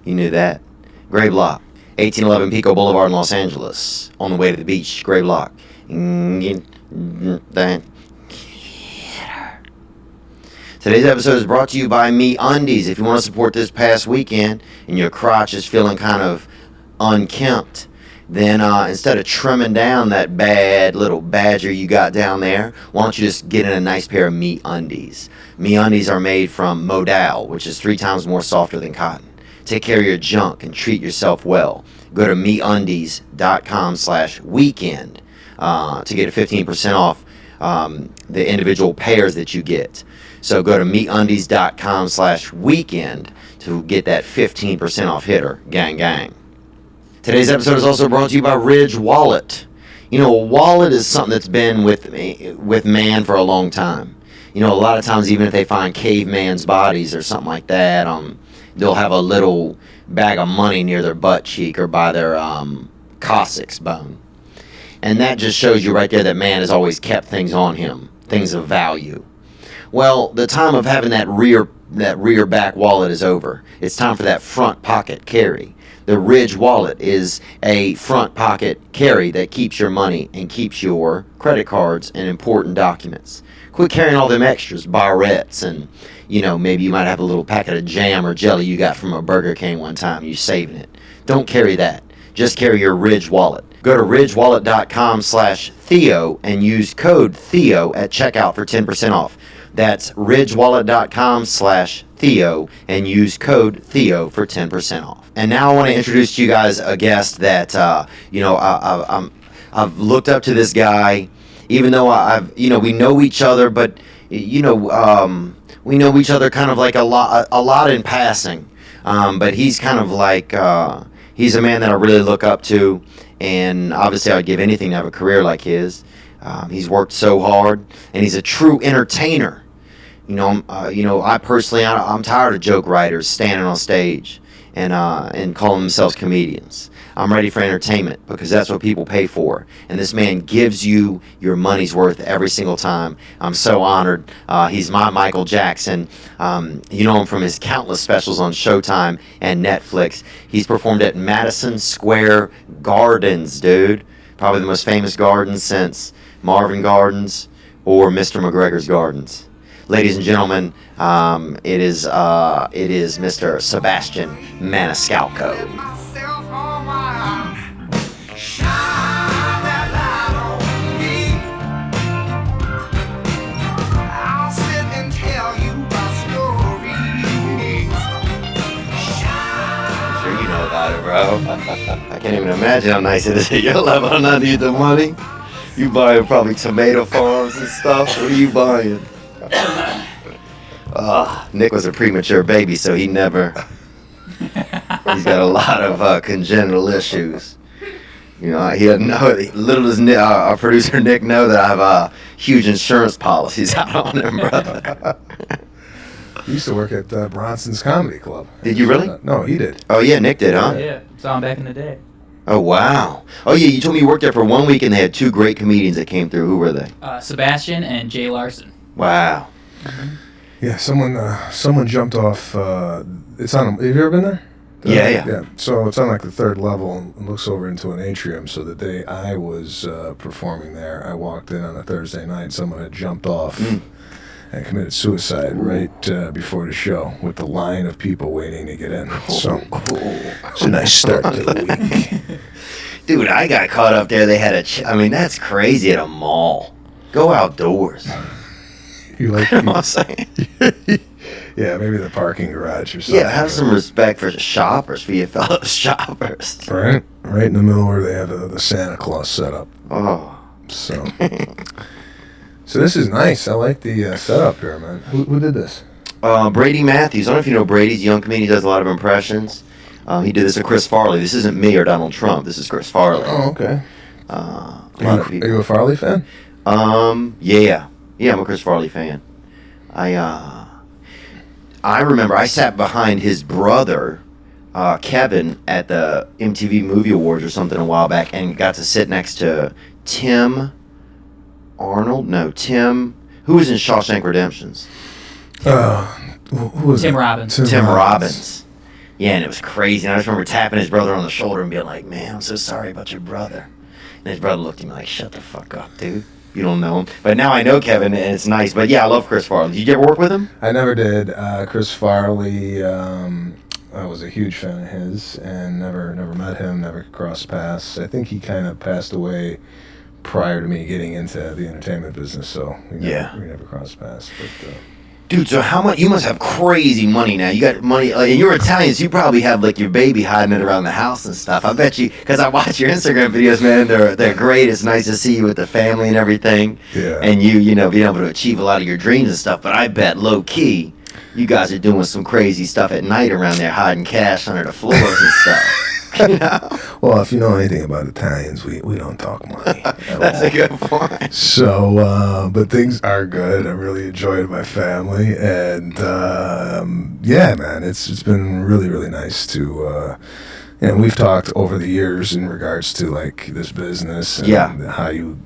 [SPEAKER 16] You knew that. Gray Block, 1811 Pico Boulevard in Los Angeles. On the way to the beach, Gray Block. Today's episode is brought to you by Me Undies. If you want to support this past weekend and your crotch is feeling kind of unkempt, then instead of trimming down that bad little badger you got down there, why don't you just get in a nice pair of Me Undies. Me Undies are made from modal, which is 3 times more softer than cotton. Take care of your junk and treat yourself well. Go to meundies.com/weekend to get a 15% off the individual pairs that you get. So go to meundies.com/weekend to get that 15% off hitter. Gang, gang. Today's episode is also brought to you by Ridge Wallet. You know, a wallet is something that's been with man for a long time. You know, a lot of times, even if they find caveman's bodies or something like that, they'll have a little bag of money near their butt cheek or by their coccyx bone. And that just shows you right there that man has always kept things on him, things of value. Well, the time of having that rear back wallet is over. It's time for that front pocket carry. The Ridge Wallet is a front pocket carry that keeps your money and keeps your credit cards and important documents. Quit carrying all them extras, barrettes, and, you know, maybe you might have a little packet of jam or jelly you got from a Burger King one time. You're saving it. Don't carry that. Just carry your Ridge Wallet. Go to ridgewallet.com/Theo and use code Theo at checkout for 10% off. That's ridgewallet.com/Theo and use code Theo for 10% off. And now I want to introduce to you guys a guest that, I've looked up to this guy, even though we know each other, but, we know each other kind of like a lot in passing. But he's kind of like, he's a man that I really look up to, and obviously I'd give anything to have a career like his. He's worked so hard, and he's a true entertainer. I personally, I'm tired of joke writers standing on stage and calling themselves comedians. I'm ready for entertainment because that's what people pay for. And this man gives you your money's worth every single time. I'm so honored. He's my Michael Jackson. You know him from his countless specials on Showtime and Netflix. He's performed at Madison Square Gardens, dude. Probably the most famous garden since Marvin Gardens or Mr. McGregor's Gardens. ladies and gentlemen, it is Mr. Sebastian Maniscalco. Bro, I can't even imagine how nice it is at your level. I don't need the money. You buying probably tomato farms and stuff. What are you buying? Nick was a premature baby, so he's got a lot of congenital issues. You know, he had little does our producer Nick know that I have huge insurance policies out on him, brother.
[SPEAKER 17] He used to work at Bronson's Comedy Club.
[SPEAKER 16] Did you really?
[SPEAKER 17] No, he did.
[SPEAKER 16] Oh, yeah, Nick did, huh?
[SPEAKER 18] Yeah, saw him back in the day.
[SPEAKER 16] Oh, wow. Oh, yeah, you told me you worked there for 1 week and they had 2 great comedians that came through. Who were they?
[SPEAKER 18] Sebastian and Jay Larson.
[SPEAKER 16] Wow.
[SPEAKER 18] Mm-hmm.
[SPEAKER 17] Yeah, someone jumped off. It's on. Have you ever been there?
[SPEAKER 16] Yeah.
[SPEAKER 17] So it's on like the 3rd level and looks over into an atrium. So the day I was performing there, I walked in on a Thursday night. Someone had jumped off. And committed suicide right before the show with the line of people waiting to get in. So it's a nice start to the week.
[SPEAKER 16] Dude, I got caught up there. They had I mean, that's crazy at a mall. Go outdoors.
[SPEAKER 17] You like
[SPEAKER 16] what I'm saying?
[SPEAKER 17] Yeah, maybe the parking garage or something.
[SPEAKER 16] Yeah, have some respect for the shoppers, for your fellow shoppers.
[SPEAKER 17] Right in the middle where they have the Santa Claus set up.
[SPEAKER 16] Oh.
[SPEAKER 17] So this is nice. I like the setup here, man. Who did this?
[SPEAKER 16] Brady Matthews. I don't know if you know Brady. He's a young comedian. He does a lot of impressions. He did this with Chris Farley. This isn't me or Donald Trump. This is Chris Farley.
[SPEAKER 17] Oh, okay. Are you a Farley fan?
[SPEAKER 16] Yeah, I'm a Chris Farley fan. I remember I sat behind his brother, Kevin, at the MTV Movie Awards or something a while back, and got to sit next to Tim. Who was in Shawshank Redemptions?
[SPEAKER 17] Who was
[SPEAKER 18] Tim Robbins.
[SPEAKER 16] Tim Robbins. Yeah, and it was crazy. And I just remember tapping his brother on the shoulder and being like, "Man, I'm so sorry about your brother." And his brother looked at me like, "Shut the fuck up, dude. You don't know him." But now I know Kevin, and it's nice. But yeah, I love Chris Farley. Did you ever work with him?
[SPEAKER 17] I never did. Chris Farley, I was a huge fan of his, and never met him, never crossed paths. I think he kind of passed away prior to me getting into the entertainment business, so we never crossed paths. But
[SPEAKER 16] dude, so how much? You must have crazy money now. You got money, and you're Italian, so you probably have like your baby hiding it around the house and stuff. I bet you, because I watch your Instagram videos, man. They're great. It's nice to see you with the family and everything.
[SPEAKER 17] Yeah.
[SPEAKER 16] And you know, being able to achieve a lot of your dreams and stuff. But I bet low key, you guys are doing some crazy stuff at night around there, hiding cash under the floors and stuff. You know?
[SPEAKER 17] Well, if you know anything about Italians, we don't talk money.
[SPEAKER 16] That's a good point.
[SPEAKER 17] So, but things are good. I really enjoyed my family, and yeah, man, it's been really, really nice to. And we've talked over the years in regards to like this business and how you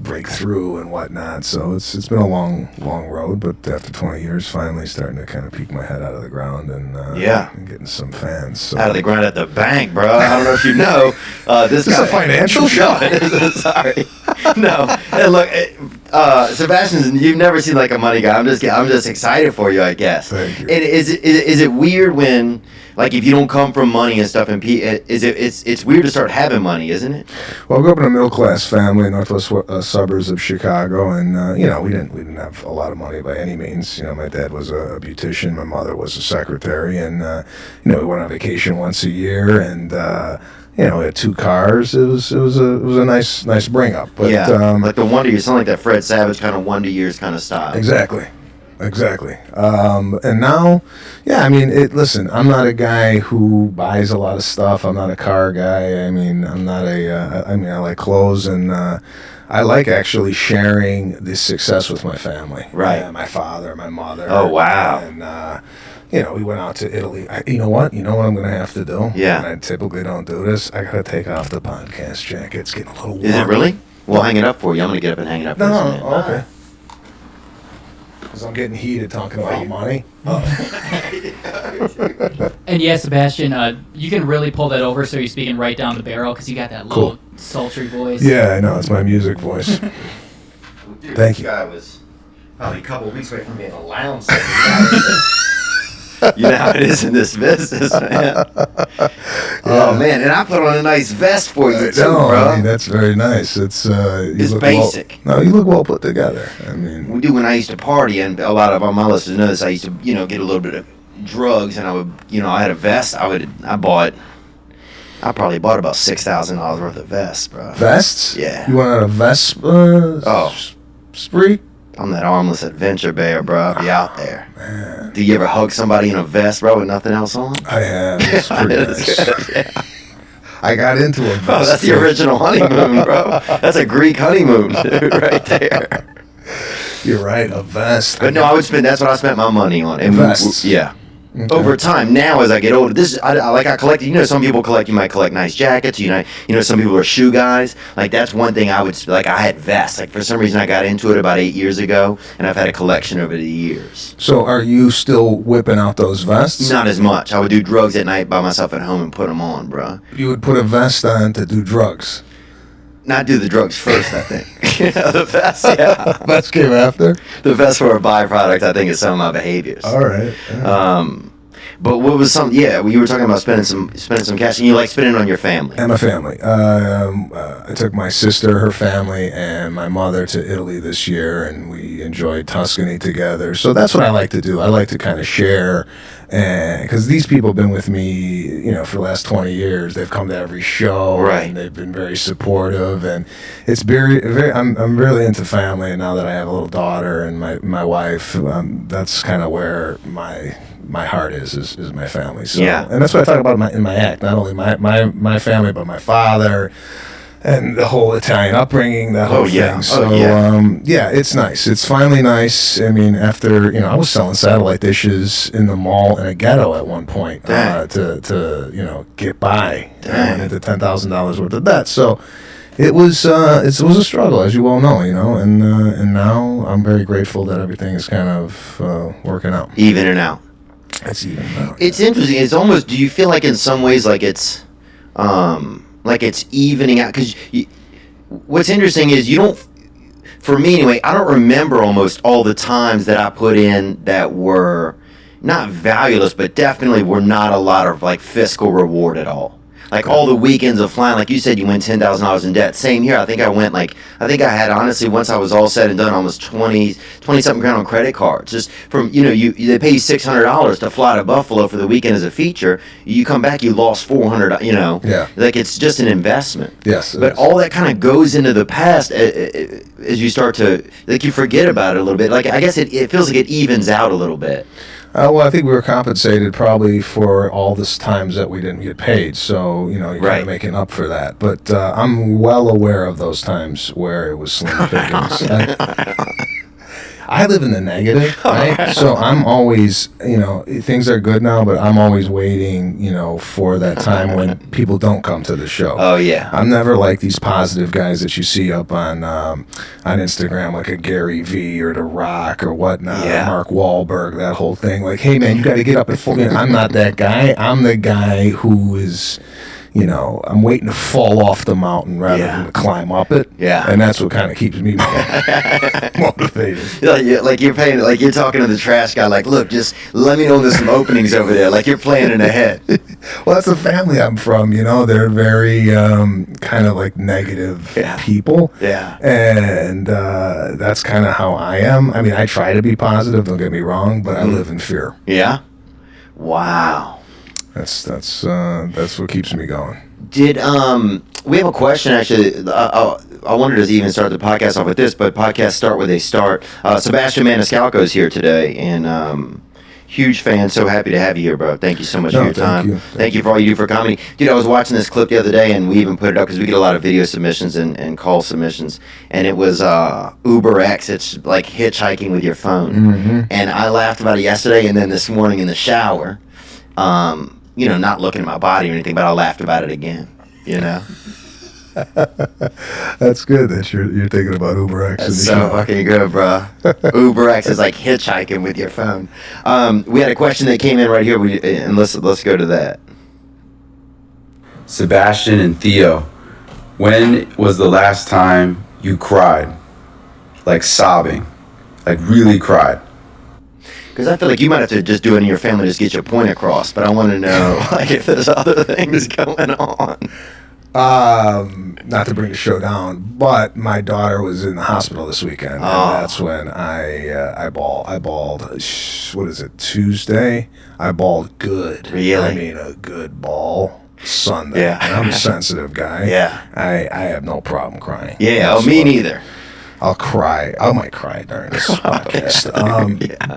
[SPEAKER 17] break through and whatnot. So it's been a long road, but after 20 years, finally starting to kind of peek my head out of the ground and getting some fans. So.
[SPEAKER 16] Out of the ground at the bank, bro. I don't know if you know. This
[SPEAKER 17] is a financial show.
[SPEAKER 16] Sorry. No. Hey, look, Sebastian, you've never seen like a money guy. I'm just excited for you, I guess.
[SPEAKER 17] Thank you.
[SPEAKER 16] Is it weird when, like, if you don't come from money and stuff, and it's weird to start having money, isn't it?
[SPEAKER 17] Well, I grew up in a middle class family in northwest suburbs of Chicago, and we didn't have a lot of money by any means. My dad was a beautician, my mother was a secretary, and we went on vacation once a year, and we had 2 cars. It was a nice bring up. But,
[SPEAKER 16] like the Wonder Years, something like that Fred Savage kind of Wonder Years kind of style.
[SPEAKER 17] Exactly. And now, listen, I'm not a guy who buys a lot of stuff. I'm not a car guy. I'm not I like clothes, and I like actually sharing this success with my family.
[SPEAKER 16] Right.
[SPEAKER 17] My father, my mother.
[SPEAKER 16] Oh, wow.
[SPEAKER 17] And, we went out to Italy. You know what I'm going to have to do?
[SPEAKER 16] Yeah.
[SPEAKER 17] And I typically don't do this. I got to take off the podcast jacket. It's getting a little warm.
[SPEAKER 16] Is it really? We'll hang it up for you. I'm going to get up and hang it up.
[SPEAKER 17] No, okay. Because I'm getting heated talking about money.
[SPEAKER 18] And yeah, Sebastian, you can really pull that over so you're speaking right down the barrel because you got that little sultry voice.
[SPEAKER 17] Yeah, I know. It's my music voice.
[SPEAKER 16] Dude,
[SPEAKER 17] Thank you.
[SPEAKER 16] I Probably a couple of weeks away from being a lounge. You know how it is in this business, man. Oh man, and I put on a nice vest for you too, bro.
[SPEAKER 17] I mean, that's very nice. It's
[SPEAKER 16] It's basic.
[SPEAKER 17] You look well put together. I mean,
[SPEAKER 16] we do when I used to party, and a lot of my listeners know this. I used to, get a little bit of drugs, and I would, I had a vest. I probably bought about $6,000 worth of vests, bro.
[SPEAKER 17] Vests?
[SPEAKER 16] Yeah.
[SPEAKER 17] You went on a vest spree?
[SPEAKER 16] I'm that armless adventure bear, bro. I'll be out there. Man. Do you ever hug somebody in a vest, bro, with nothing else on?
[SPEAKER 17] I have. It's pretty nice.
[SPEAKER 16] Good, yeah.
[SPEAKER 17] I got into a vest.
[SPEAKER 16] Oh, that's the original honeymoon, bro. That's a Greek honeymoon, dude, right there.
[SPEAKER 17] You're right, a vest.
[SPEAKER 16] But no, that's what I spent my money on. And
[SPEAKER 17] vests.
[SPEAKER 16] Yeah.
[SPEAKER 17] Okay.
[SPEAKER 16] Over time, now as I get older, I collect. Some people collect. You might collect nice jackets. Some people are shoe guys. Like that's one thing I would like. I had vests. Like for some reason, I got into it about 8 years ago, and I've had a collection over the years.
[SPEAKER 17] So, are you still whipping out those vests?
[SPEAKER 16] Not as much. I would do drugs at night by myself at home and put them on, bro.
[SPEAKER 17] You would put a vest on to do drugs.
[SPEAKER 16] Not do the drugs first, I think. The vest, yeah.
[SPEAKER 17] Vest came after?
[SPEAKER 16] The vest were a byproduct, I think, of some of my behaviors.
[SPEAKER 17] All right. Yeah.
[SPEAKER 16] But what was you were talking about spending some cash, and you like spending it on your family.
[SPEAKER 17] And my family. I took my sister, her family, and my mother to Italy this year, and we enjoyed Tuscany together. So that's what I like to do. I like to kind of share, because these people have been with me, for the last 20 years. They've come to every show,
[SPEAKER 16] right?
[SPEAKER 17] And they've been very supportive, and it's very. I'm really into family, and now that I have a little daughter and my wife, that's kind of where my heart is my family. So,
[SPEAKER 16] yeah.
[SPEAKER 17] And that's what I talk about in my act. Not only my family, but my father and the whole Italian upbringing, that whole thing. So, it's nice. It's finally nice. I mean, after, I was selling satellite dishes in the mall in a ghetto at one point to get by. I went into $10,000 worth of debt. So, it was a struggle, as you all know, and now I'm very grateful that everything is kind of working out.
[SPEAKER 16] Evening out.
[SPEAKER 17] It's even out.
[SPEAKER 16] It's interesting. It's almost. Do you feel like in some ways like it's evening out? Because what's interesting is you don't. For me anyway, I don't remember almost all the times that I put in that were not valueless, but definitely were not a lot of like fiscal reward at all. Like all the weekends of flying, like you said, you went $10,000 in debt. Same here. I think I had honestly, once I was all said and done, almost 20 something grand on credit cards. Just from, they pay you $600 to fly to Buffalo for the weekend as a feature. You come back, you lost $400,
[SPEAKER 17] Yeah.
[SPEAKER 16] Like it's just an investment.
[SPEAKER 17] Yes.
[SPEAKER 16] But all that kind of goes into the past as you start to, like you forget about it a little bit. Like I guess it feels like it evens out a little bit.
[SPEAKER 17] Well, I think we were compensated probably for all this times that we didn't get paid. So, you're kind of making up for that. But I'm well aware of those times where it was slim pickings. I live in the negative, right? So I'm always, things are good now, but I'm always waiting, for that time when people don't come to the show.
[SPEAKER 16] Oh, yeah.
[SPEAKER 17] I'm never like these positive guys that you see up on Instagram, like a Gary V or The Rock or whatnot, or Mark Wahlberg, that whole thing. Like, hey, man, you got to get up at 4. I'm not that guy. I'm the guy who is... I'm waiting to fall off the mountain rather than to climb up it.
[SPEAKER 16] Yeah.
[SPEAKER 17] And that's what kind of keeps me motivated.
[SPEAKER 16] Like you're talking to the trash guy, like, look, just let me know there's some openings over there. Like you're planning ahead.
[SPEAKER 17] Well, that's the family I'm from, They're very kind of like negative people.
[SPEAKER 16] Yeah.
[SPEAKER 17] And that's kind of how I am. I mean, I try to be positive, don't get me wrong, but I live in fear.
[SPEAKER 16] Yeah? Wow.
[SPEAKER 17] That's what keeps me going.
[SPEAKER 16] Did we have a question actually? I wanted to even start the podcast off with this, but podcasts start where they start. Sebastian Maniscalco is here today, and huge fan. So happy to have you here, bro. Thank you so much for your time. Thank you for all you do for comedy, dude. I was watching this clip the other day, and we even put it up because we get a lot of video submissions and call submissions, and it was Uber X. It's like hitchhiking with your phone, and I laughed about it yesterday, and then this morning in the shower. Not looking at my body or anything, but I laughed about it again,
[SPEAKER 17] That's good that you're thinking about Uber X.
[SPEAKER 16] That's so fucking good, bro. Uber X is like hitchhiking with your phone. We had a question that came in right here, and let's go to that.
[SPEAKER 19] Sebastian and Theo, when was the last time you cried? Like sobbing.
[SPEAKER 17] Like really cried.
[SPEAKER 16] Because I feel like you might have to just do it in your family to just get your point across. But I want to know, like, if there's other things going on.
[SPEAKER 17] Not to bring the show down, but my daughter was in the hospital this weekend, and that's when I bawled. What is it? Tuesday? I bawled good.
[SPEAKER 16] Really?
[SPEAKER 17] I mean, a good bawl. Sunday.
[SPEAKER 16] Yeah.
[SPEAKER 17] And I'm a sensitive guy.
[SPEAKER 16] Yeah.
[SPEAKER 17] I have no problem crying.
[SPEAKER 16] Yeah. Oh, me neither.
[SPEAKER 17] I'll cry. I might cry during this podcast.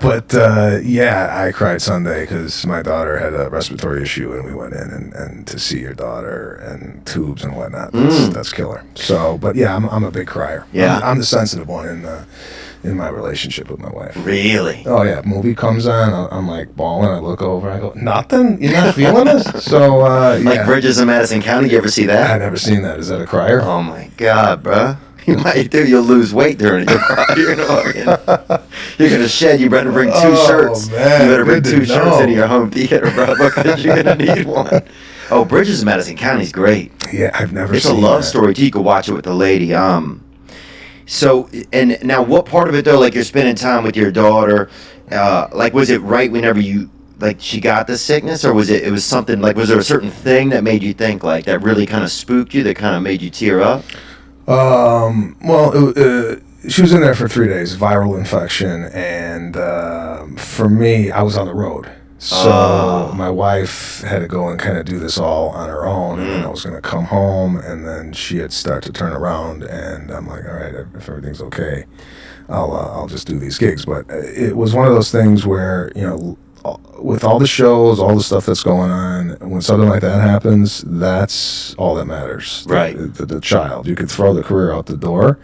[SPEAKER 17] But I cried Sunday because my daughter had a respiratory issue, and we went in and to see your daughter and tubes and whatnot. That's killer. So, but yeah, I'm a big crier.
[SPEAKER 16] Yeah,
[SPEAKER 17] I'm the sensitive one in my relationship with my wife.
[SPEAKER 16] Really?
[SPEAKER 17] Oh yeah. Movie comes on, I'm like bawling. I look over, I go, nothing. You're not feeling this? So
[SPEAKER 16] like Bridges in Madison County. You ever see that?
[SPEAKER 17] I've never seen that. Is that a crier?
[SPEAKER 16] Oh my God, bro. You might do. You'll lose weight during it. You'll cry. You're gonna shed. You better bring 2 shirts.
[SPEAKER 17] Man,
[SPEAKER 16] you better bring 2 shirts into your home theater, bro, because you're gonna need one. Oh, Bridges in Madison County is great.
[SPEAKER 17] Yeah, I've never
[SPEAKER 16] It's
[SPEAKER 17] seen
[SPEAKER 16] a love
[SPEAKER 17] that.
[SPEAKER 16] story too. You could watch it with the lady. So, and now what part of it though? Like you're spending time with your daughter. Like was it right whenever you like she got the sickness, or was it was something like was there a certain thing that made you think like that really kind of spooked you, that kind of made you tear up?
[SPEAKER 17] She was in there for 3 days, viral infection, and for me, I was on the road. So my wife had to go and kind of do this all on her own, and then I was going to come home, and then she had started to turn around, and I'm like, all right, if everything's okay, I'll just do these gigs. But it was one of those things where, you know, with all the shows, all the stuff that's going on, when something like that happens, that's all that matters.
[SPEAKER 16] Right.
[SPEAKER 17] The child. You could throw the career out the door.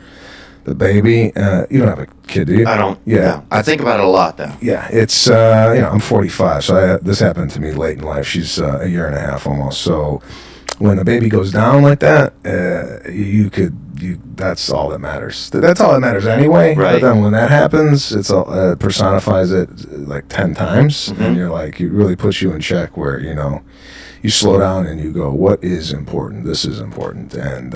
[SPEAKER 17] The baby. You don't have a kid, do you?
[SPEAKER 16] I don't.
[SPEAKER 17] Yeah.
[SPEAKER 16] No. I think about it a lot, though.
[SPEAKER 17] Yeah. It's, I'm 45, so this happened to me late in life. She's a year and a half almost. So when a baby goes down like that, that's all that matters. That's all that matters anyway.
[SPEAKER 16] Right.
[SPEAKER 17] But then when that happens, it's all personifies it like 10 times, and you're like, it really puts you in check where, you know, you slow down and you go, what is important? This is important. And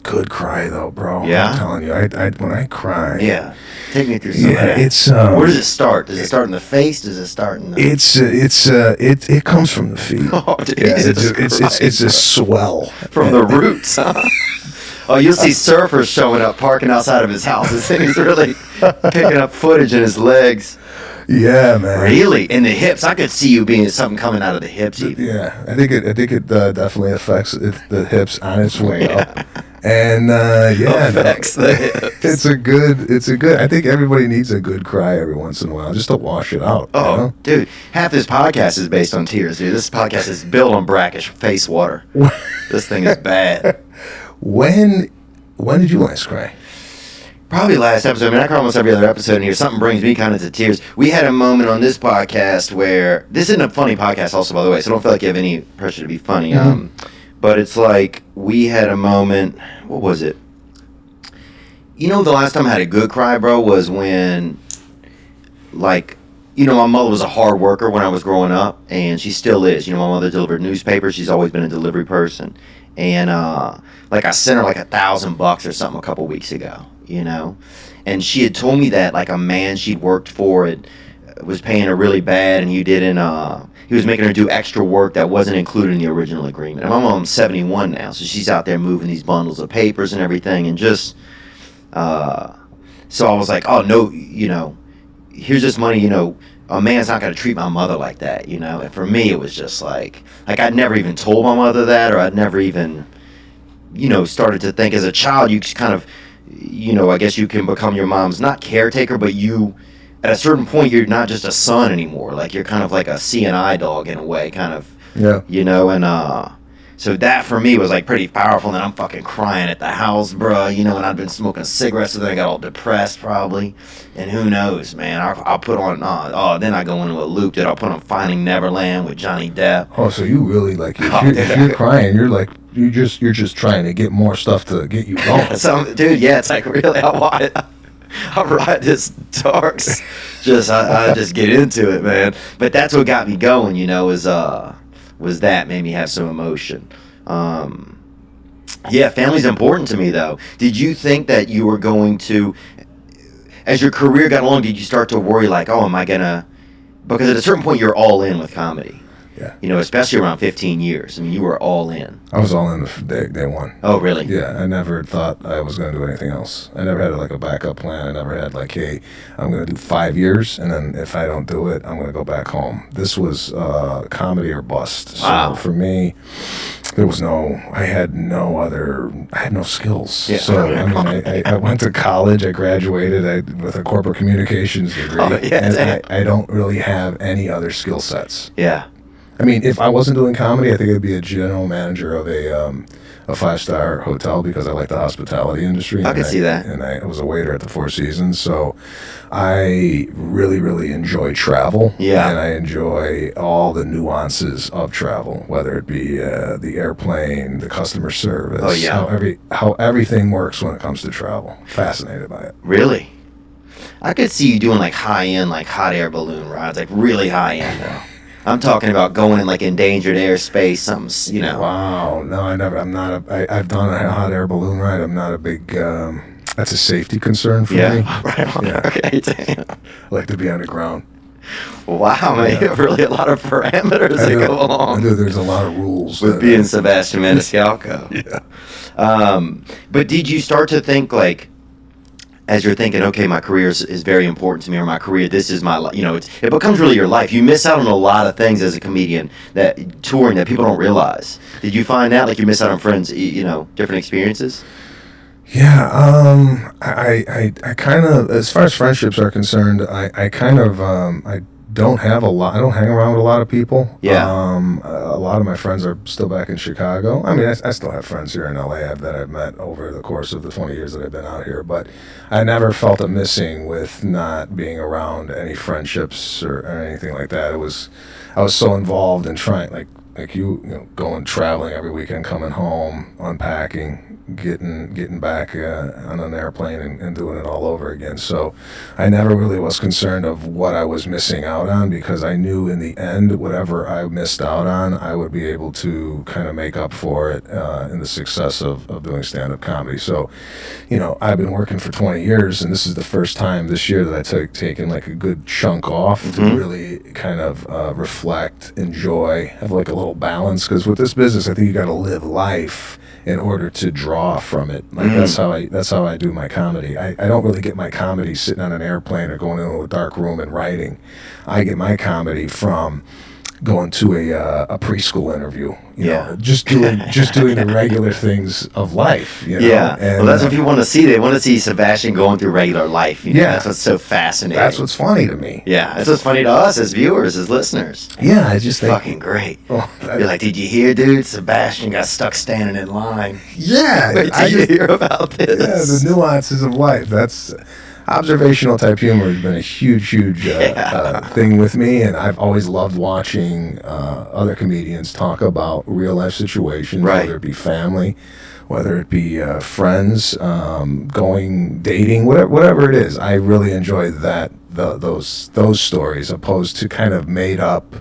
[SPEAKER 17] good cry though, bro.
[SPEAKER 16] Yeah.
[SPEAKER 17] I'm telling you, I when I cry.
[SPEAKER 16] Yeah. Take me through some of that.
[SPEAKER 17] It's
[SPEAKER 16] where does it start? Does it start in the face? Does it start in the
[SPEAKER 17] it comes from the feet.
[SPEAKER 16] Oh, Jesus Christ.
[SPEAKER 17] It's a swell
[SPEAKER 16] from the roots, huh? Oh, you'll see surfers showing up, parking outside of his house. This thing is really picking up footage in his legs.
[SPEAKER 17] Yeah, man.
[SPEAKER 16] Really? In the hips? I could see you being something coming out of the hips. Even.
[SPEAKER 17] Yeah, I think it definitely affects the hips on its way up. And
[SPEAKER 16] affects the hips.
[SPEAKER 17] It's a good. I think everybody needs a good cry every once in a while, just to wash it out.
[SPEAKER 16] Oh,
[SPEAKER 17] you know?
[SPEAKER 16] dude, half this podcast is based on tears, dude. This podcast is built on brackish face water. This thing is bad.
[SPEAKER 17] When did you last cry?
[SPEAKER 16] Probably last episode. I mean, I cry almost every other episode in here. Something brings me kind of to tears. We had a moment on this podcast where this isn't a funny podcast, also, by the way. So don't feel like you have any pressure to be funny. But it's like we had a moment. What was it? You know, the last time I had a good cry, bro, was when, like, you know, my mother was a hard worker when I was growing up, and she still is. You know, my mother delivered newspapers. She's always been a delivery person. And, like, I sent her, like, $1,000 or something a couple weeks ago, you know? And she had told me that, like, a man she'd worked for was paying her really bad, and he was making her do extra work that wasn't included in the original agreement. And my mom's 71 now, so she's out there moving these bundles of papers and everything, and just, so I was like, oh, no, you know, here's this money, you know, a man's not going to treat my mother like that, you know? And for me, it was just like I'd never even told my mother that, or I'd never even, you know, started to think as a child, you just kind of, you know, I guess you can become your mom's, not caretaker, but you, at a certain point, you're not just a son anymore. Like, you're kind of like a CNI dog in a way, kind of, you know? And so that, for me, was, like, pretty powerful. And then I'm fucking crying at the house, bro, you know, and I'd been smoking cigarettes, so then I got all depressed, probably. And who knows, man? I'll put on, then I go into a loop that I'll put on Finding Neverland with Johnny Depp.
[SPEAKER 17] Oh, so you really, like, if you're crying, you're like, you're just trying to get more stuff to get you going.
[SPEAKER 16] So, dude, yeah, it's like, really, I ride this darks. I just get into it, man. But that's what got me going, you know, was that made me have some emotion. Yeah, family's important to me, though. Did you think that you were going to, as your career got along, did you start to worry like, oh, am I gonna? Because at a certain point, you're all in with comedy.
[SPEAKER 17] Yeah.
[SPEAKER 16] You know, especially around 15 years. I mean, you were all in.
[SPEAKER 17] I was all in from day one.
[SPEAKER 16] Oh, really?
[SPEAKER 17] Yeah, I never thought I was going to do anything else. I never had like a backup plan. I never had like, hey, I'm going to do 5 years, and then if I don't do it, I'm going to go back home. This was comedy or bust.
[SPEAKER 16] Wow.
[SPEAKER 17] So for me, there was I had no skills.
[SPEAKER 16] Yeah.
[SPEAKER 17] So, I mean, I went to college, I graduated with a corporate communications degree, and I don't really have any other skill sets.
[SPEAKER 16] Yeah.
[SPEAKER 17] I mean, if I wasn't doing comedy, I think I'd be a general manager of a 5-star hotel because I like the hospitality industry.
[SPEAKER 16] I can see that.
[SPEAKER 17] And I was a waiter at the Four Seasons, so I really, really enjoy travel.
[SPEAKER 16] Yeah.
[SPEAKER 17] And I enjoy all the nuances of travel, whether it be the airplane, the customer service.
[SPEAKER 16] Oh, yeah.
[SPEAKER 17] How everything works when it comes to travel. Fascinated by it.
[SPEAKER 16] Really? I could see you doing like high-end, like hot air balloon rides, like really high-end though. I'm talking about going in like endangered airspace, something, you know.
[SPEAKER 17] Wow, no, I've done a hot air balloon ride. I'm not a big, that's a safety concern for me.
[SPEAKER 16] Right on.
[SPEAKER 17] Yeah.
[SPEAKER 16] Okay.
[SPEAKER 17] I like to be on the ground.
[SPEAKER 16] Wow, man, you have really a lot of parameters that go along.
[SPEAKER 17] There's a lot of rules.
[SPEAKER 16] With being Sebastian Maniscalco.
[SPEAKER 17] Yeah.
[SPEAKER 16] But did you start to think like, as you're thinking, okay, my career is very important to me, or my career, this is my life, you know, it becomes really your life. You miss out on a lot of things as a comedian, that touring, that people don't realize. Did you find out, like, you miss out on friends, you know, different experiences?
[SPEAKER 17] Yeah, I kind of, as far as friendships are concerned, I don't have a lot. I don't hang around with a lot of people.
[SPEAKER 16] Yeah.
[SPEAKER 17] A lot of my friends are still back in Chicago. I mean, I still have friends here in LA that I've met over the course of the 20 years that I've been out here. But I never felt a missing with not being around any friendships or anything like that. I was so involved in trying, like you know, going traveling every weekend, coming home, unpacking, getting back on an airplane and doing it all over again. So I never really was concerned of what I was missing out on, because I knew in the end, whatever I missed out on, I would be able to kind of make up for it in the success of doing stand-up comedy. So, you know, I've been working for 20 years, and this is the first time this year that I taken like a good chunk off to really kind of reflect, enjoy, have like a little balance. Because with this business, I think you got to live life in order to draw from it. Like that's how I do my comedy. I don't really get my comedy sitting on an airplane or going into a dark room and writing. I get my comedy from going to a preschool interview. You know, just doing the regular things of life. You know?
[SPEAKER 16] Yeah.
[SPEAKER 17] And,
[SPEAKER 16] well, that's what people want to see. They want to see Sebastian going through regular life. You know? That's what's so fascinating.
[SPEAKER 17] That's what's funny to me.
[SPEAKER 16] Yeah, that's what's funny to us as viewers, as listeners.
[SPEAKER 17] Yeah, I just think
[SPEAKER 16] fucking great. You're like, did you hear, dude? Sebastian got stuck standing in line.
[SPEAKER 17] Yeah.
[SPEAKER 16] Did you hear about this?
[SPEAKER 17] Yeah, the nuances of life. That's observational type humor has been a huge thing with me, and I've always loved watching other comedians talk about real life situations, whether it be family, whether it be friends, dating, whatever it is. I really enjoy those stories, opposed to kind of made up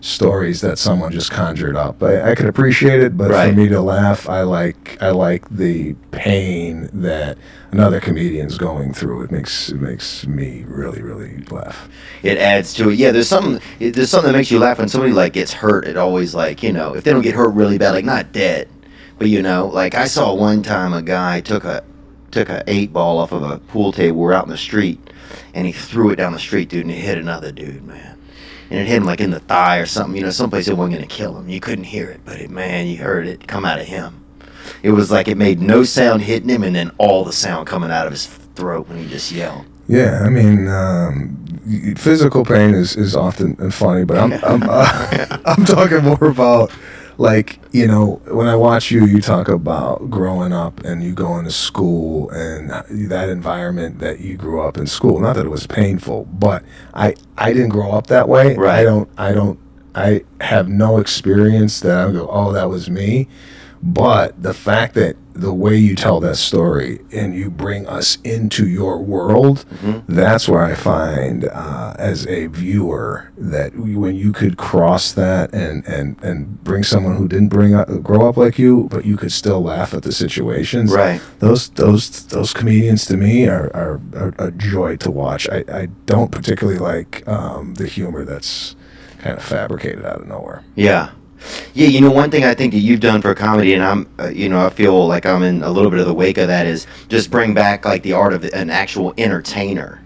[SPEAKER 17] stories that someone just conjured up. I could appreciate it, but for me to laugh, I like the pain that another comedian's going through. It makes me really, really laugh.
[SPEAKER 16] It adds to it. Yeah, there's something that makes you laugh when somebody like gets hurt. It always, like, you know, if they don't get hurt really bad, like not dead, but you know, like I saw one time a guy took a 8-ball off of a pool table. We're out in the street, and he threw it down the street, dude, and it hit another dude, man. And it hit him like in the thigh or something, you know, someplace it wasn't going to kill him. You couldn't hear it, but you heard it come out of him. It was like it made no sound hitting him, and then all the sound coming out of his throat when he just yelled.
[SPEAKER 17] Yeah, I mean, physical pain is often funny, but I'm talking more about, like, you know, when I watch you talk about growing up and you going to school and that environment that you grew up in school. Not that it was painful, but I didn't grow up that way. Right. I have no experience that I go, oh, that was me. But the fact that the way you tell that story and you bring us into your world, that's where I find as a viewer that when you could cross that and bring someone who didn't grow up like you, but you could still laugh at the situations.
[SPEAKER 16] Right.
[SPEAKER 17] Those comedians to me are a joy to watch. I don't particularly like the humor that's kind of fabricated out of nowhere.
[SPEAKER 16] Yeah. Yeah, you know, one thing I think that you've done for comedy, and I'm, I feel like I'm in a little bit of the wake of that, is just bring back like the art of an actual entertainer.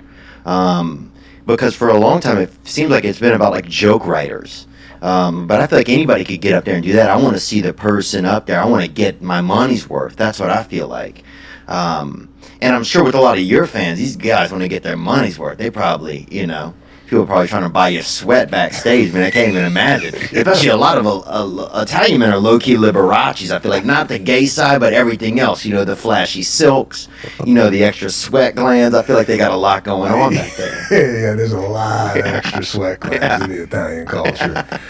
[SPEAKER 16] Because for a long time it seems like it's been about like joke writers. But I feel like anybody could get up there and do that. I want to see the person up there. I want to get my money's worth. That's what I feel like. And I'm sure with a lot of your fans, these guys want to get their money's worth. They probably, people are probably trying to buy you sweat backstage, man. I can't even imagine. Especially a lot of Italian men are low-key Liberace's. I feel like not the gay side, but everything else. The flashy silks, the extra sweat glands. I feel like they got a lot going on back there.
[SPEAKER 17] Yeah, there's a lot of extra sweat glands in the Italian culture.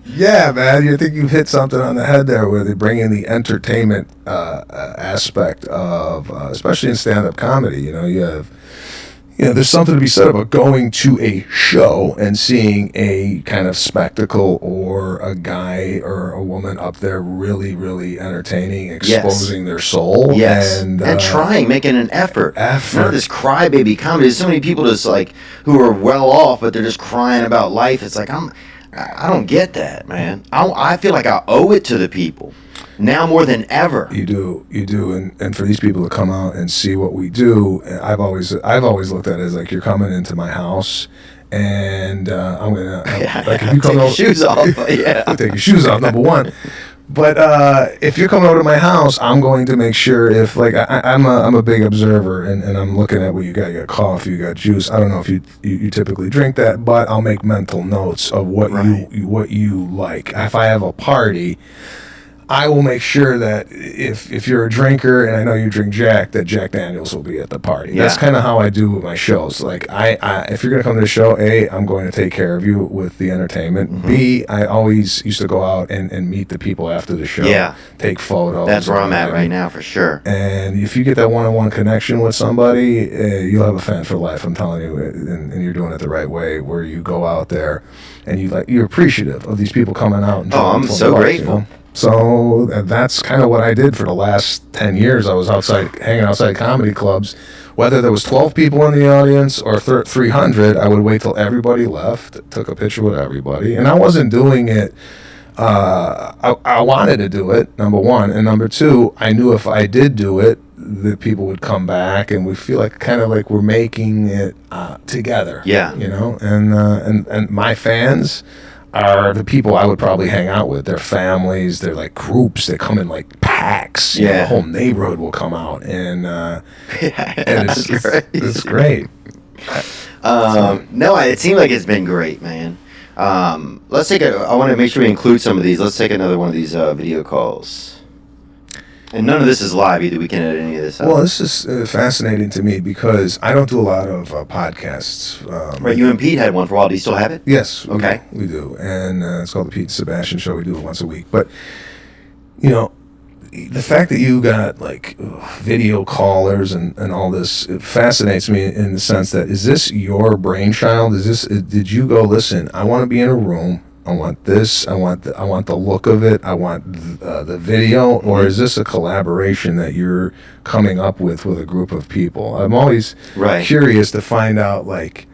[SPEAKER 17] Yeah, man, I think you've hit something on the head there where they bring in the entertainment aspect of, especially in stand-up comedy. You have... there's something to be said about going to a show and seeing a kind of spectacle or a guy or a woman up there really, really entertaining, exposing their soul.
[SPEAKER 16] Yes.
[SPEAKER 17] And
[SPEAKER 16] trying, making an effort. Not this crybaby comedy. There's so many people just like who are well off, but they're just crying about life. It's like, I don't get that, man. I feel like I owe it to the people. Now more than ever.
[SPEAKER 17] You do, and for these people to come out and see what we do, I've always looked at it as like you're coming into my house, and I'm gonna like if you come
[SPEAKER 16] take
[SPEAKER 17] over,
[SPEAKER 16] your shoes off. Yeah,
[SPEAKER 17] take your shoes off. Number one, but if you're coming over to my house, I'm going to make sure if like I'm a big observer, and I'm looking at what you got. You got coffee, you got juice. I don't know if you typically drink that, but I'll make mental notes of what you like. If I have a party, I will make sure that if you're a drinker, and I know you drink Jack, that Jack Daniels will be at the party.
[SPEAKER 16] Yeah.
[SPEAKER 17] That's kind of how I do with my shows. Like I if you're going to come to the show, A, I'm going to take care of you with the entertainment. B, I always used to go out and meet the people after the show.
[SPEAKER 16] Yeah.
[SPEAKER 17] Take photos.
[SPEAKER 16] That's where I'm at right now, for sure.
[SPEAKER 17] And if you get that one-on-one connection with somebody, you'll have a fan for life. I'm telling you, and you're doing it the right way, where you go out there and you're appreciative of these people coming out. And
[SPEAKER 16] I'm so grateful.
[SPEAKER 17] So that's kind of what I did for the last 10 years. I was hanging outside comedy clubs. Whether there was 12 people in the audience or 300, I would wait till everybody left, took a picture with everybody. And I wasn't doing it. I wanted to do it, number one. And number two, I knew if I did do it, the people would come back and we feel like kind of like we're making it together.
[SPEAKER 16] Yeah.
[SPEAKER 17] And my fans are the people I would probably hang out with. Their families, they're like groups. They come in like packs. The whole neighborhood will come out, and it's great.
[SPEAKER 16] No, it seemed like it's been great, man. Let's take I want to make sure we include some of these. Let's take another one of these video calls. And none of this is live either. We can edit any of this out.
[SPEAKER 17] Well, this is fascinating to me because I don't do a lot of podcasts.
[SPEAKER 16] Right, you and Pete had one for a while. Do you still have it?
[SPEAKER 17] Yes.
[SPEAKER 16] Okay.
[SPEAKER 17] We do. And it's called the Pete and Sebastian Show. We do it once a week. But, the fact that you got like video callers and all this, it fascinates me in the sense that, is this your brainchild? Did you go, listen, I want to be in a room, I want this, I want the look of it, I want the video, or is this a collaboration that you're coming up with a group of people? I'm always curious to find out, like,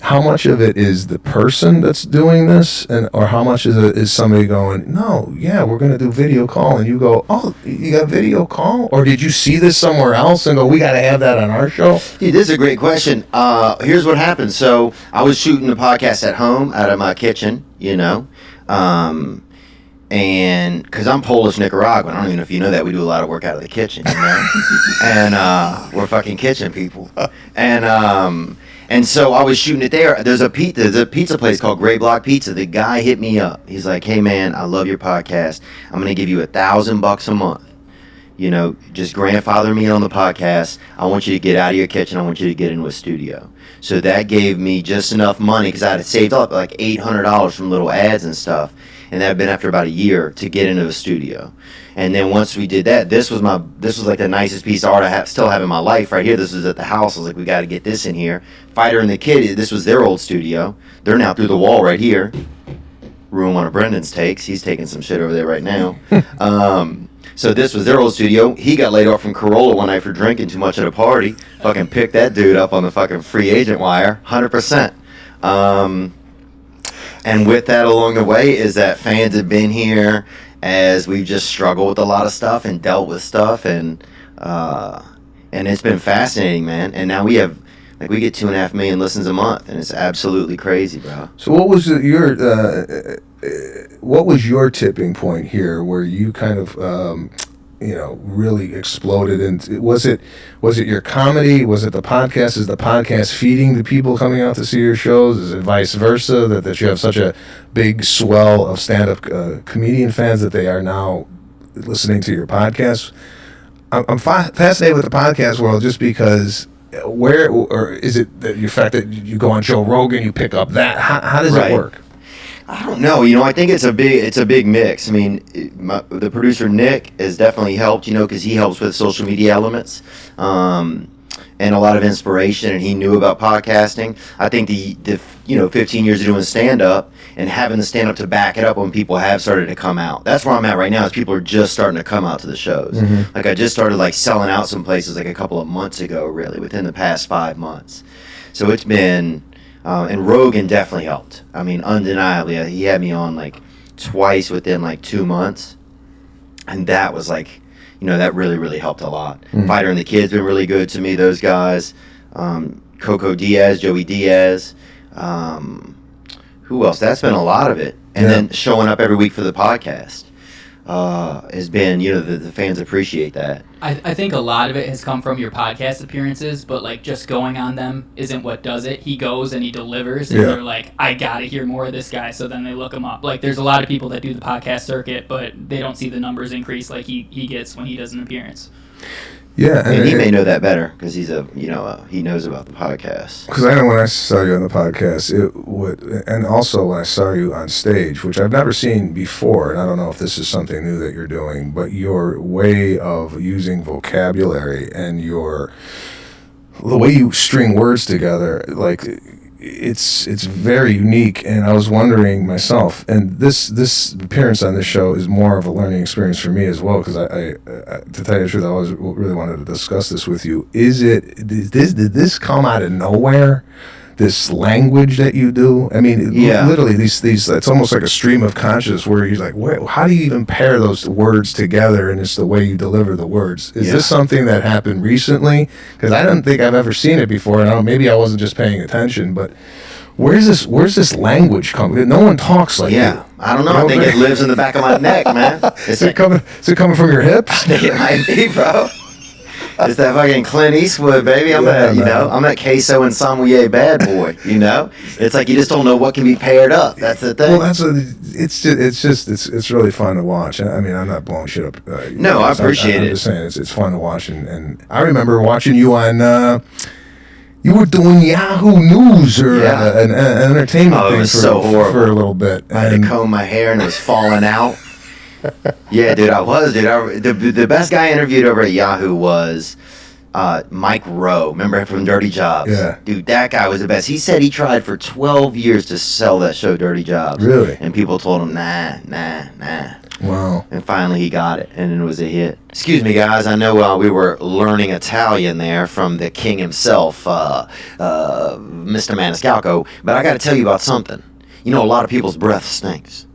[SPEAKER 17] how much of it is the person that's doing this, or how much is somebody going, no, yeah, we're going to do video call, and you go, oh, you got video call? Or did you see this somewhere else and go, we got to have that on our show?
[SPEAKER 16] Dude, this is a great question. Here's what happened. So I was shooting the podcast at home out of my kitchen, and because I'm Polish Nicaraguan, I don't even know if you know that, we do a lot of work out of the kitchen, and we're fucking kitchen people, and so I was shooting it there. There's a pizza place called Gray Block Pizza. The guy hit me up. He's like, hey man, I love your podcast. I'm gonna give you $1,000 a month. Just grandfather me on the podcast. I want you to get out of your kitchen. I want you to get into a studio. So that gave me just enough money because I had saved up like $800 from little ads and stuff. and that had been after about a year to get into the studio. And then once we did that, this was like the nicest piece of art I still have in my life right here. This was at the house. I was like, we got to get this in here. Fighter and the Kid, this was their old studio. They're now through the wall right here. Room one of Brendan's takes. He's taking some shit over there right now. So this was their old studio. He got laid off from Corolla one night for drinking too much at a party. Fucking picked that dude up on the fucking free agent wire, 100%. And with that along the way is that fans have been here as we've just struggled with a lot of stuff and dealt with stuff, and it's been fascinating, man. And now we get 2.5 million listens a month, and it's absolutely crazy, bro.
[SPEAKER 17] So what was your tipping point here, where you kind of really exploded? And was it your comedy? Was it the podcast? Is the podcast feeding the people coming out to see your shows? Is it vice versa, that you have such a big swell of stand-up comedian fans that they are now listening to your podcast? I'm fascinated with the podcast world just because or is it the fact that you go on Joe Rogan, you pick up that? How does it work?
[SPEAKER 16] I don't know. I think it's a big mix. I mean, the producer Nick has definitely helped, because he helps with social media elements, and a lot of inspiration. And he knew about podcasting. I think the 15 years of doing stand up and having the stand up to back it up when people have started to come out. That's where I'm at right now. Is people are just starting to come out to the shows. Mm-hmm. Like I just started selling out some places a couple of months ago, really within the past 5 months. So it's been. And Rogan definitely helped. I mean, undeniably, he had me on twice within 2 months, and that was that really, really helped a lot. Mm-hmm. Fighter and the Kid's been really good to me. Those guys, Coco Diaz, Joey Diaz, who else? That's been a lot of it. And then showing up every week for the podcast has been, the fans appreciate that.
[SPEAKER 18] I think a lot of it has come from your podcast appearances, but just going on them isn't what does it. He goes and he delivers, and they're like, I gotta hear more of this guy, so then they look him up. There's a lot of people that do the podcast circuit, but they don't see the numbers increase like he gets when he does an appearance.
[SPEAKER 17] Yeah,
[SPEAKER 16] and he may know that better because he's he knows about the podcast.
[SPEAKER 17] Because I know when I saw you on the podcast, and also when I saw you on stage, which I've never seen before, and I don't know if this is something new that you're doing, but your way of using vocabulary and the way you string words together, it's very unique. And I was wondering myself, and this appearance on this show is more of a learning experience for me as well, because I to tell you the truth, I always really wanted to discuss this with you. Did this come out of nowhere, this language that you do? I mean, literally these it's almost like a stream of consciousness where you're like, wait, how do you even pair those words together? And it's the way you deliver the words. Is this something that happened recently? Because I don't think I've ever seen it before, and maybe I wasn't just paying attention, but where's this language coming? No one talks like you.
[SPEAKER 16] I don't know. I think it lives in the back of my neck, man.
[SPEAKER 17] Is it coming from your hips?
[SPEAKER 16] I think it might be, bro. It's that fucking Clint Eastwood, baby. I'm that queso and sommelier bad boy. It's like you just don't know what can be paired up. That's the thing.
[SPEAKER 17] Well, it's really fun to watch. I mean, I'm not blowing shit up.
[SPEAKER 16] No, I appreciate it.
[SPEAKER 17] I'm just saying it's fun to watch, and I remember watching you on. You were doing Yahoo News or an entertainment thing for a little bit.
[SPEAKER 16] I had to comb my hair and it was falling out. Yeah, dude, I was, dude. The best guy I interviewed over at Yahoo was Mike Rowe. Remember him from Dirty Jobs?
[SPEAKER 17] Yeah.
[SPEAKER 16] Dude, that guy was the best. He said he tried for 12 years to sell that show, Dirty Jobs.
[SPEAKER 17] Really?
[SPEAKER 16] And people told him, nah.
[SPEAKER 17] Wow.
[SPEAKER 16] And finally he got it, and it was a hit. Excuse me, guys. I know we were learning Italian there from the king himself, Mr. Maniscalco, but I got to tell you about something. A lot of people's breath stinks.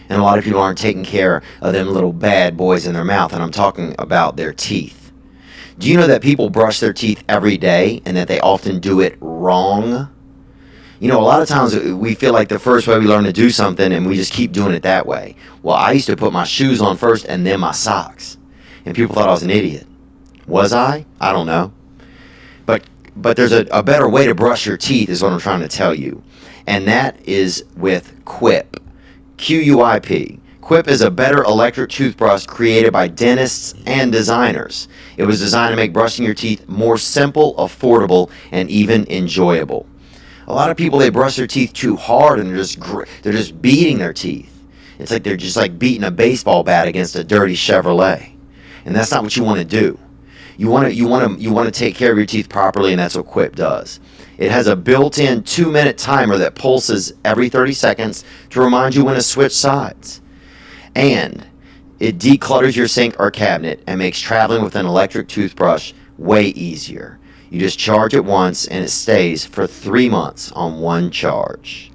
[SPEAKER 16] And a lot of people aren't taking care of them little bad boys in their mouth, and I'm talking about their teeth. Do you know that people brush their teeth every day and that they often do it wrong? A lot of times we feel like the first way we learn to do something and we just keep doing it that way. Well, I used to put my shoes on first and then my socks. And people thought I was an idiot. Was I? I don't know. But there's a better way to brush your teeth is what I'm trying to tell you. And that is with Quip. QUIP. Quip is a better electric toothbrush created by dentists and designers. It was designed to make brushing your teeth more simple, affordable, and even enjoyable. A lot of people, they brush their teeth too hard and they're just beating their teeth. It's like they're just like beating a baseball bat against a dirty Chevrolet. And that's not what you want to do. You want to take care of your teeth properly, and that's what Quip does. It has a built-in 2-minute timer that pulses every 30 seconds to remind you when to switch sides. And it declutters your sink or cabinet and makes traveling with an electric toothbrush way easier. You just charge it once and it stays for 3 months on one charge.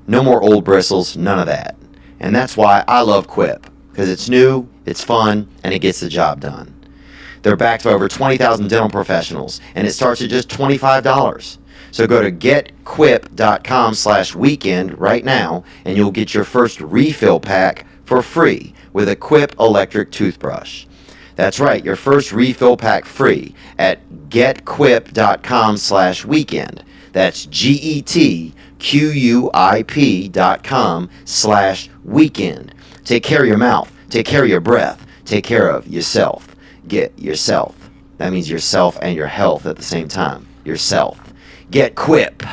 [SPEAKER 16] No more old bristles, none of that. And that's why I love Quip, because it's new, it's fun, and it gets the job done. They're backed by over 20,000 dental professionals, and it starts at just $25. So go to getquip.com/weekend right now, and you'll get your first refill pack for free with a Quip electric toothbrush. That's right, your first refill pack free at getquip.com/weekend. That's getquip.com/weekend. Take care of your mouth, take care of your breath, take care of yourself. Get yourself. That means yourself and your health at the same time. Yourself. Get Quip.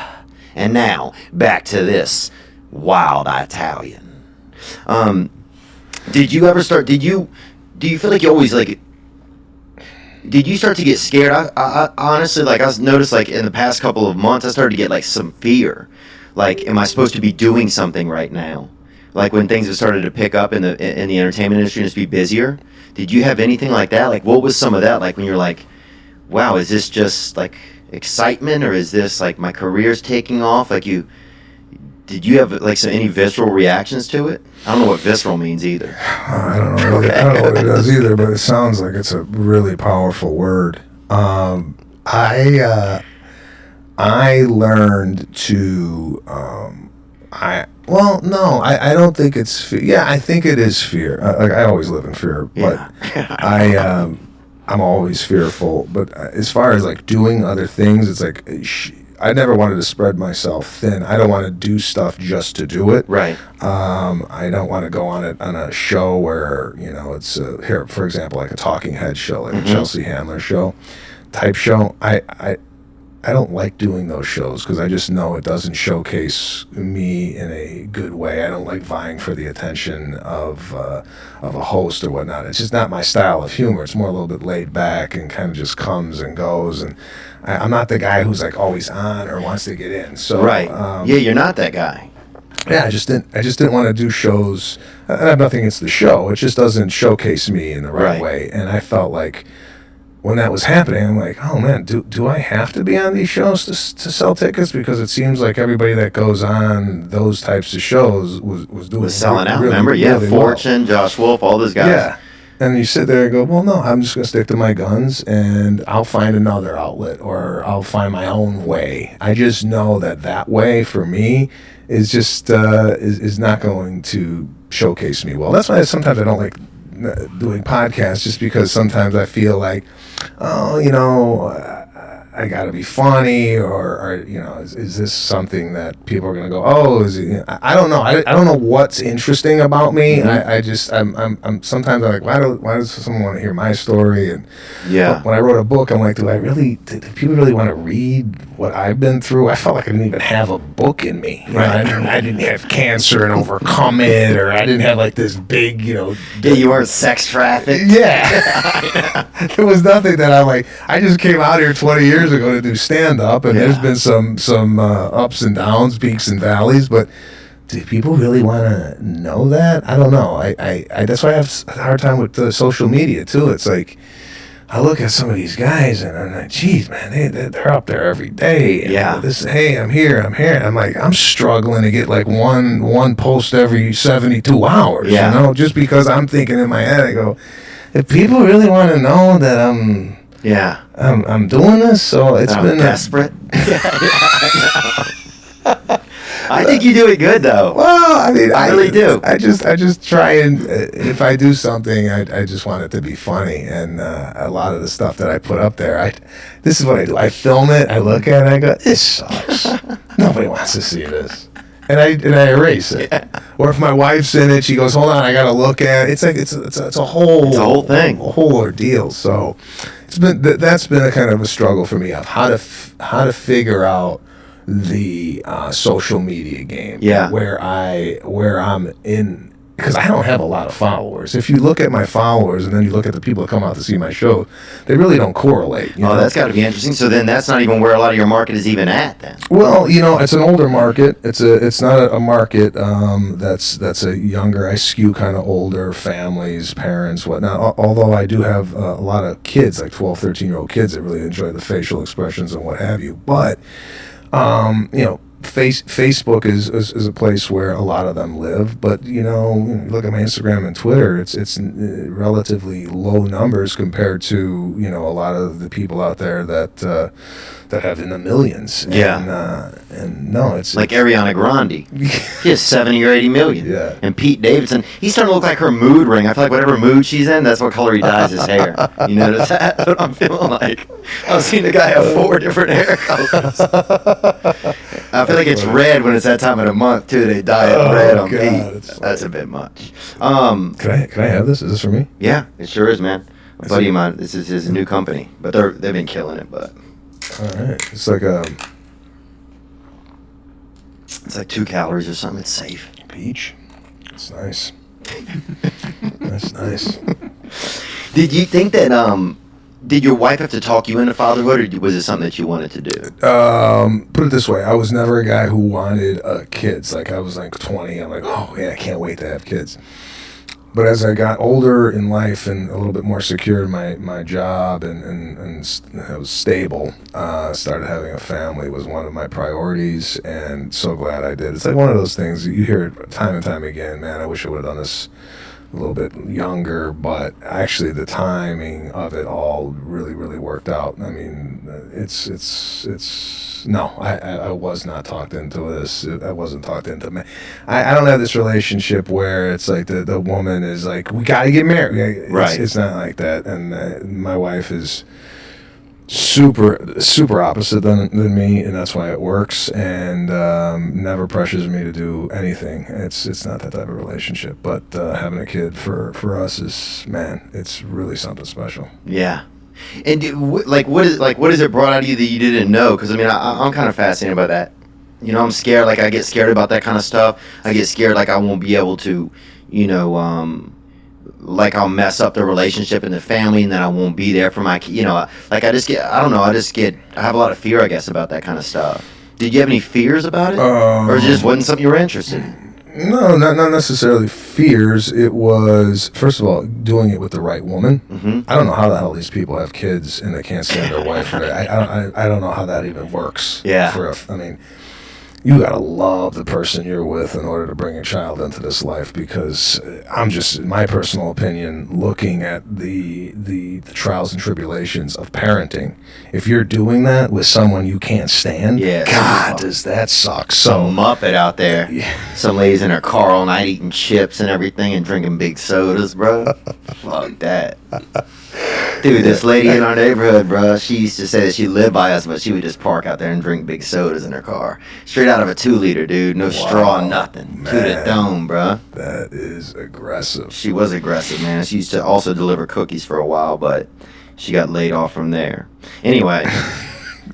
[SPEAKER 16] And now, back to this wild Italian. Did you ever start, do you feel like you always, like, did you start to get scared? I honestly, like, I noticed, like, in the past couple of months, I started to get, like, some fear. Like, am I supposed to be doing something right now? Like, when things have started to pick up in the entertainment industry and just be busier? Did you have anything like that? Like, what was some of that? Like, when you're like, wow, is this just, like, excitement? Or is this, like, my career's taking off? Like, did you have, like, any visceral reactions to it? I don't know what visceral means either.
[SPEAKER 17] I don't know. Really, I don't know what it does either, but it sounds like it's a really powerful word. I learned to, I don't think it's fear. Yeah, I think it is fear. Like, I always live in fear, but I'm always fearful. But as far as, like, doing other things, it's like, I never wanted to spread myself thin. I don't want to do stuff just to do it.
[SPEAKER 16] Right.
[SPEAKER 17] I don't want to go on a show where, you know, it's here, for example, like a talking head show, like a Chelsea Handler show type show. I don't like doing those shows because I just know it doesn't showcase me in a good way. I don't like vying for the attention of a host or whatnot. It's just not my style of humor. It's more a little bit laid back and kind of just comes and goes. And I'm not the guy who's, like, always on or wants to get in. So
[SPEAKER 16] right. Yeah, you're not that guy.
[SPEAKER 17] Yeah, I just didn't want to do shows. I have nothing against the show. It just doesn't showcase me in the right way. And I felt like, when that was happening, I'm like, oh man, do I have to be on these shows to sell tickets? Because it seems like everybody that goes on those types of shows was
[SPEAKER 16] selling out.
[SPEAKER 17] Really,
[SPEAKER 16] remember? Yeah,
[SPEAKER 17] really
[SPEAKER 16] Fortune, well. Josh Wolf, all those guys.
[SPEAKER 17] Yeah. And you sit there and go, well, no, I'm just going to stick to my guns and I'll find another outlet or I'll find my own way. I just know that way for me is just is not going to showcase me well. That's why sometimes I don't like doing podcasts, just because sometimes I feel like, oh, you know, I got to be funny, or you know, is this something that people are going to go, oh, is it, you know, I don't know. I don't know what's interesting about me. Mm-hmm. I'm sometimes I'm like, why does someone want to hear my story? And when I wrote a book, I'm like, do people really want to read what I've been through? I felt like I didn't even have a book in me. You know, I didn't have cancer and overcome it, or I didn't have like this big, you know.
[SPEAKER 16] Yeah, you weren't sex trafficked.
[SPEAKER 17] Yeah. There was nothing that I'm like, I just came out here 20 years ago to do stand-up, and there's been some ups and downs, peaks and valleys, but do people really want to know that? I don't know. I that's why I have a hard time with the social media too. It's like, I look at some of these guys and I'm like, geez, man, they're up there every day. And hey, I'm here. I'm like, I'm struggling to get like one post every 72 hours. You know, just because I'm thinking in my head, I go, if people really want to know that I'm doing this, so it's been
[SPEAKER 16] desperate. I think you do it good, though.
[SPEAKER 17] Well, I mean,
[SPEAKER 16] I really do.
[SPEAKER 17] I just try and if I do something, I just want it to be funny. And a lot of the stuff that I put up there, this is what I do. I film it, I look at it, I go, this sucks. Nobody wants to see this. And I erase it. Or if my wife's in it, she goes, hold on, I got to look at it. It's like it's a whole thing, a whole ordeal. So that's been a kind of a struggle for me of how to figure out the social media game.
[SPEAKER 16] Yeah.
[SPEAKER 17] Where I'm in because I don't have a lot of followers. If you look at my followers and then you look at the people that come out to see my show, they really don't correlate. You know?
[SPEAKER 16] That's got to be interesting. So then that's not even where a lot of your market is even at then.
[SPEAKER 17] Well, it's an older market. It's not a market that's a younger. I skew kind of older families, parents, whatnot. Although I do have a lot of kids, like 12, 13-year-old kids that really enjoy the facial expressions and what have you. But Facebook is a place where a lot of them live, but look at my Instagram and Twitter. It's relatively low numbers compared to a lot of the people out there that have in the millions.
[SPEAKER 16] Yeah,
[SPEAKER 17] and no, it's
[SPEAKER 16] like Ariana Grande. She has 70 or 80 million.
[SPEAKER 17] Yeah,
[SPEAKER 16] and Pete Davidson. He's starting to look like her mood ring. I feel like whatever mood she's in, that's what color he dyes his hair. You notice that? That's what I'm feeling like. I've seen the guy have 4 different hair colors. I feel like it's red when it's that time of the month too. They dye it red on Pete. That's a bit much.
[SPEAKER 17] Can I have this? Is this for me?
[SPEAKER 16] Yeah, it sure is, man. A buddy of mine. This is his new company, but they've been killing it. But
[SPEAKER 17] all right, it's like
[SPEAKER 16] 2 calories or something. It's safe.
[SPEAKER 17] Peach. It's nice. That's nice.
[SPEAKER 16] Did you think that did your wife have to talk you into fatherhood, or was it something that you wanted to do?
[SPEAKER 17] Put it this way, I was never a guy who wanted kids. Like I was like 20, I'm like, oh yeah, I can't wait to have kids. But as I got older in life and a little bit more secure in my job and I was stable, started having a family was one of my priorities, and so glad I did. It's like one of those things, you hear it time and time again, man, I wish I would have done this a little bit younger, but actually the timing of it all really, really worked out. I mean, I was not talked into this. I wasn't talked into me. I don't have this relationship where it's like the woman is like, we got to get married.
[SPEAKER 16] Right.
[SPEAKER 17] It's not like that. And my wife is super opposite than me, and that's why it works, and never pressures me to do anything. It's not that type of relationship, but having a kid for us is, man, it's really something special.
[SPEAKER 16] Yeah. And what is it brought out of you that you didn't know? Because I mean, I'm kind of fascinated by that. I'm scared. Like I get scared about that kind of stuff. I get scared like I won't be able to, like I'll mess up the relationship in the family, and then I won't be there for my, like I have a lot of fear, I guess, about that kind of stuff. Did you have any fears about it, or it just wasn't something you were interested in?
[SPEAKER 17] No, not necessarily fears. It was, first of all, doing it with the right woman.
[SPEAKER 16] Mm-hmm.
[SPEAKER 17] I don't know how the hell these people have kids and they can't stand their wife. I don't know how that even works.
[SPEAKER 16] Yeah.
[SPEAKER 17] I mean, you gotta love the person you're with in order to bring a child into this life, because I'm just, in my personal opinion, looking at the trials and tribulations of parenting. If you're doing that with someone you can't stand, God, does that suck.
[SPEAKER 16] Some Muppet out there. Some lady's in her car all night eating chips and everything and drinking big sodas, bro. Fuck that. Dude, this lady in our neighborhood, bro, she used to say that she lived by us, but she would just park out there and drink big sodas in her car. Straight out of a 2-liter, dude. No straw, nothing. To the dome, bro.
[SPEAKER 17] That is aggressive.
[SPEAKER 16] She was aggressive, man. She used to also deliver cookies for a while, but she got laid off from there. Anyway.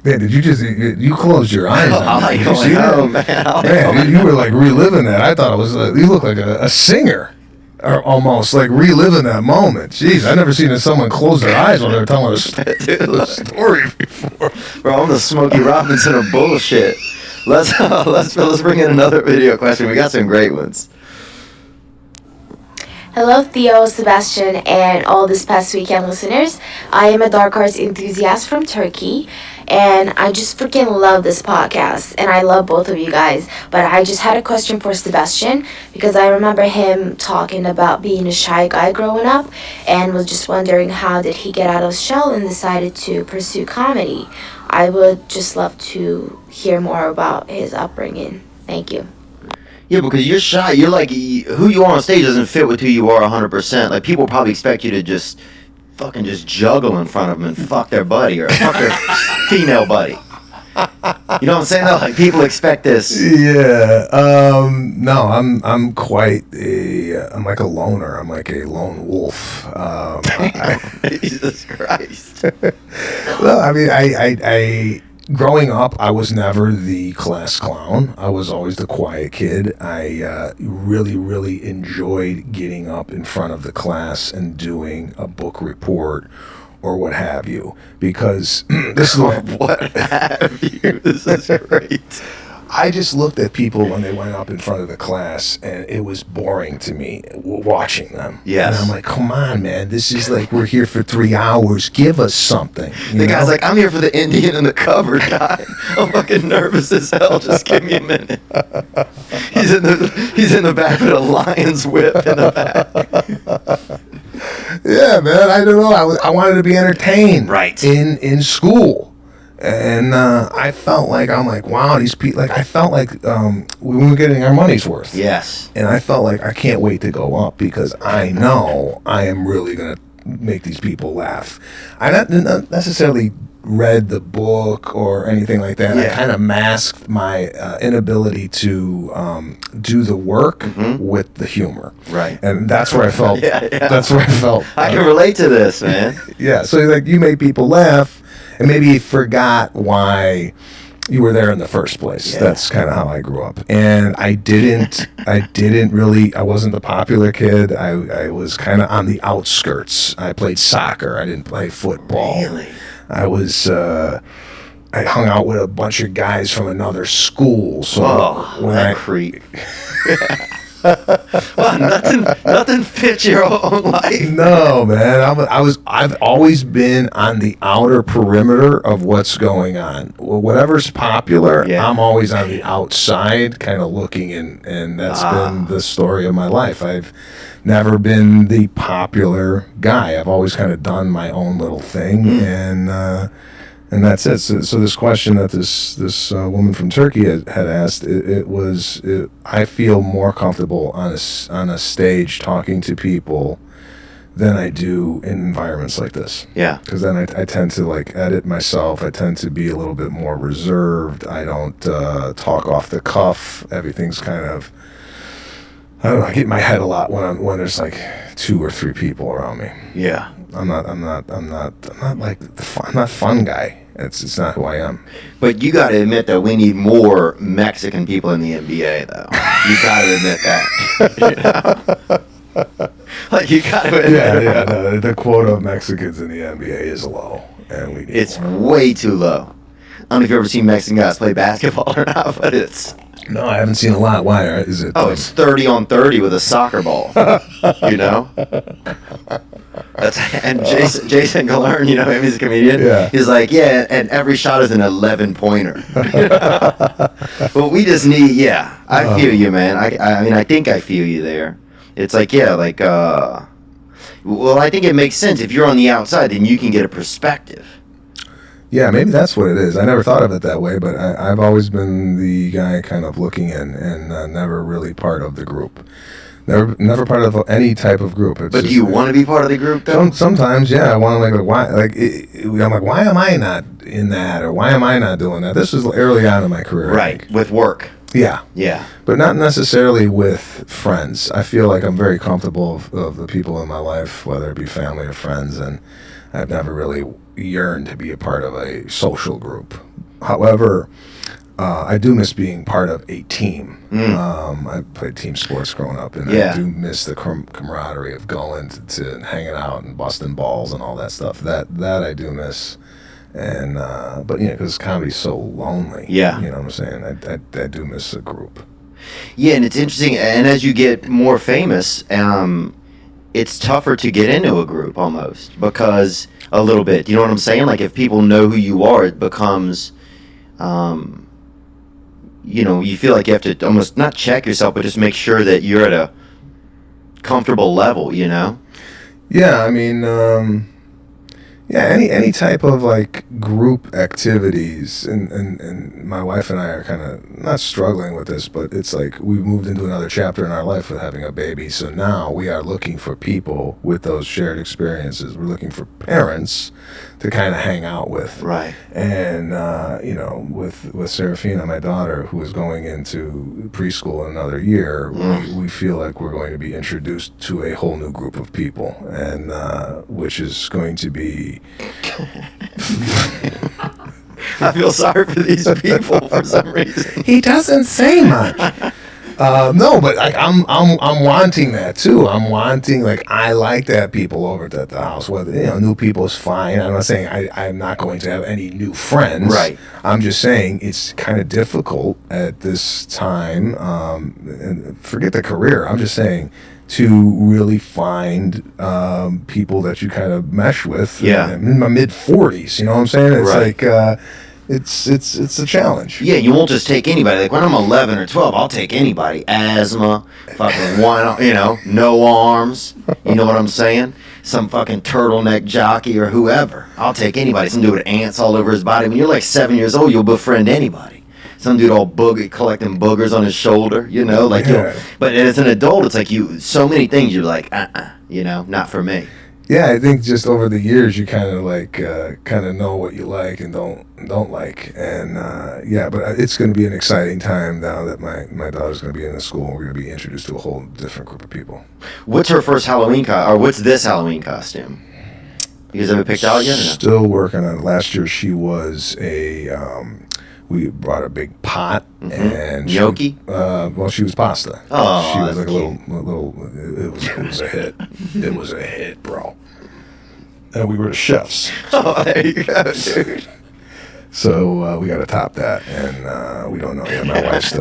[SPEAKER 17] Man, did you closed your eyes on that? Did you see that?
[SPEAKER 16] Man,
[SPEAKER 17] you were like reliving that. I thought it was, you look like a singer. Or almost like reliving that moment. Jeez, I never seen someone close their eyes when they were telling a story before.
[SPEAKER 16] Bro, I'm the Smokey Robinson of bullshit. Let's bring in another video question. We got some great ones.
[SPEAKER 19] Hello, Theo, Sebastian, and all this past weekend listeners. I am a dark arts enthusiast from Turkey, and I just freaking love this podcast, and I love both of you guys. But I just had a question for Sebastian, because I remember him talking about being a shy guy growing up, and was just wondering how did he get out of his shell and decided to pursue comedy. I would just love to hear more about his upbringing. Thank you.
[SPEAKER 16] Yeah, because you're shy. You're like, who you are on stage doesn't fit with who you are 100%. Like, people probably expect you to just fucking just juggle in front of them and fuck their buddy or fuck their female buddy. You know what I'm saying? Though? Like, people expect this.
[SPEAKER 17] Yeah. No, I'm quite I'm like a loner. I'm like a lone wolf.
[SPEAKER 16] Jesus Christ.
[SPEAKER 17] No, I mean, growing up, I was never the class clown. I was always the quiet kid. I really, really enjoyed getting up in front of the class and doing a book report or what have you, because this is
[SPEAKER 16] what have you. This is great.
[SPEAKER 17] I just looked at people when they went up in front of the class, and it was boring to me watching them.
[SPEAKER 16] Yes.
[SPEAKER 17] And I'm like, come on, man. This is like, we're here for 3 hours. Give us something.
[SPEAKER 16] The guy's like, I'm here for the Indian in the cupboard guy. I'm fucking nervous as hell. Just give me a minute. He's in the back with a lion's whip in the back.
[SPEAKER 17] Yeah, man. I don't know. I wanted to be entertained.
[SPEAKER 16] Right.
[SPEAKER 17] In school. And I felt like, I'm like, wow, these people, like, I felt like we were getting our money's worth.
[SPEAKER 16] Yes.
[SPEAKER 17] And I felt like I can't wait to go up because I know I am really going to make these people laugh. I not necessarily read the book or anything like that.
[SPEAKER 16] Yeah.
[SPEAKER 17] I kind of masked my inability to do the work with the humor.
[SPEAKER 16] Right.
[SPEAKER 17] And that's where I felt.
[SPEAKER 16] Yeah.
[SPEAKER 17] That's where I felt.
[SPEAKER 16] I can relate to this, man.
[SPEAKER 17] Yeah. So like, you make people laugh. And maybe you forgot why you were there in the first place. Yeah. That's kind of how I grew up. And I wasn't the popular kid. I was kind of on the outskirts. I played soccer. I didn't play football.
[SPEAKER 16] Really?
[SPEAKER 17] I hung out with a bunch of guys from another school. So
[SPEAKER 16] creep. Well, nothing fits your own life.
[SPEAKER 17] No, man. I've always been on the outer perimeter of what's going on. Whatever's popular, I'm always on the outside, kind of looking in, and that's been the story of my life. I've never been the popular guy. I've always kind of done my own little thing, and that's it. So this question that this woman from Turkey had asked, I feel more comfortable on a stage talking to people than I do in environments like this.
[SPEAKER 16] Yeah.
[SPEAKER 17] Because then I tend to like edit myself. I tend to be a little bit more reserved. I don't talk off the cuff. Everything's kind of, I don't know. I get in my head a lot when there's like 2 or 3 people around me.
[SPEAKER 16] Yeah.
[SPEAKER 17] I'm not like I'm not fun guy. It's not who I am.
[SPEAKER 16] But you got to admit that we need more Mexican people in the NBA, though. You got to admit that. Like, you got to admit.
[SPEAKER 17] Yeah. No, the quota of Mexicans in the NBA is low, and we need
[SPEAKER 16] it's
[SPEAKER 17] more.
[SPEAKER 16] Way too low. I don't know if you've ever seen Mexican guys play basketball or not, but it's.
[SPEAKER 17] No, I haven't seen a lot. Why is it?
[SPEAKER 16] Oh, it's 30 on 30 with a soccer ball. You know. And Jason Galern, you know him, he's a comedian.
[SPEAKER 17] Yeah.
[SPEAKER 16] He's like, yeah, and every shot is an 11-pointer. But we just need, I feel you, man. I mean, I think I feel you there. It's like, well, I think it makes sense. If you're on the outside, then you can get a perspective.
[SPEAKER 17] Yeah, maybe that's what it is. I never thought of it that way, but I've always been the guy kind of looking in and never really part of the group. Never part of any type of group.
[SPEAKER 16] But do you want to be part of the group, though?
[SPEAKER 17] Sometimes, yeah. I want to why? I'm like, why am I not in that, or why am I not doing that? This was early on in my career,
[SPEAKER 16] right? With work.
[SPEAKER 17] Yeah.
[SPEAKER 16] But
[SPEAKER 17] not necessarily with friends. I feel like I'm very comfortable of the people in my life, whether it be family or friends, and I've never really yearned to be a part of a social group. However, I do miss being part of a team. I played team sports growing up, and I do miss the camaraderie of going to hanging out and busting balls and all that stuff. That I do miss. And but because comedy's so lonely.
[SPEAKER 16] Yeah.
[SPEAKER 17] You know what I'm saying? I do miss a group.
[SPEAKER 16] Yeah, and it's interesting. And as you get more famous, it's tougher to get into a group almost, because a little bit. You know what I'm saying? Like, if people know who you are, it becomes, you feel like you have to almost not check yourself, but just make sure that you're at a comfortable level, you know?
[SPEAKER 17] Yeah, I mean, any type of like group activities, and my wife and I are kind of not struggling with this, but it's like we've moved into another chapter in our life with having a baby. So now we are looking for people with those shared experiences. We're looking for parents to kind of hang out with.
[SPEAKER 16] Right.
[SPEAKER 17] And with Serafina, my daughter, who is going into preschool in another year, we feel like we're going to be introduced to a whole new group of people, and which is going to be
[SPEAKER 16] I feel sorry for these people for some reason.
[SPEAKER 17] He doesn't say much. No, but like I'm wanting that too. I'm wanting, like, I like to have people over at the house. Whether new people is fine. I'm not saying I'm not going to have any new friends.
[SPEAKER 16] Right.
[SPEAKER 17] I'm just saying it's kind of difficult at this time. And forget the career. I'm just saying to really find people that you kind of mesh with.
[SPEAKER 16] Yeah.
[SPEAKER 17] I'm in my mid 40s. You know what I'm saying? It's
[SPEAKER 16] Right.
[SPEAKER 17] like. It's a challenge.
[SPEAKER 16] Yeah, you won't just take anybody. Like when I'm 11 or 12, I'll take anybody. Asthma, fucking no arms. You know what I'm saying? Some fucking turtleneck jockey or whoever. I'll take anybody. Some dude with ants all over his body. When you're like 7 years old, you'll befriend anybody. Some dude all collecting boogers on his shoulder. But as an adult, it's like so many things you're like, not for me.
[SPEAKER 17] Yeah, I think just over the years you kind of know what you like and don't like, and but it's going to be an exciting time now that my daughter's going to be in the school. And we're going to be introduced to a whole different group of people.
[SPEAKER 16] What's her first Halloween or what's this Halloween costume? You guys haven't picked out yet? Or no?
[SPEAKER 17] Still working on it. Last year she was we brought a big pot and
[SPEAKER 16] gnocchi.
[SPEAKER 17] She was pasta.
[SPEAKER 16] Oh,
[SPEAKER 17] she was like a little. It was a hit. It was a hit, bro. And we were the chefs.
[SPEAKER 16] Oh, there you go, dude.
[SPEAKER 17] So we got to top that, and we don't know yet.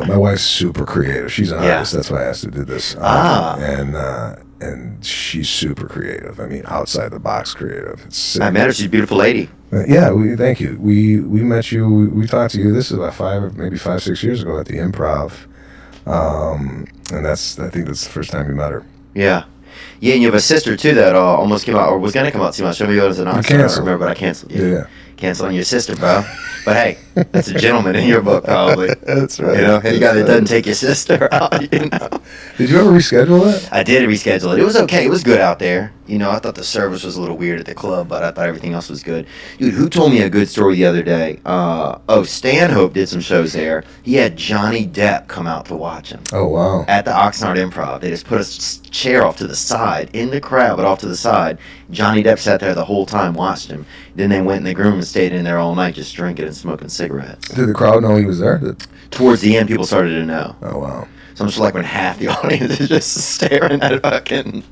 [SPEAKER 17] My wife's super creative. She's an artist. That's why I asked her to do this. And she's super creative. I mean, outside the box creative.
[SPEAKER 16] I met her. She's a beautiful lady.
[SPEAKER 17] Yeah, thank you. We met you. We talked to you. This is about 5, 6 years ago at the Improv, and I think that's the first time you met her.
[SPEAKER 16] Yeah. Yeah, and you have a sister too that almost came out or was gonna come out to see my show. Maybe it was an
[SPEAKER 17] I canceled.
[SPEAKER 16] I remember, but I canceled.
[SPEAKER 17] Yeah.
[SPEAKER 16] Cancel on your sister, bro. But hey, that's a gentleman in your book, probably.
[SPEAKER 17] That's right.
[SPEAKER 16] The guy that doesn't take your sister out.
[SPEAKER 17] Did you ever reschedule that?
[SPEAKER 16] I did reschedule it. It was okay. It was good out there. I thought the service was a little weird at the club, but I thought everything else was good. Dude, who told me a good story the other day? Stanhope did some shows there. He had Johnny Depp come out to watch him.
[SPEAKER 17] Oh, wow.
[SPEAKER 16] At the Oxnard Improv. They just put a chair off to the side, in the crowd, but off to the side. Johnny Depp sat there the whole time, watched him. Then they went in the room and stayed in there all night just drinking and smoking cigarettes.
[SPEAKER 17] Did the crowd know he was there?
[SPEAKER 16] Towards the end, people started to know.
[SPEAKER 17] Oh, wow.
[SPEAKER 16] So I'm just like when half the audience is just staring at fucking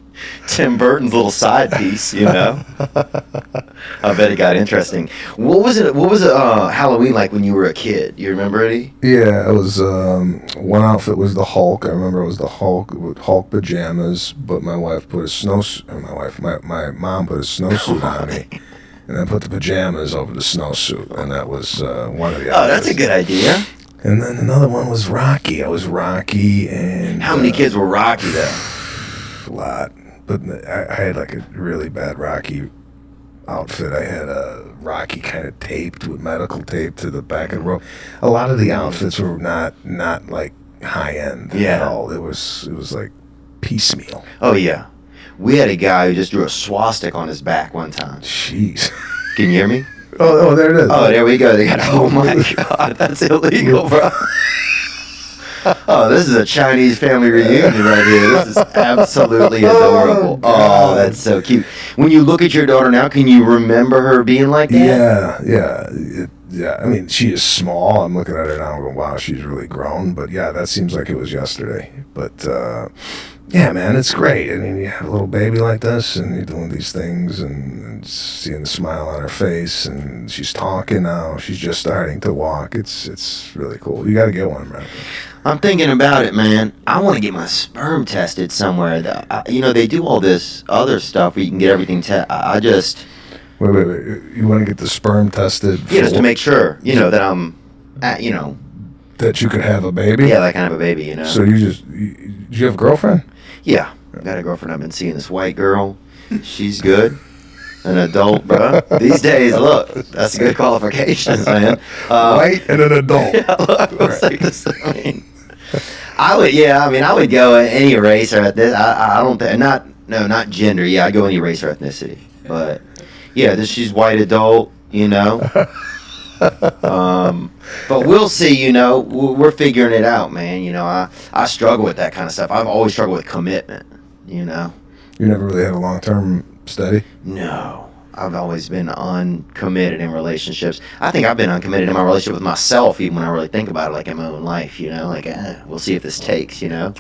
[SPEAKER 16] Tim Burton's little side piece, I bet it got interesting. What was it Halloween like when you were a kid? You remember Eddie?
[SPEAKER 17] Yeah, it was one outfit was the Hulk. I remember it was the Hulk with Hulk pajamas, but my wife put a snowsuit. My mom put a snowsuit on me, and then put the pajamas over the snowsuit, and that was one of the outfits.
[SPEAKER 16] Oh, that's a good idea.
[SPEAKER 17] And then another one was Rocky. I was Rocky, and
[SPEAKER 16] how many kids were Rocky though?
[SPEAKER 17] A lot, but I had like a really bad Rocky outfit. I had a Rocky kind of taped with medical tape to the back of the rope. A lot of the outfits were not like high end at all. It was like piecemeal.
[SPEAKER 16] Oh yeah, we had a guy who just drew a swastika on his back one time.
[SPEAKER 17] Jeez,
[SPEAKER 16] can you hear me?
[SPEAKER 17] Oh, there it is.
[SPEAKER 16] Oh, there we go. Oh my God, that's illegal, bro. Oh, this is a Chinese family reunion right here. This is absolutely adorable. Oh, that's so cute. When you look at your daughter now, can you remember her being like that?
[SPEAKER 17] Yeah. I mean, she is small. I'm looking at her now and going, wow, she's really grown. But yeah, that seems like it was yesterday. But yeah, man, it's great. I mean, you have a little baby like this, and you're doing these things, and seeing the smile on her face, and she's talking now. She's just starting to walk. It's really cool. You got to get one, man.
[SPEAKER 16] I'm thinking about it, man. I want to get my sperm tested somewhere. They do all this other stuff where you can get everything tested. I just...
[SPEAKER 17] Wait. You want to get the sperm tested?
[SPEAKER 16] Yeah, just to make sure, that I'm,
[SPEAKER 17] that you could have a baby?
[SPEAKER 16] Yeah, that I can have a baby,
[SPEAKER 17] So do you have a girlfriend?
[SPEAKER 16] Yeah, I got a girlfriend. I've been seeing this white girl. She's good. An adult, bro. These days, look, that's good qualifications, man.
[SPEAKER 17] White and an adult.
[SPEAKER 16] Yeah, look, I would go any race or ethnicity. I don't think, not gender. Yeah, I'd go any race or ethnicity. But yeah, she's white adult, but we'll see, we're figuring it out, man. I struggle with that kind of stuff. I've always struggled with commitment,
[SPEAKER 17] You never really had a long-term study?
[SPEAKER 16] No. I've always been uncommitted in relationships. I think I've been uncommitted in my relationship with myself, even when I really think about it, like in my own life. You know, like we'll see if this takes. You know.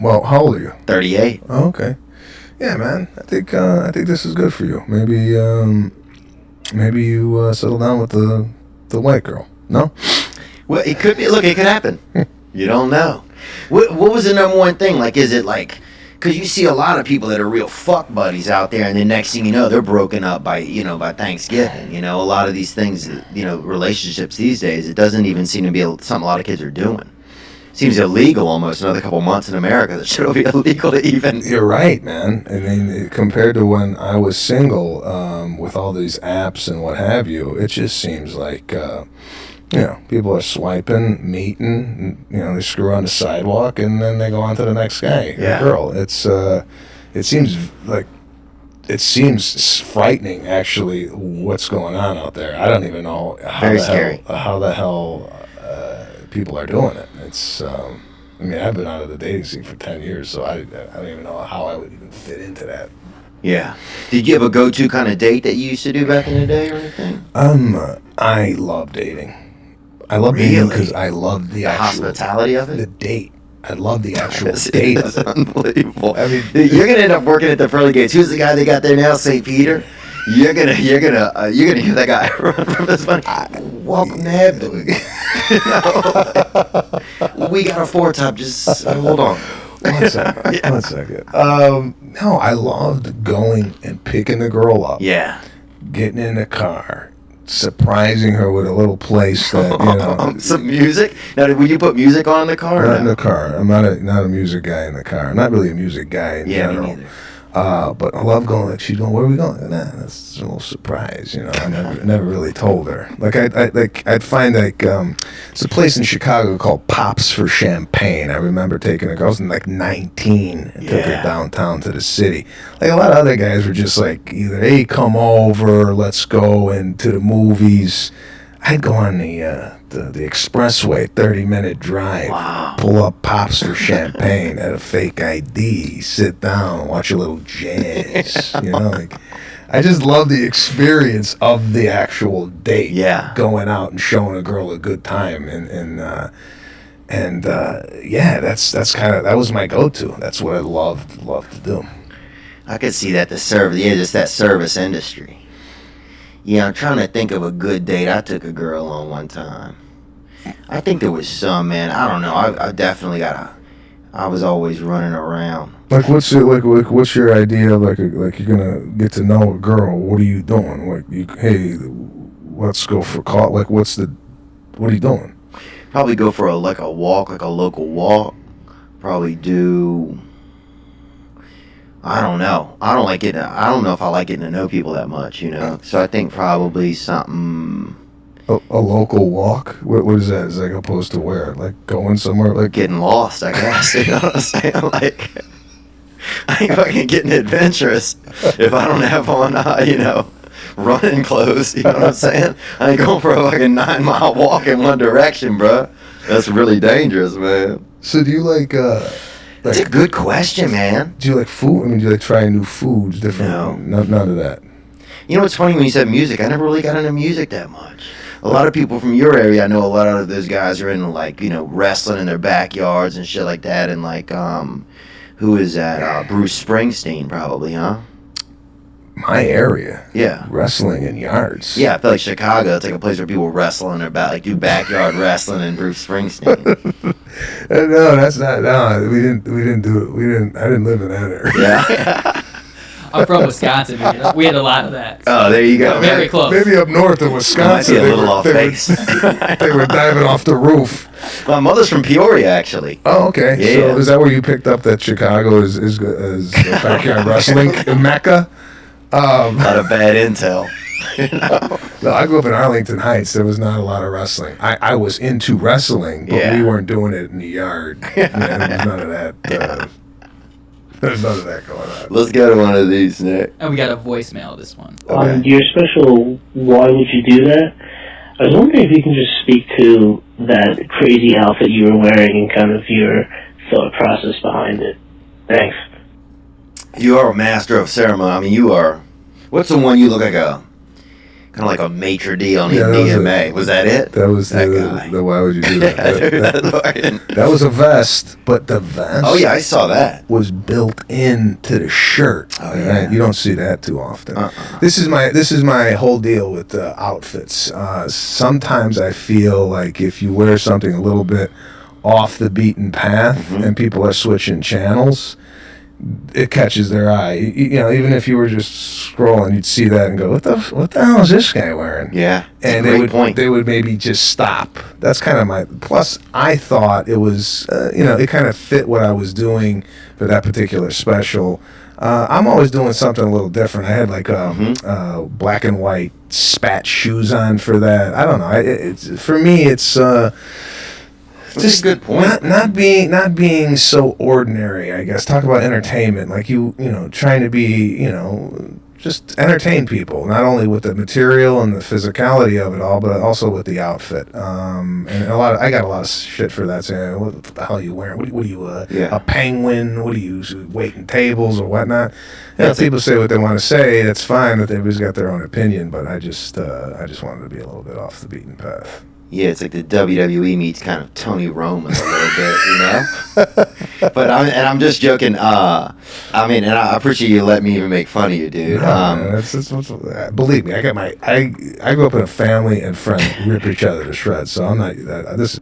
[SPEAKER 17] Well, how old are you?
[SPEAKER 16] 38.
[SPEAKER 17] Oh, okay. Yeah, man. I think this is good for you. Maybe you settle down with the white girl. No.
[SPEAKER 16] Well, it could be. Look, it could happen. You don't know. What was the number one thing? Like, is it like? Because you see a lot of people that are real fuck buddies out there, and the next thing you know, they're broken up by Thanksgiving. You know, a lot of these things, relationships these days, it doesn't even seem to be something a lot of kids are doing. Seems illegal almost. Another couple months in America, that shit will be illegal to even.
[SPEAKER 17] You're right, man. I mean, compared to when I was single, with all these apps and what have you, it just seems like. People are swiping, meeting, they screw on the sidewalk, and then they go on to the next guy or girl. It seems frightening, actually, what's going on out there. I don't even know how the hell people are doing it. It's, I've been out of the dating scene for 10 years, so I don't even know how I would even fit into that.
[SPEAKER 16] Yeah. Did you have a go-to kind of date that you used to do back in the day or anything?
[SPEAKER 17] I love dating. I love dating because I love the
[SPEAKER 16] hospitality of it.
[SPEAKER 17] The date. I love the actual date.
[SPEAKER 16] That's unbelievable. I mean, you're gonna end up working at the pearly gates. Who's the guy they got there now? St. Peter. You're gonna hear that guy run from this one. Welcome to heaven. We got a 4-top. Just hold on.
[SPEAKER 17] One second. No, I loved going and picking the girl up.
[SPEAKER 16] Yeah.
[SPEAKER 17] Getting in the car. Surprising her with a little place that
[SPEAKER 16] some music. Now, would you put music on in the car?
[SPEAKER 17] Not in the car. I'm not a music guy in the car. I'm not really a music guy in general. Me neither. But I love going. Like she's going, where are we going? Nah, that's a little surprise. I never really told her. Like I'd find it's a place in Chicago called Pops for Champagne. I remember taking her. I was 19 and took her downtown to the city. Like a lot of other guys were just like either hey come over, let's go into the movies. I'd go on the expressway, 30-minute drive, pull up Pops for Champagne, at a fake ID, sit down, watch a little jazz. I just love the experience of the actual date.
[SPEAKER 16] Yeah.
[SPEAKER 17] Going out and showing a girl a good time, that was my go-to. That's what I loved to do.
[SPEAKER 16] I could see that just that service industry. Yeah, I'm trying to think of a good date I took a girl on one time. I think there was some, man. I don't know. I definitely I was always running around.
[SPEAKER 17] Like, what's your idea of like you're gonna get to know a girl? What are you doing? Like, hey, let's go for coffee. Like, what are you doing?
[SPEAKER 16] Probably go for a walk, like a local walk. Probably do. I don't know. I don't know if I like getting to know people that much, So I think probably something.
[SPEAKER 17] A local walk? What is that? Is like opposed to where? Like going somewhere? Like
[SPEAKER 16] getting lost, I guess. You know what I'm saying? Like, I ain't fucking getting adventurous if I don't have on, running clothes. You know what I'm saying? I ain't going for a fucking 9-mile walk in one direction, bro. That's really dangerous, man.
[SPEAKER 17] So do you like?
[SPEAKER 16] That's a good question, man.
[SPEAKER 17] Do you like food? I mean, do you like trying new foods? Different? No. None of that.
[SPEAKER 16] You know what's funny when you said music? I never really got into music that much. A lot of people from your area, I know a lot of those guys are into wrestling in their backyards and shit like that. And who is that? Bruce Springsteen, probably, huh?
[SPEAKER 17] My area?
[SPEAKER 16] Yeah.
[SPEAKER 17] Wrestling in yards?
[SPEAKER 16] Yeah, I feel like Chicago, it's like a place where people wrestle in their do backyard wrestling and Bruce Springsteen.
[SPEAKER 17] No, that's not. No, we didn't do it. I didn't live in that area.
[SPEAKER 16] Yeah.
[SPEAKER 18] I'm from Wisconsin. We had a lot of that.
[SPEAKER 16] Oh, there you go.
[SPEAKER 18] Very close.
[SPEAKER 17] Maybe up north of Wisconsin,
[SPEAKER 16] might be a little off base.
[SPEAKER 17] They were diving off the roof.
[SPEAKER 16] My mother's from Peoria, actually.
[SPEAKER 17] Oh, okay.
[SPEAKER 16] Yeah.
[SPEAKER 17] So is that where you picked up that Chicago is backyard wrestling Mecca?
[SPEAKER 16] A lot of bad intel.
[SPEAKER 17] No, I grew up in Arlington Heights. There was not a lot of wrestling. I was into wrestling, but we weren't doing it in the yard. There was none of that. There's none of that going on.
[SPEAKER 16] Let's go to one of these, Nick.
[SPEAKER 18] And we got a voicemail this one.
[SPEAKER 20] On your special, why would you do that? I was wondering if you can just speak to that crazy outfit you were wearing and kind of your thought process behind it. Thanks.
[SPEAKER 16] You are a master of ceremony. I mean, you are. What's the one you look like kind of like a maitre d' on DMA? Was that it?
[SPEAKER 17] That was
[SPEAKER 16] that
[SPEAKER 17] guy. Why would you do that?
[SPEAKER 16] that,
[SPEAKER 17] that was a vest, but the vest.
[SPEAKER 16] Oh yeah, I saw that.
[SPEAKER 17] Was built into the shirt.
[SPEAKER 16] Oh yeah,
[SPEAKER 17] right? You don't see that too often. This is my whole deal with the outfits. Sometimes I feel like if you wear something a little bit off the beaten path and people are switching channels, it catches their eye. You know, even if you were just scrolling, you'd see that and go, "What the hell is this guy wearing?"
[SPEAKER 16] Yeah,
[SPEAKER 17] and they would maybe just stop. That's kind of my. Plus, I thought it was, it kind of fit what I was doing for that particular special. I'm always doing something a little different. I had like black and white spat shoes on for that. I don't know. For me, it's.
[SPEAKER 16] That's just a good point.
[SPEAKER 17] Not being so ordinary, I guess. Talk about entertainment, like trying to be, just entertain people, not only with the material and the physicality of it all, but also with the outfit. And I got a lot of shit for that. Saying, "What the hell are you wearing? What are you, a penguin? What are you waiting tables or whatnot?" People say what they want to say. That's fine. That everybody's got their own opinion, but I just wanted to be a little bit off the beaten path.
[SPEAKER 16] Yeah, it's like the WWE meets kind of Tony Roman a little bit, But I'm just joking. And I appreciate you letting me even make fun of you, dude.
[SPEAKER 17] Believe me, I grew up in a family and friends rip each other to shreds. So I'm not. This is.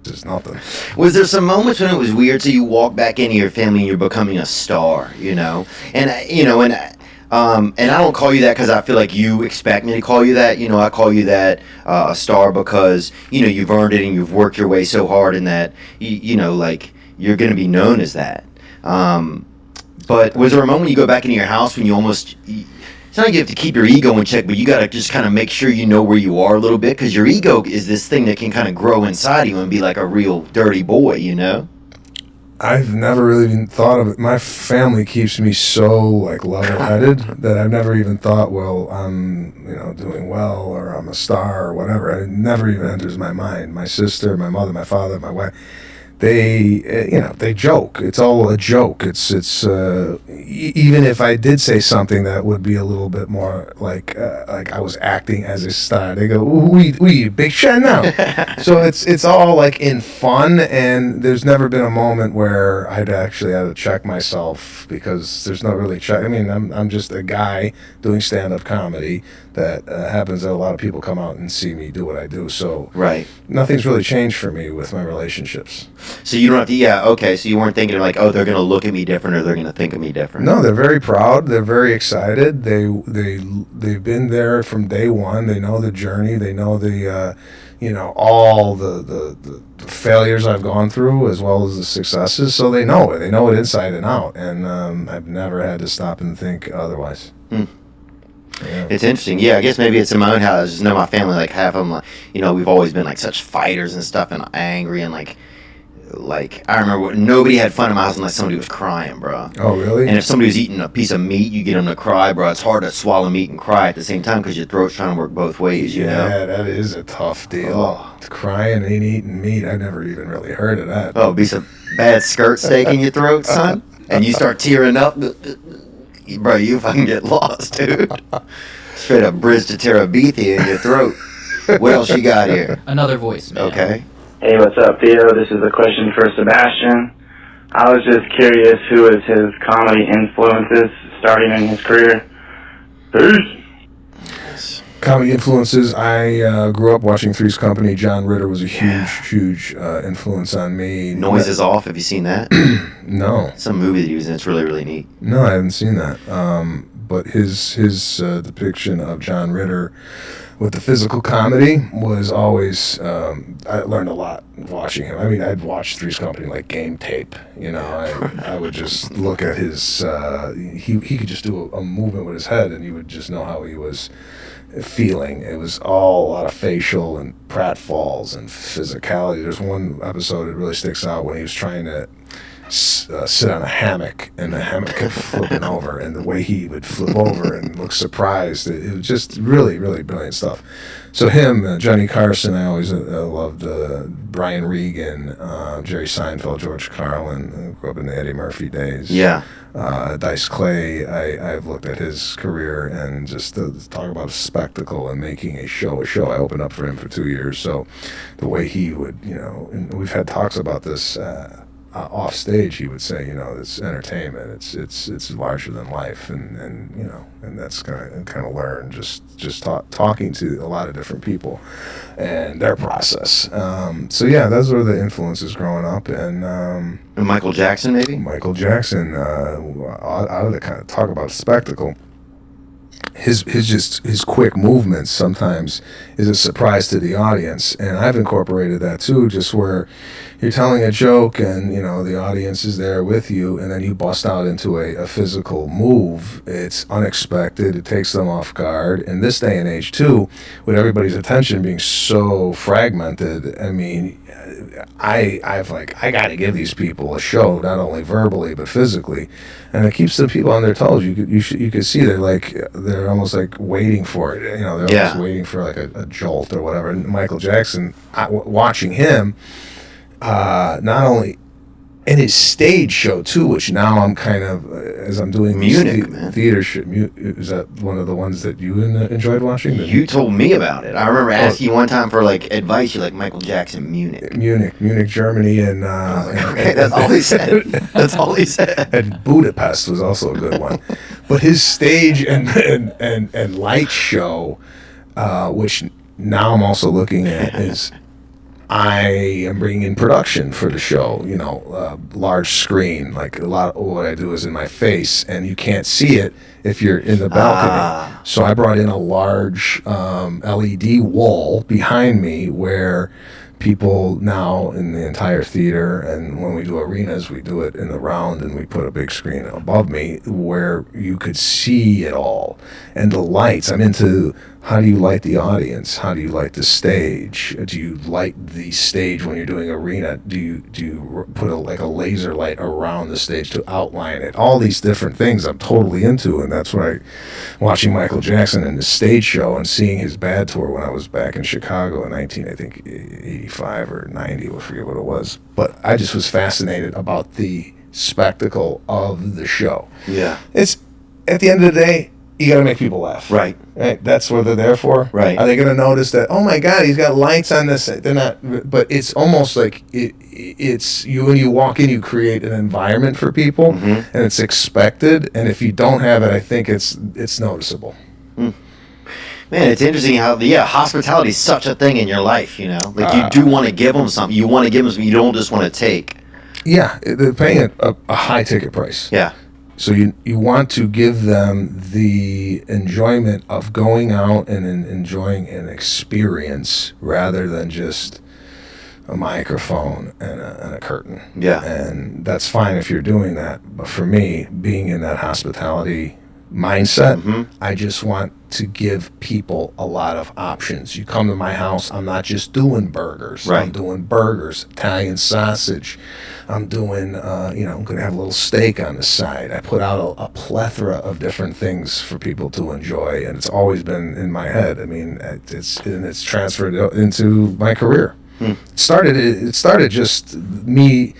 [SPEAKER 17] It's nothing.
[SPEAKER 16] Was there some moments when it was weird? So you walk back into your family and you're becoming a star, and and I don't call you that because I feel like you expect me to call you that. I call you that a star because you've earned it and you've worked your way so hard, and that like you're going to be known as that. But was there a moment when you go back into your house when you almost? It's not like you have to keep your ego in check, but you got to just kind of make sure you know where you are a little bit, because your ego is this thing that can kind of grow inside you and be like a real dirty boy,
[SPEAKER 17] I've never really even thought of it. My family keeps me so level-headed that I've never even thought, well, I'm doing well or I'm a star or whatever. It never even enters my mind. My sister, my mother, my father, my wife, they joke. It's all a joke. It's even if I did say something that would be a little bit more like I was acting as a star, they go, we big shot now. So it's all in fun, and there's never been a moment where I'd actually had to check myself, because there's no really check. I mean, I'm just a guy doing stand-up comedy that happens that a lot of people come out and see me do what I do. So nothing's really changed for me with my relationships.
[SPEAKER 16] So you don't have to, okay, so you weren't thinking they're going to look at me different or they're going to think of me different.
[SPEAKER 17] No, they're very proud. They're very excited. They've been there from day one. They know the journey. They know all the failures I've gone through as well as the successes. So they know it. They know it inside and out. And I've never had to stop and think otherwise.
[SPEAKER 16] Yeah. It's interesting. Yeah, I guess maybe it's in my own house. I just know my family, half of them, we've always been such fighters and stuff, and angry, and I remember nobody had fun in my house unless somebody was crying, bro.
[SPEAKER 17] Oh, really?
[SPEAKER 16] And if somebody was eating a piece of meat, you get them to cry, bro. It's hard to swallow meat and cry at the same time because your throat's trying to work both ways, you know?
[SPEAKER 17] Yeah, that is a tough deal. Crying and eating meat, I never even really heard of that.
[SPEAKER 16] Oh, be some bad skirt steak in your throat, son? And you start tearing up, bro, you fucking get lost, dude. Straight up bridge to Terabithia in your throat. What else you got here?
[SPEAKER 18] Another voicemail.
[SPEAKER 16] Okay.
[SPEAKER 21] Hey, what's up, Theo? This is a question for Sebastian. I was just curious who is his comedy influences starting in his career. Peace.
[SPEAKER 17] Comedy influences, I grew up watching Three's Company. John Ritter was a huge influence on me.
[SPEAKER 16] Noise is Off, have you seen that?
[SPEAKER 17] No.
[SPEAKER 16] Some movie that he was in, it's really, really neat.
[SPEAKER 17] No, I haven't seen that. But his depiction of John Ritter with the physical comedy was always, I learned a lot watching him. I mean, I'd watch Three's Company like game tape, I would just look at his, he could just do a movement with his head and you would just know how he was feeling. It was all a lot of facial and pratfalls and physicality. There's one episode that really sticks out when he was trying to sit on a hammock, and the hammock kept flipping over, and the way he would flip over and look surprised, it was just really, really brilliant stuff. So him, Johnny Carson, I always loved Brian Regan, Jerry Seinfeld, George Carlin. Grew up in the Eddie Murphy days.
[SPEAKER 16] Yeah.
[SPEAKER 17] Dice Clay, I've looked at his career and just talk about a spectacle and making a show. I opened up for him for 2 years. So the way he would, and we've had talks about this off stage, he would say, it's entertainment. It's larger than life, and that's kind of learned just talking to a lot of different people and their process. So yeah, those were the influences growing up, and
[SPEAKER 16] Michael Jackson, maybe.
[SPEAKER 17] Michael Jackson, out of the kind of talk about spectacle. His quick movements sometimes is a surprise to the audience, and I've incorporated that too, just where you're telling a joke and the audience is there with you, and then you bust out into a physical move. It's unexpected. It takes them off guard. In this day and age too, with everybody's attention being so fragmented, I mean, I've I got to give these people a show, not only verbally but physically, and it keeps the people on their toes. You could see they're almost waiting for it. They're almost waiting for a jolt or whatever. And Michael Jackson, watching him, not only in his stage show too, which now I'm kind of, as I'm doing
[SPEAKER 16] Munich,
[SPEAKER 17] theater shit. Is that one of the ones that you enjoyed watching?
[SPEAKER 16] You told me about it. I remember asking you one time for advice. You're like, Michael Jackson, Munich,
[SPEAKER 17] Germany, and
[SPEAKER 16] okay, that's all he said. That's all he said.
[SPEAKER 17] And Budapest was also a good one, but his stage and light show, which now I'm also looking at, is I am bringing in production for the show, large screen. Like a lot of what I do is in my face, and you can't see it if you're in the balcony. So I brought in a large LED wall behind me where people now in the entire theater, and when we do arenas, we do it in the round, and we put a big screen above me where you could see it all. And the lights, I'm into how do you light the audience? How do you light the stage? Do you light the stage when you're doing arena? Do you put a laser light around the stage to outline it? All these different things I'm totally into, and that's why watching Michael Jackson in his stage show and seeing his Bad tour when I was back in Chicago in 1985 or 90, I forget what it was. But I just was fascinated about the spectacle of the show.
[SPEAKER 16] Yeah.
[SPEAKER 17] It's, at the end of the day, you got to make people laugh.
[SPEAKER 16] Right.
[SPEAKER 17] That's what they're there for.
[SPEAKER 16] Right.
[SPEAKER 17] Are they going to notice that, oh my God, he's got lights on this? They're not, but it's almost like it's you, when you walk in, you create an environment for people, and it's expected. And if you don't have it, I think it's noticeable.
[SPEAKER 16] Man, it's interesting how hospitality is such a thing in your life, you do want to give them something. You want to give them something. You don't just want to take.
[SPEAKER 17] Yeah, they're paying a high ticket price.
[SPEAKER 16] Yeah.
[SPEAKER 17] So you want to give them the enjoyment of going out and enjoying an experience rather than just a microphone and a curtain.
[SPEAKER 16] Yeah.
[SPEAKER 17] And that's fine if you're doing that. But for me, being in that hospitality mindset, I just want to give people a lot of options. You come to my house, I'm not just doing burgers.
[SPEAKER 16] Right.
[SPEAKER 17] I'm doing burgers, Italian sausage. I'm doing, I'm going to have a little steak on the side. I put out a plethora of different things for people to enjoy, and it's always been in my head. I mean, it's transferred into my career. It started just me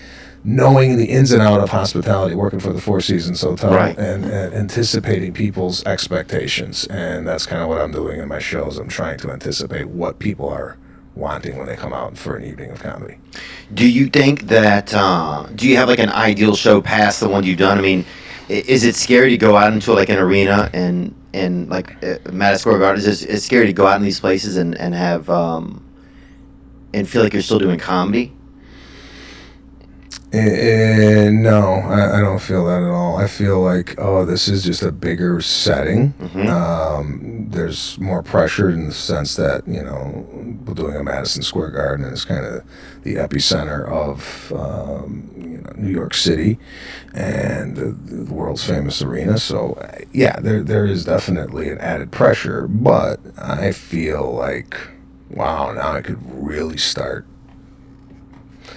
[SPEAKER 17] knowing the ins and out of hospitality, working for the Four Seasons Hotel,
[SPEAKER 16] right,
[SPEAKER 17] and anticipating people's expectations. And that's kind of what I'm doing in my shows. I'm trying to anticipate what people are wanting when they come out for an evening of comedy.
[SPEAKER 16] Do you think that, do you have like an ideal show past the one you've done? I mean, is it scary to go out into like an arena and like Madison Square Garden? Is it scary to go out in these places and have, and feel like you're still doing comedy?
[SPEAKER 17] No, I don't feel that at all. I feel like, this is just a bigger setting. There's more pressure in the sense that, we're doing a Madison Square Garden is kind of the epicenter of, New York City and the world's famous arena. So, yeah, there is definitely an added pressure, but I feel like, wow, now I could really start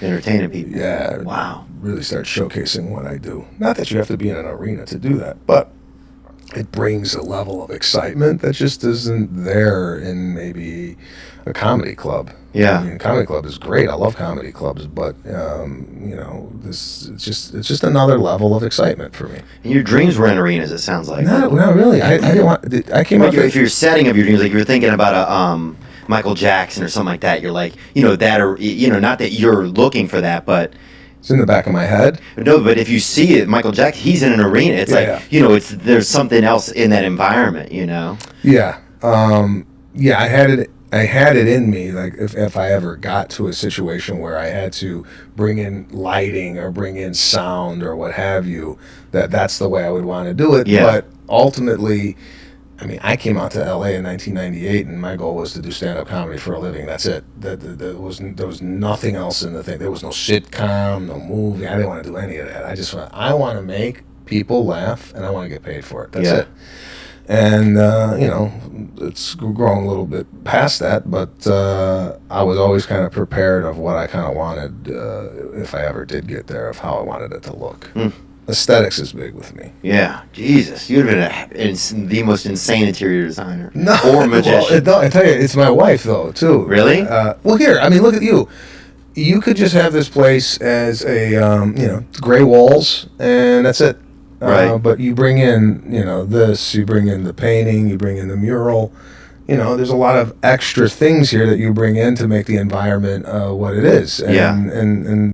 [SPEAKER 16] entertaining people.
[SPEAKER 17] Yeah.
[SPEAKER 16] Wow.
[SPEAKER 17] Really start showcasing what I do. Not that you have to be in an arena to do that, but it brings a level of excitement that just isn't there in maybe a comedy club.
[SPEAKER 16] Yeah.
[SPEAKER 17] I mean, a comedy club is great. I love comedy clubs, but it's just another level of excitement for me.
[SPEAKER 16] And your dreams were in arenas, it sounds like.
[SPEAKER 17] Not really. I didn't want. I came
[SPEAKER 16] like
[SPEAKER 17] up.
[SPEAKER 16] If you're setting of your dreams, like you're thinking about a Michael Jackson or something like that, you're like, that, or not that you're looking for that, but
[SPEAKER 17] it's in the back of my head.
[SPEAKER 16] No, but if you see it, Michael Jackson, he's in an arena. It's there's something else in that environment,
[SPEAKER 17] Yeah. I had it in me, like if I ever got to a situation where I had to bring in lighting or bring in sound or what have you, that's the way I would want to do it.
[SPEAKER 16] Yeah.
[SPEAKER 17] But ultimately, I mean, I came out to LA in 1998, and my goal was to do stand-up comedy for a living. That's it. There was nothing else in the thing. There was no sitcom, no movie. I didn't want to do any of that. I want to make people laugh, and I want to get paid for it. That's it. And it's grown a little bit past that, but I was always kind of prepared of what I kind of wanted, if I ever did get there, of how I wanted it to look. Aesthetics is big with me.
[SPEAKER 16] Yeah, Jesus, you'd have been the most insane interior designer.
[SPEAKER 17] No,
[SPEAKER 16] or magician.
[SPEAKER 17] Well, I tell you, it's my wife though too.
[SPEAKER 16] Really?
[SPEAKER 17] Well, here, I mean, look at you. You could just have this place as a gray walls, and that's it.
[SPEAKER 16] Right.
[SPEAKER 17] But you bring in, this. You bring in the painting. You bring in the mural. There's a lot of extra things here that you bring in to make the environment what it is. And,
[SPEAKER 16] yeah.
[SPEAKER 17] And